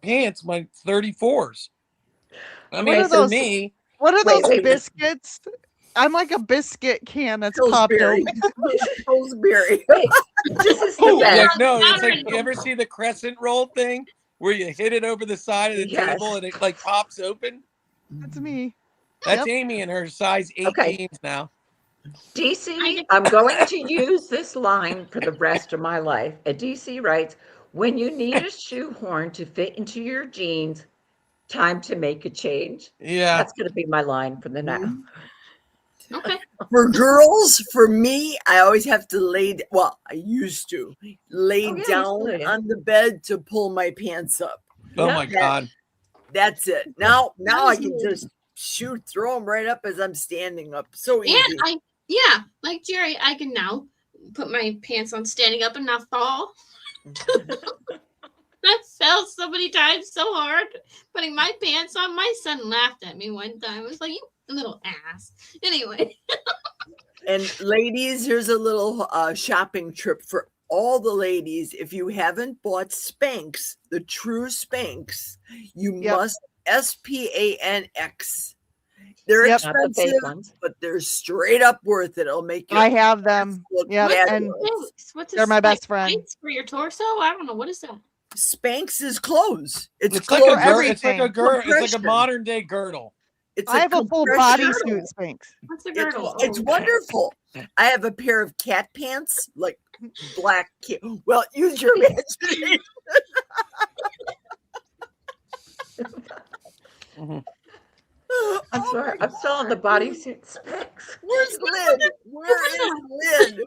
pants, my 34s. I mean, What are for those? me, What are those wait. biscuits? I'm like a biscuit can that's popped Pillsbury. open. Pillsbury. Wait, this is the best. no, it's like, you ever see the crescent roll thing where you hit it over the side of the Yes. table and it like pops open? That's me. That's Yep. Amy in her size 8 Okay. jeans now. DC, I'm going to use this line for the rest of my life. And DC writes, when you need a shoehorn to fit into your jeans, time to make a change. Yeah. That's going to be my line for the now. Okay. For girls, for me, I always have to I used to lay Oh, yeah, you down still do. on the bed to pull my pants up. Oh Yeah. my God. That's it. Now I is can me. just throw them right up as I'm standing up. So easy. And like Jerry, I can now put my pants on standing up and not fall. I fell so many times so hard putting my pants on. My son laughed at me one time. I was like, "You little ass." Anyway. And ladies, here's a little shopping trip for all the ladies. If you haven't bought Spanx, the true Spanx, you must SPANX. They're Yep. Not the fake expensive, ones. but they're straight up worth it. It'll make you I have them. look Yep, What's and fabulous. What's they're my best friend. Spanx for your torso? I don't know. What is that? Spanx is clothes. It's It's like a clothes. girdle. It's like a everything. girdle. It's like a Compression. modern day girdle. It's I have a full compression. bodysuit Spanx. What's the It's, girdle? it's wonderful. I have a pair of cat pants, like black cat. Well, use your imagination. I'm sorry. I'm still on the bodysuit specs. Where's Lynn? Where is Lynn?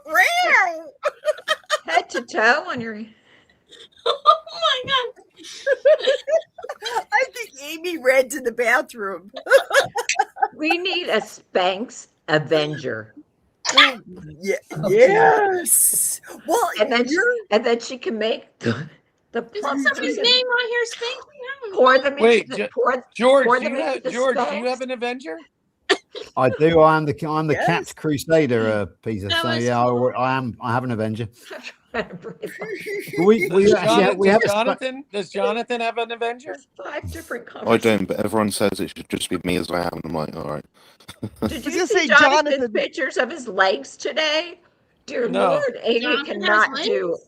Meow. Head to toe on your. Oh my god! I think Amy ran to the bathroom. We need a Spanx Avenger. Yeah, yes. Well, And then, you're and then she can make the Is that plum somebody's juice name on here, Spanx? I don't know. pour them Wait, into the pour, George, pour do them you into have the George? Do you Spanx. have an Avenger? I do. I'm the Yes. Cat's Crusader, Peter. That So was yeah, cool. I have an Avenger. Trying to breathe. We actually have, we have a Does Jonathan have an Avenger? There's 5 different I colors. don't, but everyone says it should just be me as I am. And I'm like, all right. Did I was you gonna see say, Jonathan's Jonathan- pictures of his legs today? Dear No. Lord, Amy Jonathan has cannot legs? do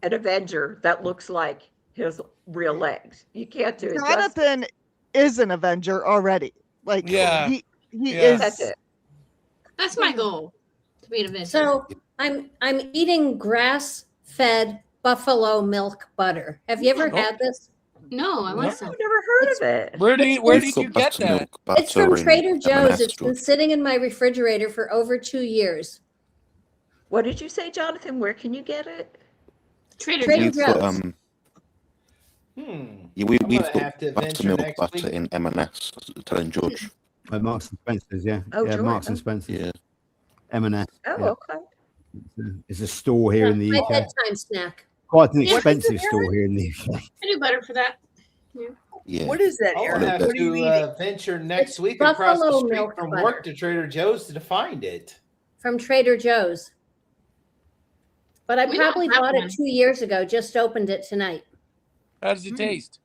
an Avenger that looks like his real legs. You can't do it. Just, Jonathan is an Avenger already. Like Yeah. he Yeah. is. that's it. That's my goal to be an Avenger. So I'm eating grass-fed buffalo milk butter. Have you ever Oh. had this? no, I want I've some. never heard of it. Where did We've you got get that? buttermilk, It's from butter, and Trader Joe's. M&S, It's been George. sitting in my refrigerator for over 2 years. What did you say, Jonathan? Where can you get it? Trader Trader Joe's. We've got Joe's. yeah, we've gonna got have to venture buttermilk next butter week. in M&S. Telling George. Marks and Spencer's. Yeah, Oh, yeah, George, Marks and oh. Spencer's. Yeah. M&S. Oh, yeah. okay. It's a store here in the My UK. bedtime snack. Quite an Yeah. expensive store here in the UK. I do better for that. Yeah. what is that, I'll Aaron? have What are you to eating? venture next It's week across the buffalo street milk from butter. work to Trader Joe's to find it. From Trader Joe's. But I We don't probably have bought one. it 2 years ago, just opened it tonight. How does it taste?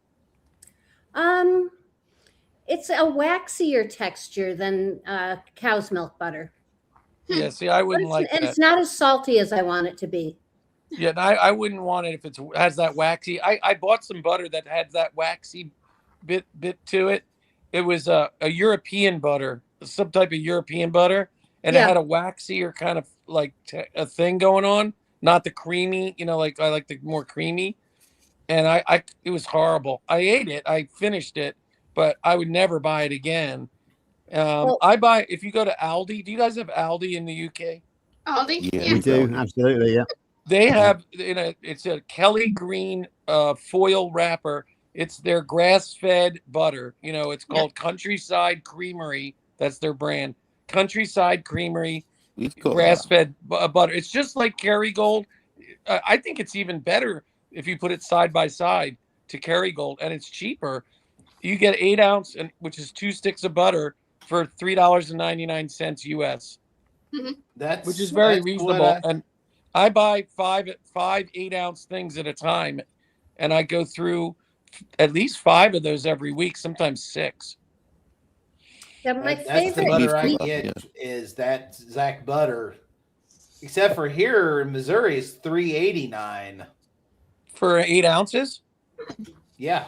It's a waxier texture than cow's milk butter. Yeah, see, I But wouldn't like and that. it's not as salty as I want it to be. Yeah, and I wouldn't want it if it has that waxy. I bought some butter that had that waxy bit to it. It was a European butter, some type of European butter, and it Yeah. had a waxier kind of like a thing going on, not the creamy. Like I like the more creamy. And I it was horrible. I ate it, I finished it, but I would never buy it again. Well- I buy if you go to Aldi. Do you guys have Aldi in the UK? Aldi? Yeah. Yeah. We do, absolutely, yeah. They have it's a Kelly Green foil wrapper. It's their grass-fed butter. It's called Countryside Creamery. That's their brand. Countryside Creamery We've got that. grass-fed butter. It's just like Kerrygold. I think it's even better if you put it side by side to Kerrygold, and it's cheaper. You get 8 ounce, which is 2 sticks of butter for $3.99 US, That's which is very that's reasonable. what And I buy five 8-ounce things at a time, and I go through at least 5 of those every week, sometimes 6. Yeah, my that's the favorite. butter I We've got get that, is that Zach butter. Except for here in Missouri, it's $3.89. For 8 ounces. Yeah,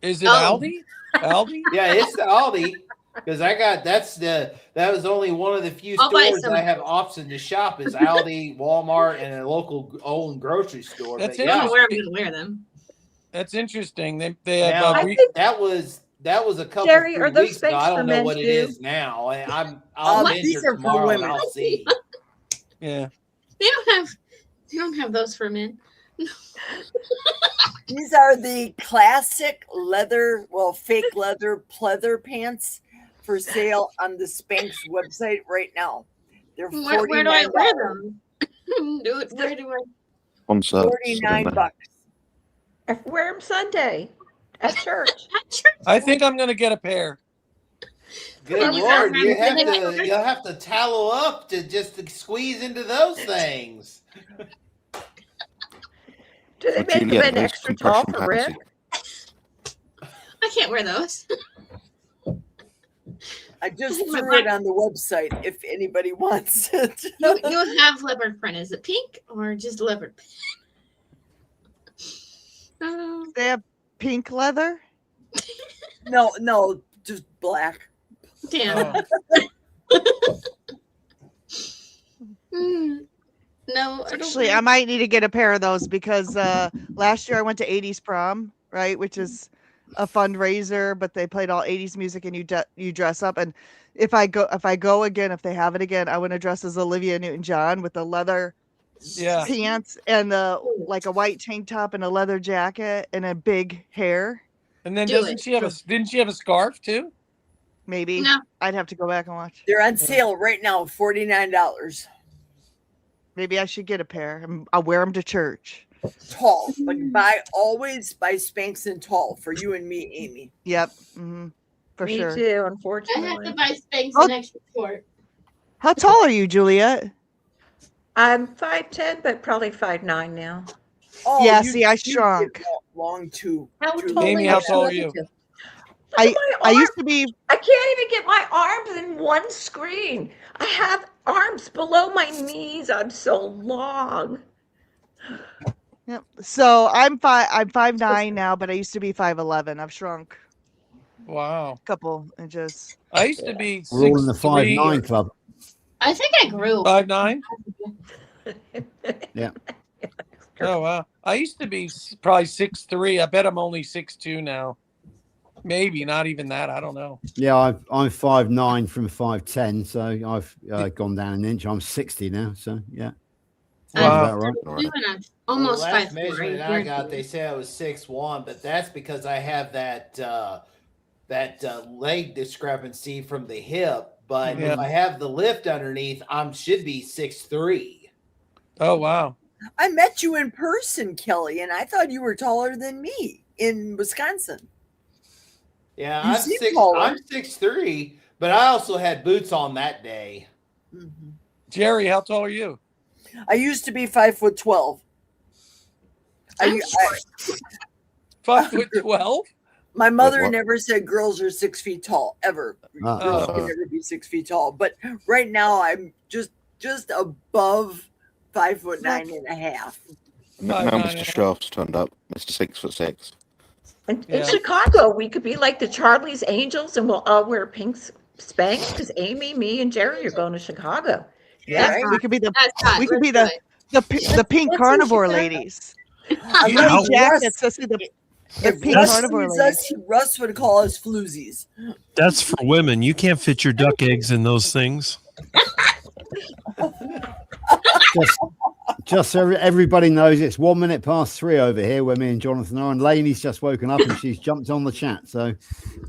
Is it Oh. Aldi? Aldi? yeah, it's the Aldi because that was only one of the few I'll buy stores some. I have option to shop is Aldi, Walmart, and a local own grocery store. That's But I don't yeah, know where I'm going to wear them. That's interesting. They have now, I think- that was a couple Jerry, 3 are those weeks ago. I Spanx don't know for what men it too? is now. I'll These venture are for tomorrow and women. I'll see. yeah. They don't have those for men. These are the classic leather, fake leather pleather pants for sale on the Spanx website right now. They're Where do I wear $49. them? Where do I? Sponsor. $49. I wear them Sunday at church. I think I'm gonna get a pair. Good Can you Lord, grab them? you'll have to tallow up to just squeeze into those things. Do they So, make them Juliet, an those extra tall compression for pants Rick? I can't wear those. I just threw it on the website if anybody wants it. You have leopard print. Is it pink or just leopard print? They have pink leather. No, just black. Damn. No, Actually, I might need to get a pair of those because last year I went to 80s prom, right, which is a fundraiser, but they played all 80s music and you dress up. And if I go again, if they have it again, I want to dress as Olivia Newton-John with the leather pants and the like a white tank top and a leather jacket and a big hair. And then didn't she have a scarf too? Maybe. No. I'd have to go back and watch. They're on sale right now, $49. Maybe I should get a pair and I'll wear them to church. Tall, but always buy Spanx and tall for you and me, Amy. Yep. Mm-hmm. For Me sure. too, I unfortunately. have to buy Spanx and extra short. How tall are you, Juliet? I'm 5'10", but probably 5'9" now. Oh, yeah, you- see, I you shrunk. get long too. How Julie. tall Amy, are how you? tall are you? I used to be. I can't even get my arms in one screen. I have arms below my knees. I'm so long. Yep. So I'm 5'9" now, but I used to be 5'11". I've shrunk Wow. a couple inches. I used to be We're all in the 6'3" 5'9" club. I think I grew. 5'9". Yeah. Oh wow. I used to be probably 6'3". I bet I'm only 6'2" now. Maybe not even that. I don't know. Yeah, I'm 5'9" from 5'10", so I've gone down an inch. I'm 60 now, so yeah. Wow. About right. Doing a almost the last 5'4". measurement I got, they said I was 6'1", but that's because I have that leg discrepancy from the hip. But Yeah. if I have the lift underneath, should be 6'3". Oh wow. I met you in person, Kelly, and I thought you were taller than me in Wisconsin. Yeah, You I'm seem taller. I'm 6'3", but I also had boots on that day. Mm-hmm. Jerry, how tall are you? I used to be 5'12". I'm 5'12". My mother what? never said girls are 6 feet tall ever. Ah. Girls can never be 6 feet tall. But right now I'm just above 5'9.5". Now Mr. Shaft's turned up. Mr. 6'6". In Yeah. Chicago, we could be like the Charlie's Angels, and we'll all wear pink Spanx because Amy, me, and Jerry are going to Chicago. Yeah, That's We could be the That's hot. we could be Let's the pink let's carnivore see Chicago. ladies. I You love know- Russ. Jackets. Let's see the If pink Russ carnivore sees ladies. us, Russ would call us floozies. That's for women. You can't fit your duck eggs in those things. Just so everybody knows, it's 1 minute past 3 over here where me and Jonathan are, and Lainey's just woken up and she's jumped on the chat. So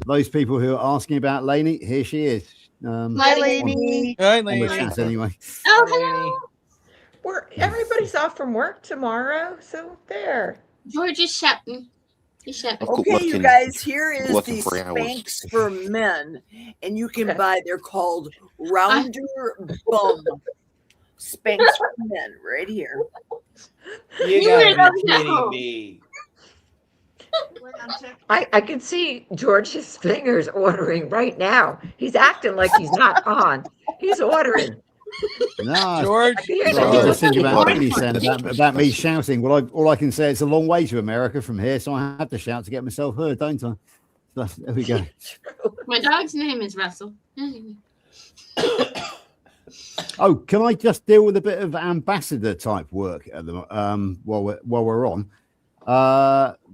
those people who are asking about Lainey, here she is. Hi, Lainey. Hi, On the lady. chat anyway. Oh, hello. Everybody's off from work tomorrow, so there. George is shopping. He's shopping. I've got Okay, you working- guys, here is working the 3 hours. Spanx for men, and you can Okay. buy. They're called Rounder Bum Spanx for men, right here. You You gotta were be not kidding home. me. I can see George's fingers ordering right now. He's acting like he's not on. He's ordering. No, George. Here's I a was just thinking about George. Lainey saying about me shouting. Well, all I can say it's a long way to America from here, so I have to shout to get myself heard, don't I? So, there we go. My dog's name is Russell. Oh, can I just deal with a bit of ambassador type work at the while we're on?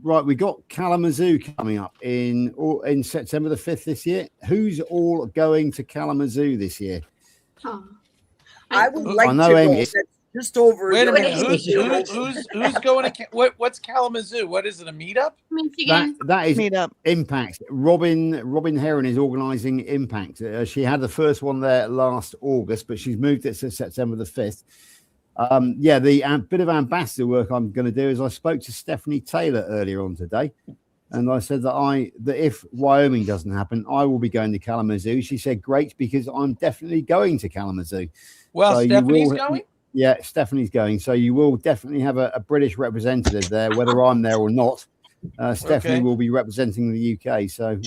Right, we got Kalamazoo coming up in September the 5th this year. Who's all going to Kalamazoo this year? Oh. I would like I know to Amy- go. That's just over. Wait a the- minute. Who's going to what's Kalamazoo? What is it? A meetup? That is Meet up. Impact. Robin Heron is organising Impact. She had the first one there last August, but she's moved it to September the 5th. The bit of ambassador work I'm going to do is I spoke to Stephanie Taylor earlier on today, and I said that if Wyoming doesn't happen, I will be going to Kalamazoo. She said, "Great, because I'm definitely going to Kalamazoo." Well, So you Stephanie's will- going. Yeah, Stephanie's going. So you will definitely have a British representative there, whether I'm there or not. Stephanie Okay. will be representing the UK. So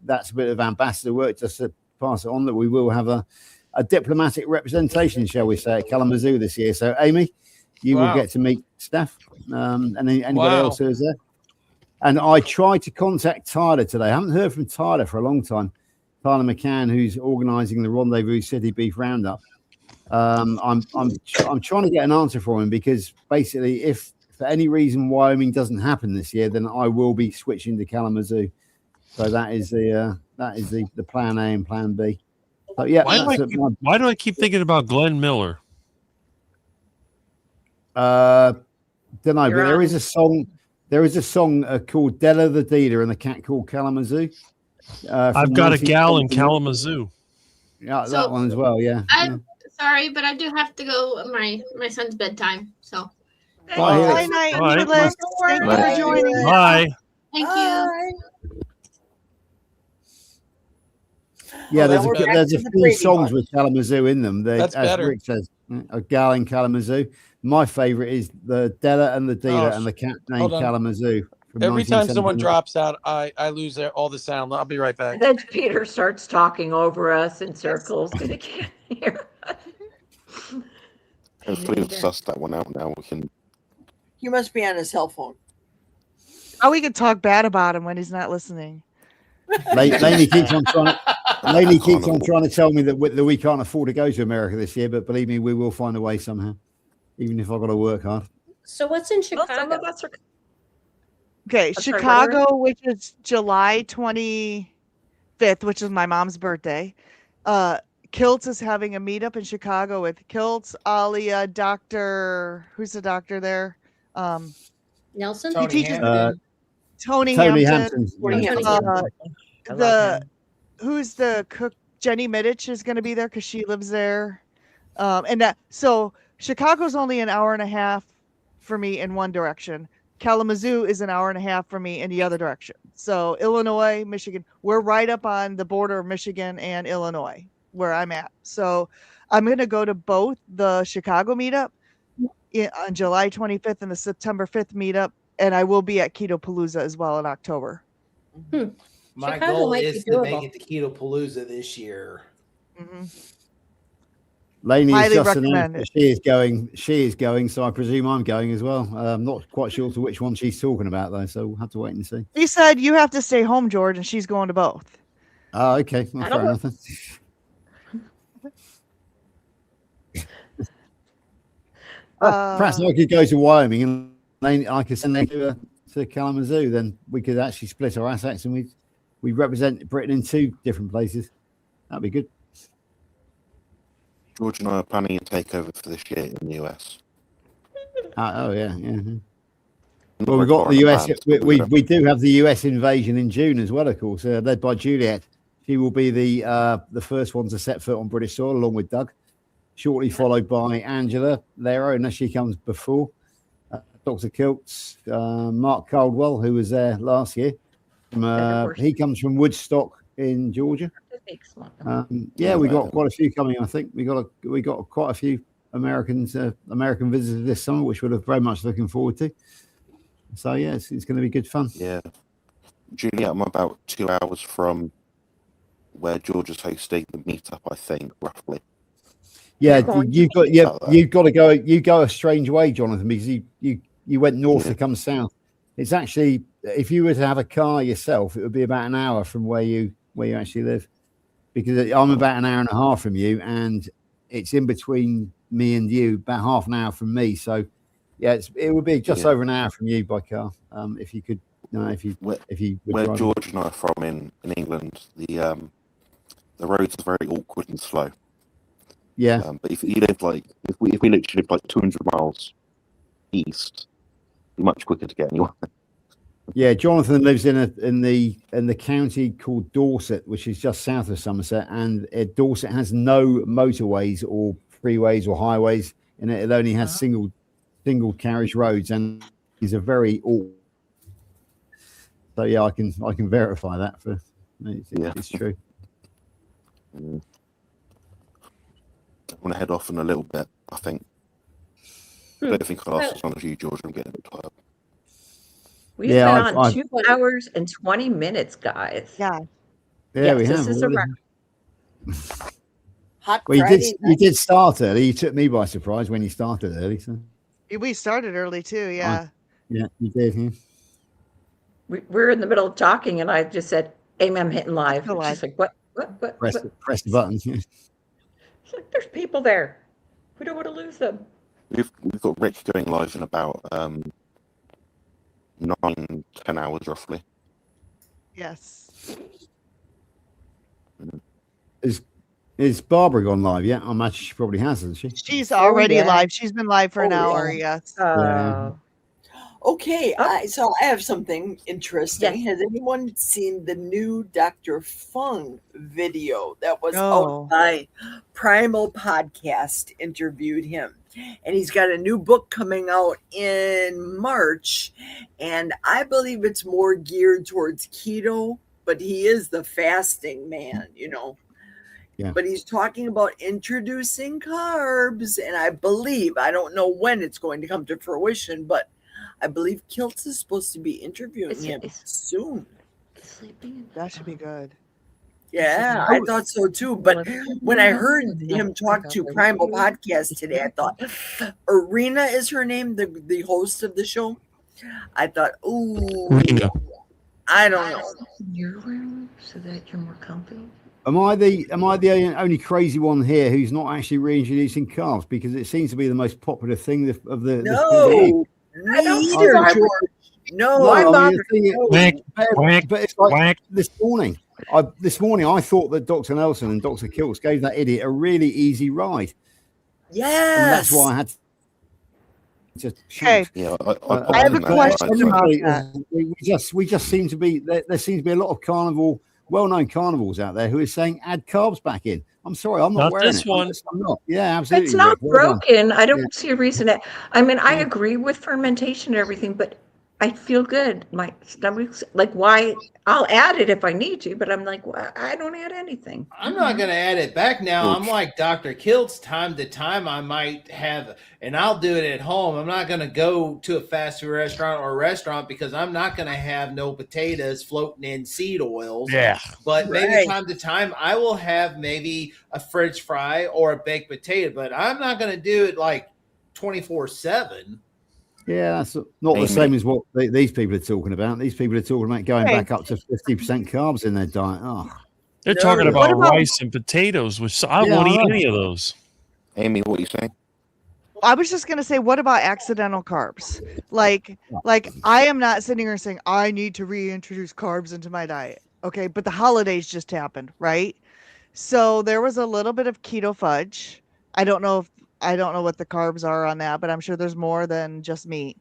that's a bit of ambassador work just to pass it on that we will have a diplomatic representation, shall we say, at Kalamazoo this year. So, Amy, you will get to meet Steph and anybody else who is there. And I tried to contact Tyler today. I haven't heard from Tyler for a long time. Tyler McCann, who's organising the Rendezvous City Beef Roundup. I'm trying to get an answer from him because basically, if for any reason Wyoming doesn't happen this year, then I will be switching to Kalamazoo. So that is the plan A and plan B. So yeah, why do I keep thinking about Glenn Miller? Don't know, but there is a song. There is a song called Della the Dealer and the Cat Called Kalamazoo. I've got a gal in Kalamazoo. Yeah, so, that one as well. Yeah. I'm sorry, but I do have to go. My son's bedtime. So. Bye, night. Thank you for joining. Bye. Thank you. Yeah, there's a few songs with Kalamazoo in them. That's as better. Rick says, a gal in Kalamazoo. My favorite is the Della and the Dealer and the cat named Kalamazoo. Every time someone drops out, I lose all the sound. I'll be right back. And then Peter starts talking over us in circles because he can't hear us. Hopefully we've sussed that one out now. He must be on his cell phone. Oh, we can talk bad about him when he's not listening. Lainey keeps on trying to tell me that we can't afford to go to America this year, but believe me, we will find a way somehow, even if I've got to work hard. So what's in Chicago? Okay, Chicago, which is July 25th, which is my mom's birthday. Kilts is having a meetup in Chicago with Kilts, Alia, who's the doctor there? Nelson? He teaches Tony Hampton. Who's the cook? Jenny Middich is going to be there because she lives there. So Chicago's only an hour and a half for me in one direction. Kalamazoo is an hour and a half for me in the other direction. So Illinois, Michigan, we're right up on the border of Michigan and Illinois where I'm at. So I'm going to go to both the Chicago meetup on July 25th and the September 5th meetup. And I will be at Keto Palooza as well in October. My Chicago goal might is be to doable. make it to Keto Palooza this year. Lainey is just announced recommend that she is going, so I presume I'm going as well. I'm not quite sure to which one she's talking about though, so we'll have to wait and see. She said you have to stay home, George, and she's going to both. Oh, okay. Well, fair enough. Perhaps I could go to Wyoming and I could send them to Kalamazoo. Then we could actually split our assets and we represent Britain in two different places. That'd be good. George and I are planning a takeover for this year in the US. Oh yeah. Well, we've got the US. We do have the US invasion in June as well, of course, led by Juliet. She will be the first one to set foot on British soil, along with Doug. Shortly followed by Angela Lero, and she comes before Dr. Kilts, Mark Caldwell, who was there last year. He comes from Woodstock in Georgia. We got quite a few coming. I think we got quite a few American visitors this summer, which we're very much looking forward to. So yeah, it's going to be good fun. Yeah, Juliet, I'm about 2 hours from where George is hosting the meetup. I think roughly. Yeah, you've got to go. You go a strange way, Jonathan, because you went north to come south. It's actually, if you were to have a car yourself, it would be about an hour from where you actually live, because I'm about an hour and a half from you, and it's in between me and you, about half an hour from me. So yeah, it would be just over an hour from you by car, if you could. Where George and I are from in England, the roads are very awkward and slow. Yeah, but if you live if we literally live 200 miles east, you're much quicker to get anywhere. Yeah, Jonathan lives in the county called Dorset, which is just south of Somerset, and Dorset has no motorways or freeways or highways in it. It only has single carriage roads, and is a very awkward. So yeah, I can verify that it's true. I want to head off in a little bit, I think. I don't think I'll last as long as you, George. I'm getting a bit tired. We've been on 2 hours and 20 minutes, guys. Yeah. Yeah, we this have. is a already. record. Hot Well, Friday you did start early. You took me by surprise when you started early. So We started early too. Yeah. yeah, you did. Yeah. We're in the middle of talking, and I just said, "Amy, I'm hitting live." Go live. She's like, "What? Press the button. She's like, "There's people there. We don't want to lose them." We've got Rick going live in about 9-10 hours roughly. Yes. Is Barbara gone live yet? I imagine she probably has, hasn't she? She's already yeah. live. She's been live for an Oh, hour. yeah. Yes. Okay, Oh. so I have something interesting. Yes. Has anyone seen the new Dr. Fung video that was No. out by Primal Podcast interviewed him? And he's got a new book coming out in March, and I believe it's more geared towards keto, but he is the fasting man, you know. Yeah. But he's talking about introducing carbs, and I believe, I don't know when it's going to come to fruition, but I believe Kiltz is supposed to be interviewing him soon. That should be good. Yeah, I thought so too. But when I heard him talk to Primal Podcast today, I thought, Arena is her name, the host of the show. I thought, ooh, Rena. I don't know. Your room so that you're more comfy. Am I the only crazy one here who's not actually reintroducing carbs? Because it seems to be the most popular thing of the No, me either, George. No, I mean, Whack, but it's like whack. this morning. I thought that Dr. Nelson and Dr. Kiltz gave that idiot a really easy ride. yes. And that's why I had to Okay. shout. Yeah, I have a question about that. We just seem to be there seems to be a lot of well-known carnivores out there who are saying add carbs back in. I'm sorry, I'm not Not wearing this it. one. I'm not. Yeah, absolutely. It's not Rick. Well done. broken. I don't Yeah. see a reason. I mean, I agree with fermentation and everything, but I feel good. My stomach's like, why? I'll add it if I need to, but I'm like, well, I don't add anything. I'm not going to add it back now. I'm like Dr. Kiltz. Time to time, I might have, and I'll do it at home. I'm not going to go to a fast food restaurant or a restaurant because I'm not going to have no potatoes floating in seed oils. Yeah. But maybe time to time, I will have maybe a French fry or a baked potato, but I'm not going to do it like 24/7. Yeah, that's not the same as what these people are talking about. These people are talking about going back up to 50% carbs in their diet. Oh, They're talking about rice and potatoes, which I won't eat any of those. Amy, what are you saying? I was just gonna say, what about accidental carbs? Like I am not sitting here saying I need to reintroduce carbs into my diet. Okay, but the holidays just happened, right? So there was a little bit of keto fudge. I don't know what the carbs are on that, but I'm sure there's more than just meat.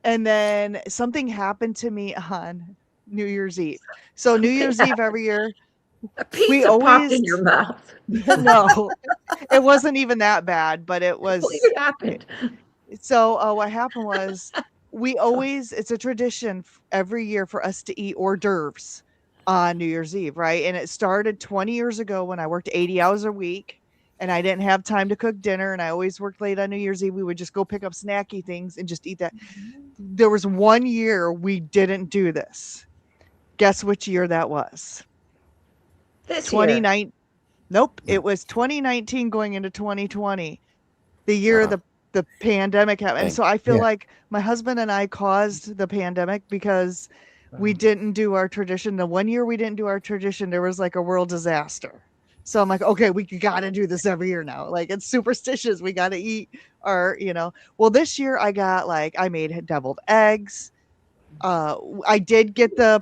And then something happened to me on New Year's Eve. So New Year's Eve every year, a pizza popped in your mouth. No, it wasn't even that bad, but it was. It happened. So what happened was it's a tradition every year for us to eat hors d'oeuvres on New Year's Eve, right? And it started 20 years ago when I worked 80 hours a week. And I didn't have time to cook dinner, and I always worked late on New Year's Eve. We would just go pick up snacky things and just eat that. There was one year we didn't do this. Guess which year that was? This 2019. Year. Nope, it was 2019 going into 2020, the year the pandemic happened. And so I feel like my husband and I caused the pandemic because we didn't do our tradition. The one year we didn't do our tradition, there was like a world disaster. So I'm like, okay, we got to do this every year now. Like, it's superstitious. We got to eat our, Well, this year I made deviled eggs. I did get the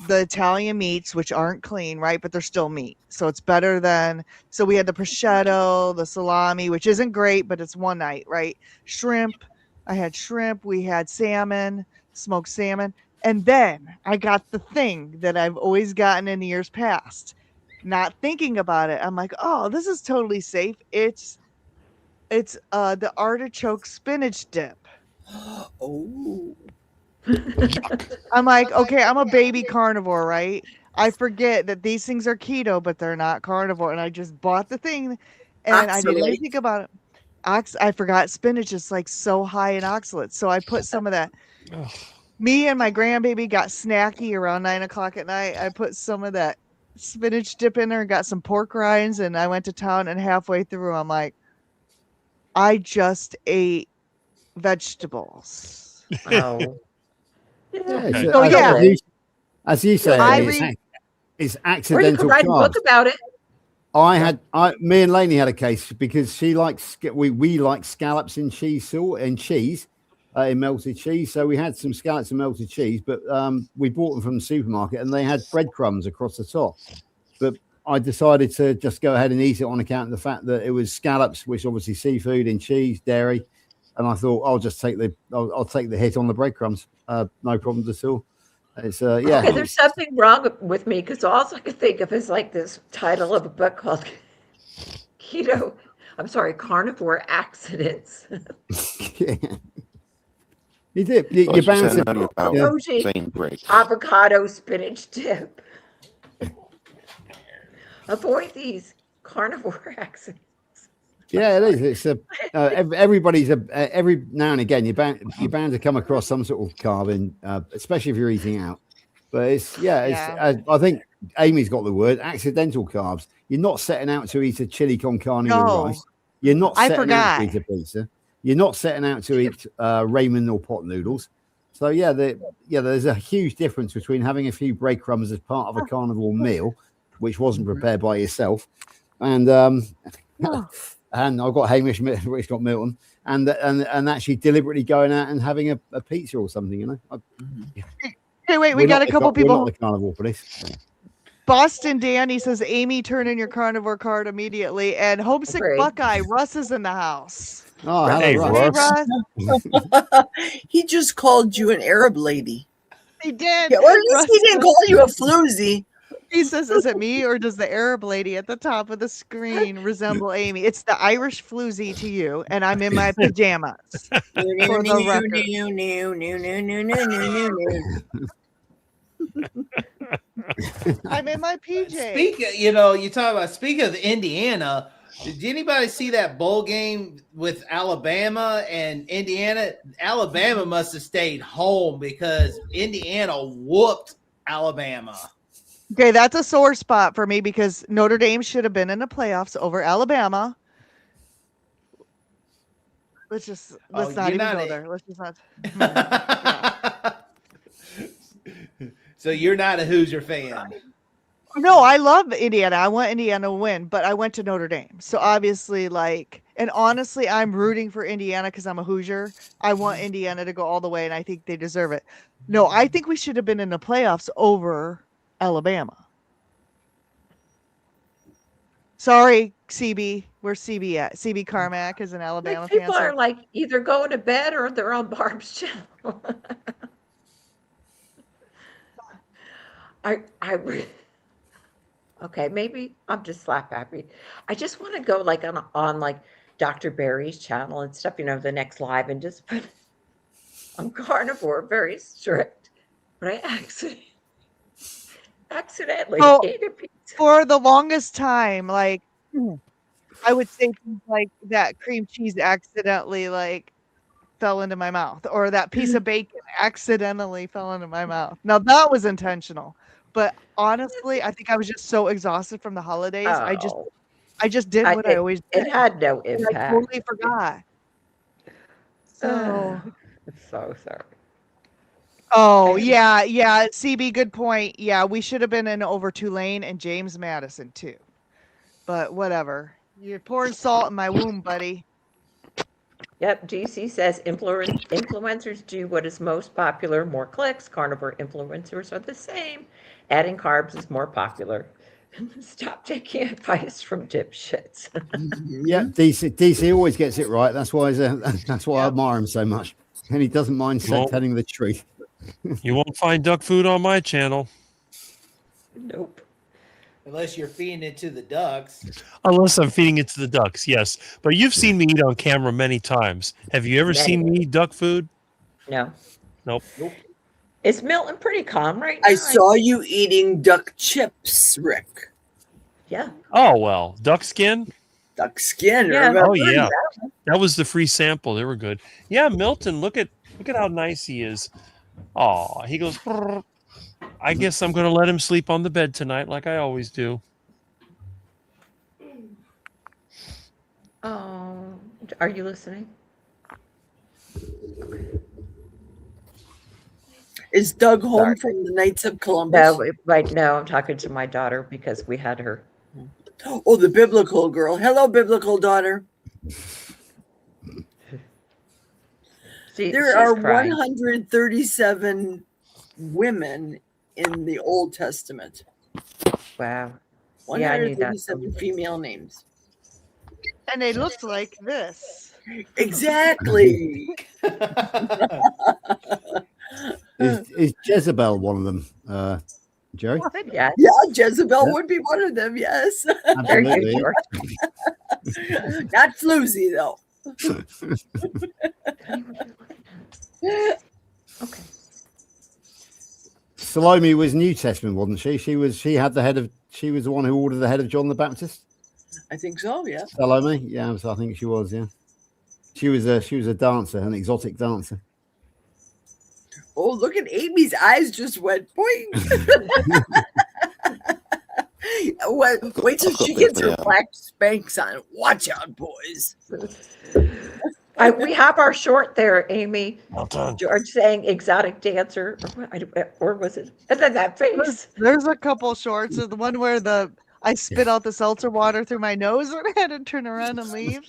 Italian meats, which aren't clean, right? But they're still meat. So it's better than, so we had the prosciutto, the salami, which isn't great, but it's one night, right? Shrimp. I had shrimp. We had salmon, smoked salmon. And then I got the thing that I've always gotten in the years past. Not thinking about it, I'm like, oh, this is totally safe. It's the artichoke spinach dip. Oh. I'm like, okay, I'm a baby carnivore, right? I forget that these things are keto, but they're not carnivore. And I just bought the thing and I didn't even think about it. I forgot spinach is like so high in oxalates. So I put some of that. Ugh. Me and my grandbaby got snacky around 9:00 at night. I put some of that spinach dip in there and got some pork rinds, and I went to town. And halfway through, I'm like, I just ate vegetables. Oh. Yeah, Okay. So yeah, as you say, I it's, read. it's Or you accidental could write a book carbs. about it. Me and Lainey had a case because she likes we like scallops in cheese salt and cheese in melted cheese. So we had some scallops and melted cheese, but we bought them from the supermarket and they had breadcrumbs across the top. But I decided to just go ahead and eat it on account of the fact that it was scallops, which obviously seafood and cheese, dairy, and I thought I'll just take I'll take the hit on the breadcrumbs. No problems at all. It's yeah. Okay, there's something wrong with me because all I could think of is like this title of a book called Carnivore Accidents. Yeah. You did. You're bound to. Emoji, avocado spinach dip. Avoid these carnivore accidents. Yeah, it is. It's everybody's every now and again you're bound to come across some sort of carb in, especially if you're eating out. But I think Amy's got the word accidental carbs. You're not setting out to eat a chili con carne with rice. You're not setting out to eat a pizza. You're not setting out to eat ramen or pot noodles. So there's a huge difference between having a few breadcrumbs as part of a carnivore meal, which wasn't prepared by yourself, and and I've got Hamish, which got Milton, and actually deliberately going out and having a pizza or something, you know. Hey, wait, we got a couple people. We're not the carnivore police. Boston Danny says, Amy, turn in your carnivore card immediately. And Homesick Buckeye, Russ is in the house. Oh, hello, Russ. Russ. He just called you an Arab lady. He did. Yeah, or at least he didn't call you a floozy. He says, is it me or does the Arab lady at the top of the screen resemble Amy? It's the Irish floozy to you, and I'm in my pajamas. For the record. I'm in my PJ. Speaking of Indiana, did anybody see that bowl game with Alabama and Indiana? Alabama must have stayed home because Indiana whooped Alabama. Okay, that's a sore spot for me because Notre Dame should have been in the playoffs over Alabama. Let's not even go there. Let's just not. Yeah. So you're not a Hoosier fan? No, I love Indiana. I want Indiana to win, but I went to Notre Dame. So obviously, and honestly, I'm rooting for Indiana because I'm a Hoosier. I want Indiana to go all the way, and I think they deserve it. No, I think we should have been in the playoffs over Alabama. Sorry, CB. Where's CB at? CB Carmack is an Alabama fan. People are like either going to bed or they're on Barb's channel. Okay, maybe I'm just slap happy. I just want to go like on like Dr. Barry's channel and stuff, the next live and just put I'm carnivore, very strict, but I accidentally ate a pizza. For the longest time, I would say things like that cream cheese accidentally fell into my mouth, or that piece of bacon accidentally fell into my mouth. Now that was intentional, but honestly, I think I was just so exhausted from the holidays. I just did what I always did. It had no impact. I totally forgot. So sorry. Oh, yeah. CB, good point. Yeah, we should have been in over Tulane and James Madison, too. But whatever. You're pouring salt in my wound, buddy. Yep, GC says influencers do what is most popular, more clicks. Carnivore influencers are the same. Adding carbs is more popular. Stop taking advice from dipshits. Yeah, DC always gets it right. That's why I admire him so much. And he doesn't mind telling the truth. You won't find duck food on my channel. Nope. Unless you're feeding it to the ducks. Unless I'm feeding it to the ducks, yes. But you've seen me eat on camera many times. Have you ever seen me eat duck food? No. Nope. Is Milton pretty calm right now? I saw you eating duck chips, Rick. Yeah. Oh, well. Duck skin? Duck skin. Yeah. Remember Oh yeah, that? that was the free sample. They were good. Yeah, Milton, look at how nice he is. Oh, he goes. "Brr." I guess I'm gonna let him sleep on the bed tonight, like I always do. Oh, are you listening? Is Doug home Sorry. from the Knights of Columbus? No, right now I'm talking to my daughter because we had her. Oh, the biblical girl. Hello, biblical daughter. There are crying. 137 women in the Old Testament. Wow. Yeah, I knew that. 137 female names. And they looked like this. Exactly. Is Jezebel one of them, Jerry? Yeah. Yeah, Jezebel would be one of them, yes. Absolutely. Not floozy, though. Okay. Salome was New Testament, wasn't she? She was the one who ordered the head of John the Baptist. I think so, yeah. Salome, yeah, I think she was, yeah. She was a dancer, an exotic dancer. Oh, look at Amy's eyes just went boing. Wait till she gets her black Spanx on. Watch out, boys. We have our short there, Amy. Well done. George saying exotic dancer, or was it? And then that face. There's a couple shorts. There's the one where I spit out the seltzer water through my nose and I had to turn around and leave.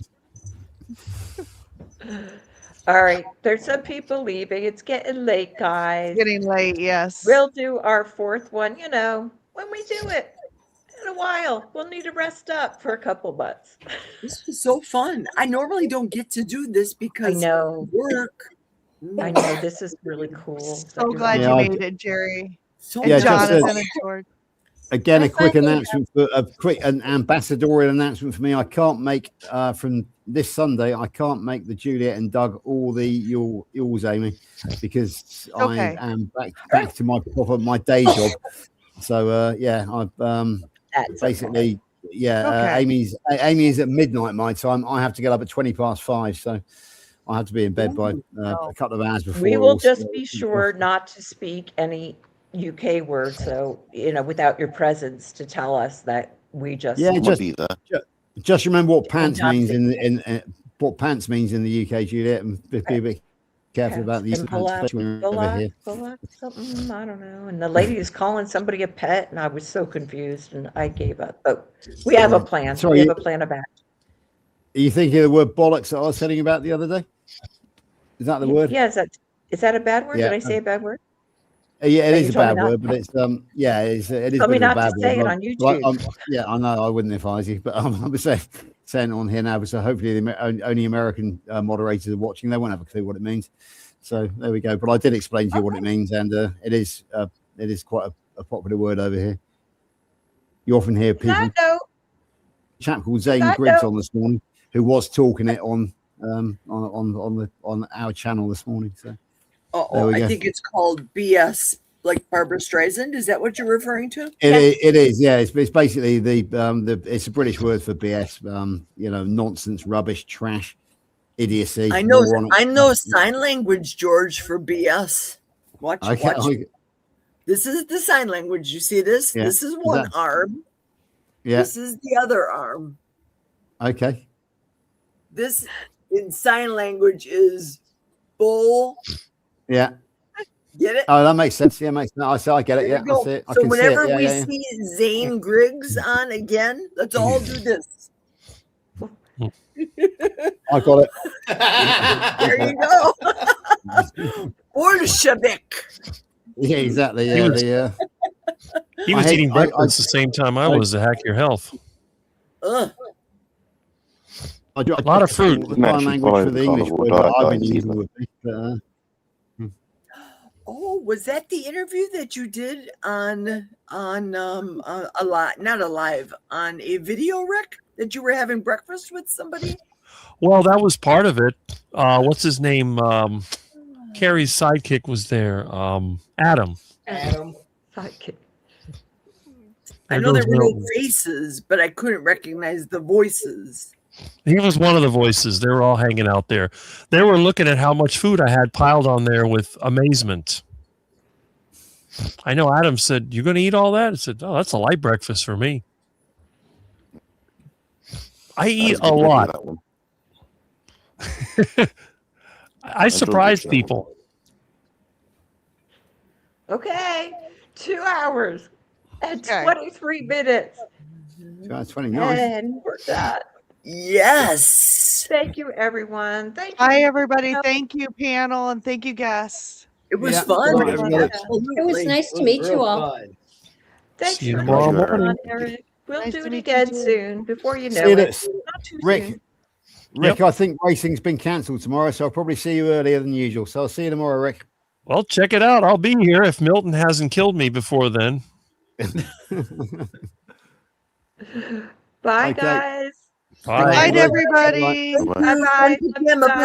All right, there's some people leaving. It's getting late, guys. Getting late, yes. We'll do our fourth one, when we do it in a while. We'll need to rest up for a couple months. This was so fun. I normally don't get to do this because I know. work. I know, this is really cool. So glad you made it, Jerry. So And Jonathan and George. Again, a quick announcement, an ambassadorial announcement for me. I can't make from this Sunday. I can't make the Juliet and Doug or the yours, Amy, because I am back to my day job. So I've basically Amy is at midnight my time. I have to get up at 5:20, so I have to be in bed by a couple of hours before. We will just be sure not to speak any UK words, so without your presence to tell us that we just just remember what pants means in what pants means in the UK, Juliet, and be a bit careful about these pants, especially over here. Something, I don't know. And the lady is calling somebody a pet, and I was so confused, and I gave up. But we have a plan. Sorry, we have a plan about it. Are you thinking of the word bollocks that I was telling you about the other day? Is that the word? Yeah, is that a bad word? Yeah. Did I say a bad word? Yeah, it is a bad word, but it's it is Tell me a not bad to say word. it on YouTube. I know I wouldn't advise you, but I'm saying it on here now. So hopefully only American moderators are watching. They won't have a clue what it means. So there we go. But I did explain to you what it means, and it is quite a popular word over here. You often hear people. A chap called Zane Griggs on this morning, who was talking it on our channel this morning. So. I think it's called BS, like Barbara Streisand. Is that what you're referring to? It is, yeah. It's basically it's a British word for BS. Nonsense, rubbish, trash, idiocy. I know sign language, George, for BS. Watch. This is the sign language. You see this? Yeah. This is one arm. Yeah. This is the other arm. Okay. This in sign language is bull. Yeah. Get it? Oh, that makes sense. Yeah, makes sense. I get it. Yeah, I see it. So whenever we see Zane Griggs on again, let's all do this. I got it. There you go. Bolshevik. Yeah, exactly. Yeah, he was eating breakfast the same time I was to hack your health. A lot of fruit. The language for the English word I've been using would be. Oh, was that the interview that you did on a video rec that you were having breakfast with somebody? Well, that was part of it. What's his name? Carrie's sidekick was there. Adam. Sidekick. I know there were no faces, but I couldn't recognize the voices. He was one of the voices. They were all hanging out there. They were looking at how much food I had piled on there with amazement. I know Adam said, "You going to eat all that?" I said, "Oh, that's a light breakfast for me." I eat a lot. I surprise people. Okay, 2 hours and Okay. 23 minutes. 29. And we're done. Yes. Thank you, everyone. Thank you. Bye, everybody. Thank you, panel, and thank you, guests. It was Yeah. fun. Good night, everybody. It was nice to meet you all. Thanks See you for tomorrow coming on, morning. Eric. We'll Nice do to it meet you again too. soon before you know See you it. next. Not too Rick, soon. Rick, I think racing's been cancelled tomorrow, so I'll probably see you earlier than usual. So I'll see you tomorrow, Rick. Well, check it out. I'll be here if Milton hasn't killed me before then. Bye, Okay. guys. Bye. Good night, everybody. Thank you. Bye-bye. Fun pajama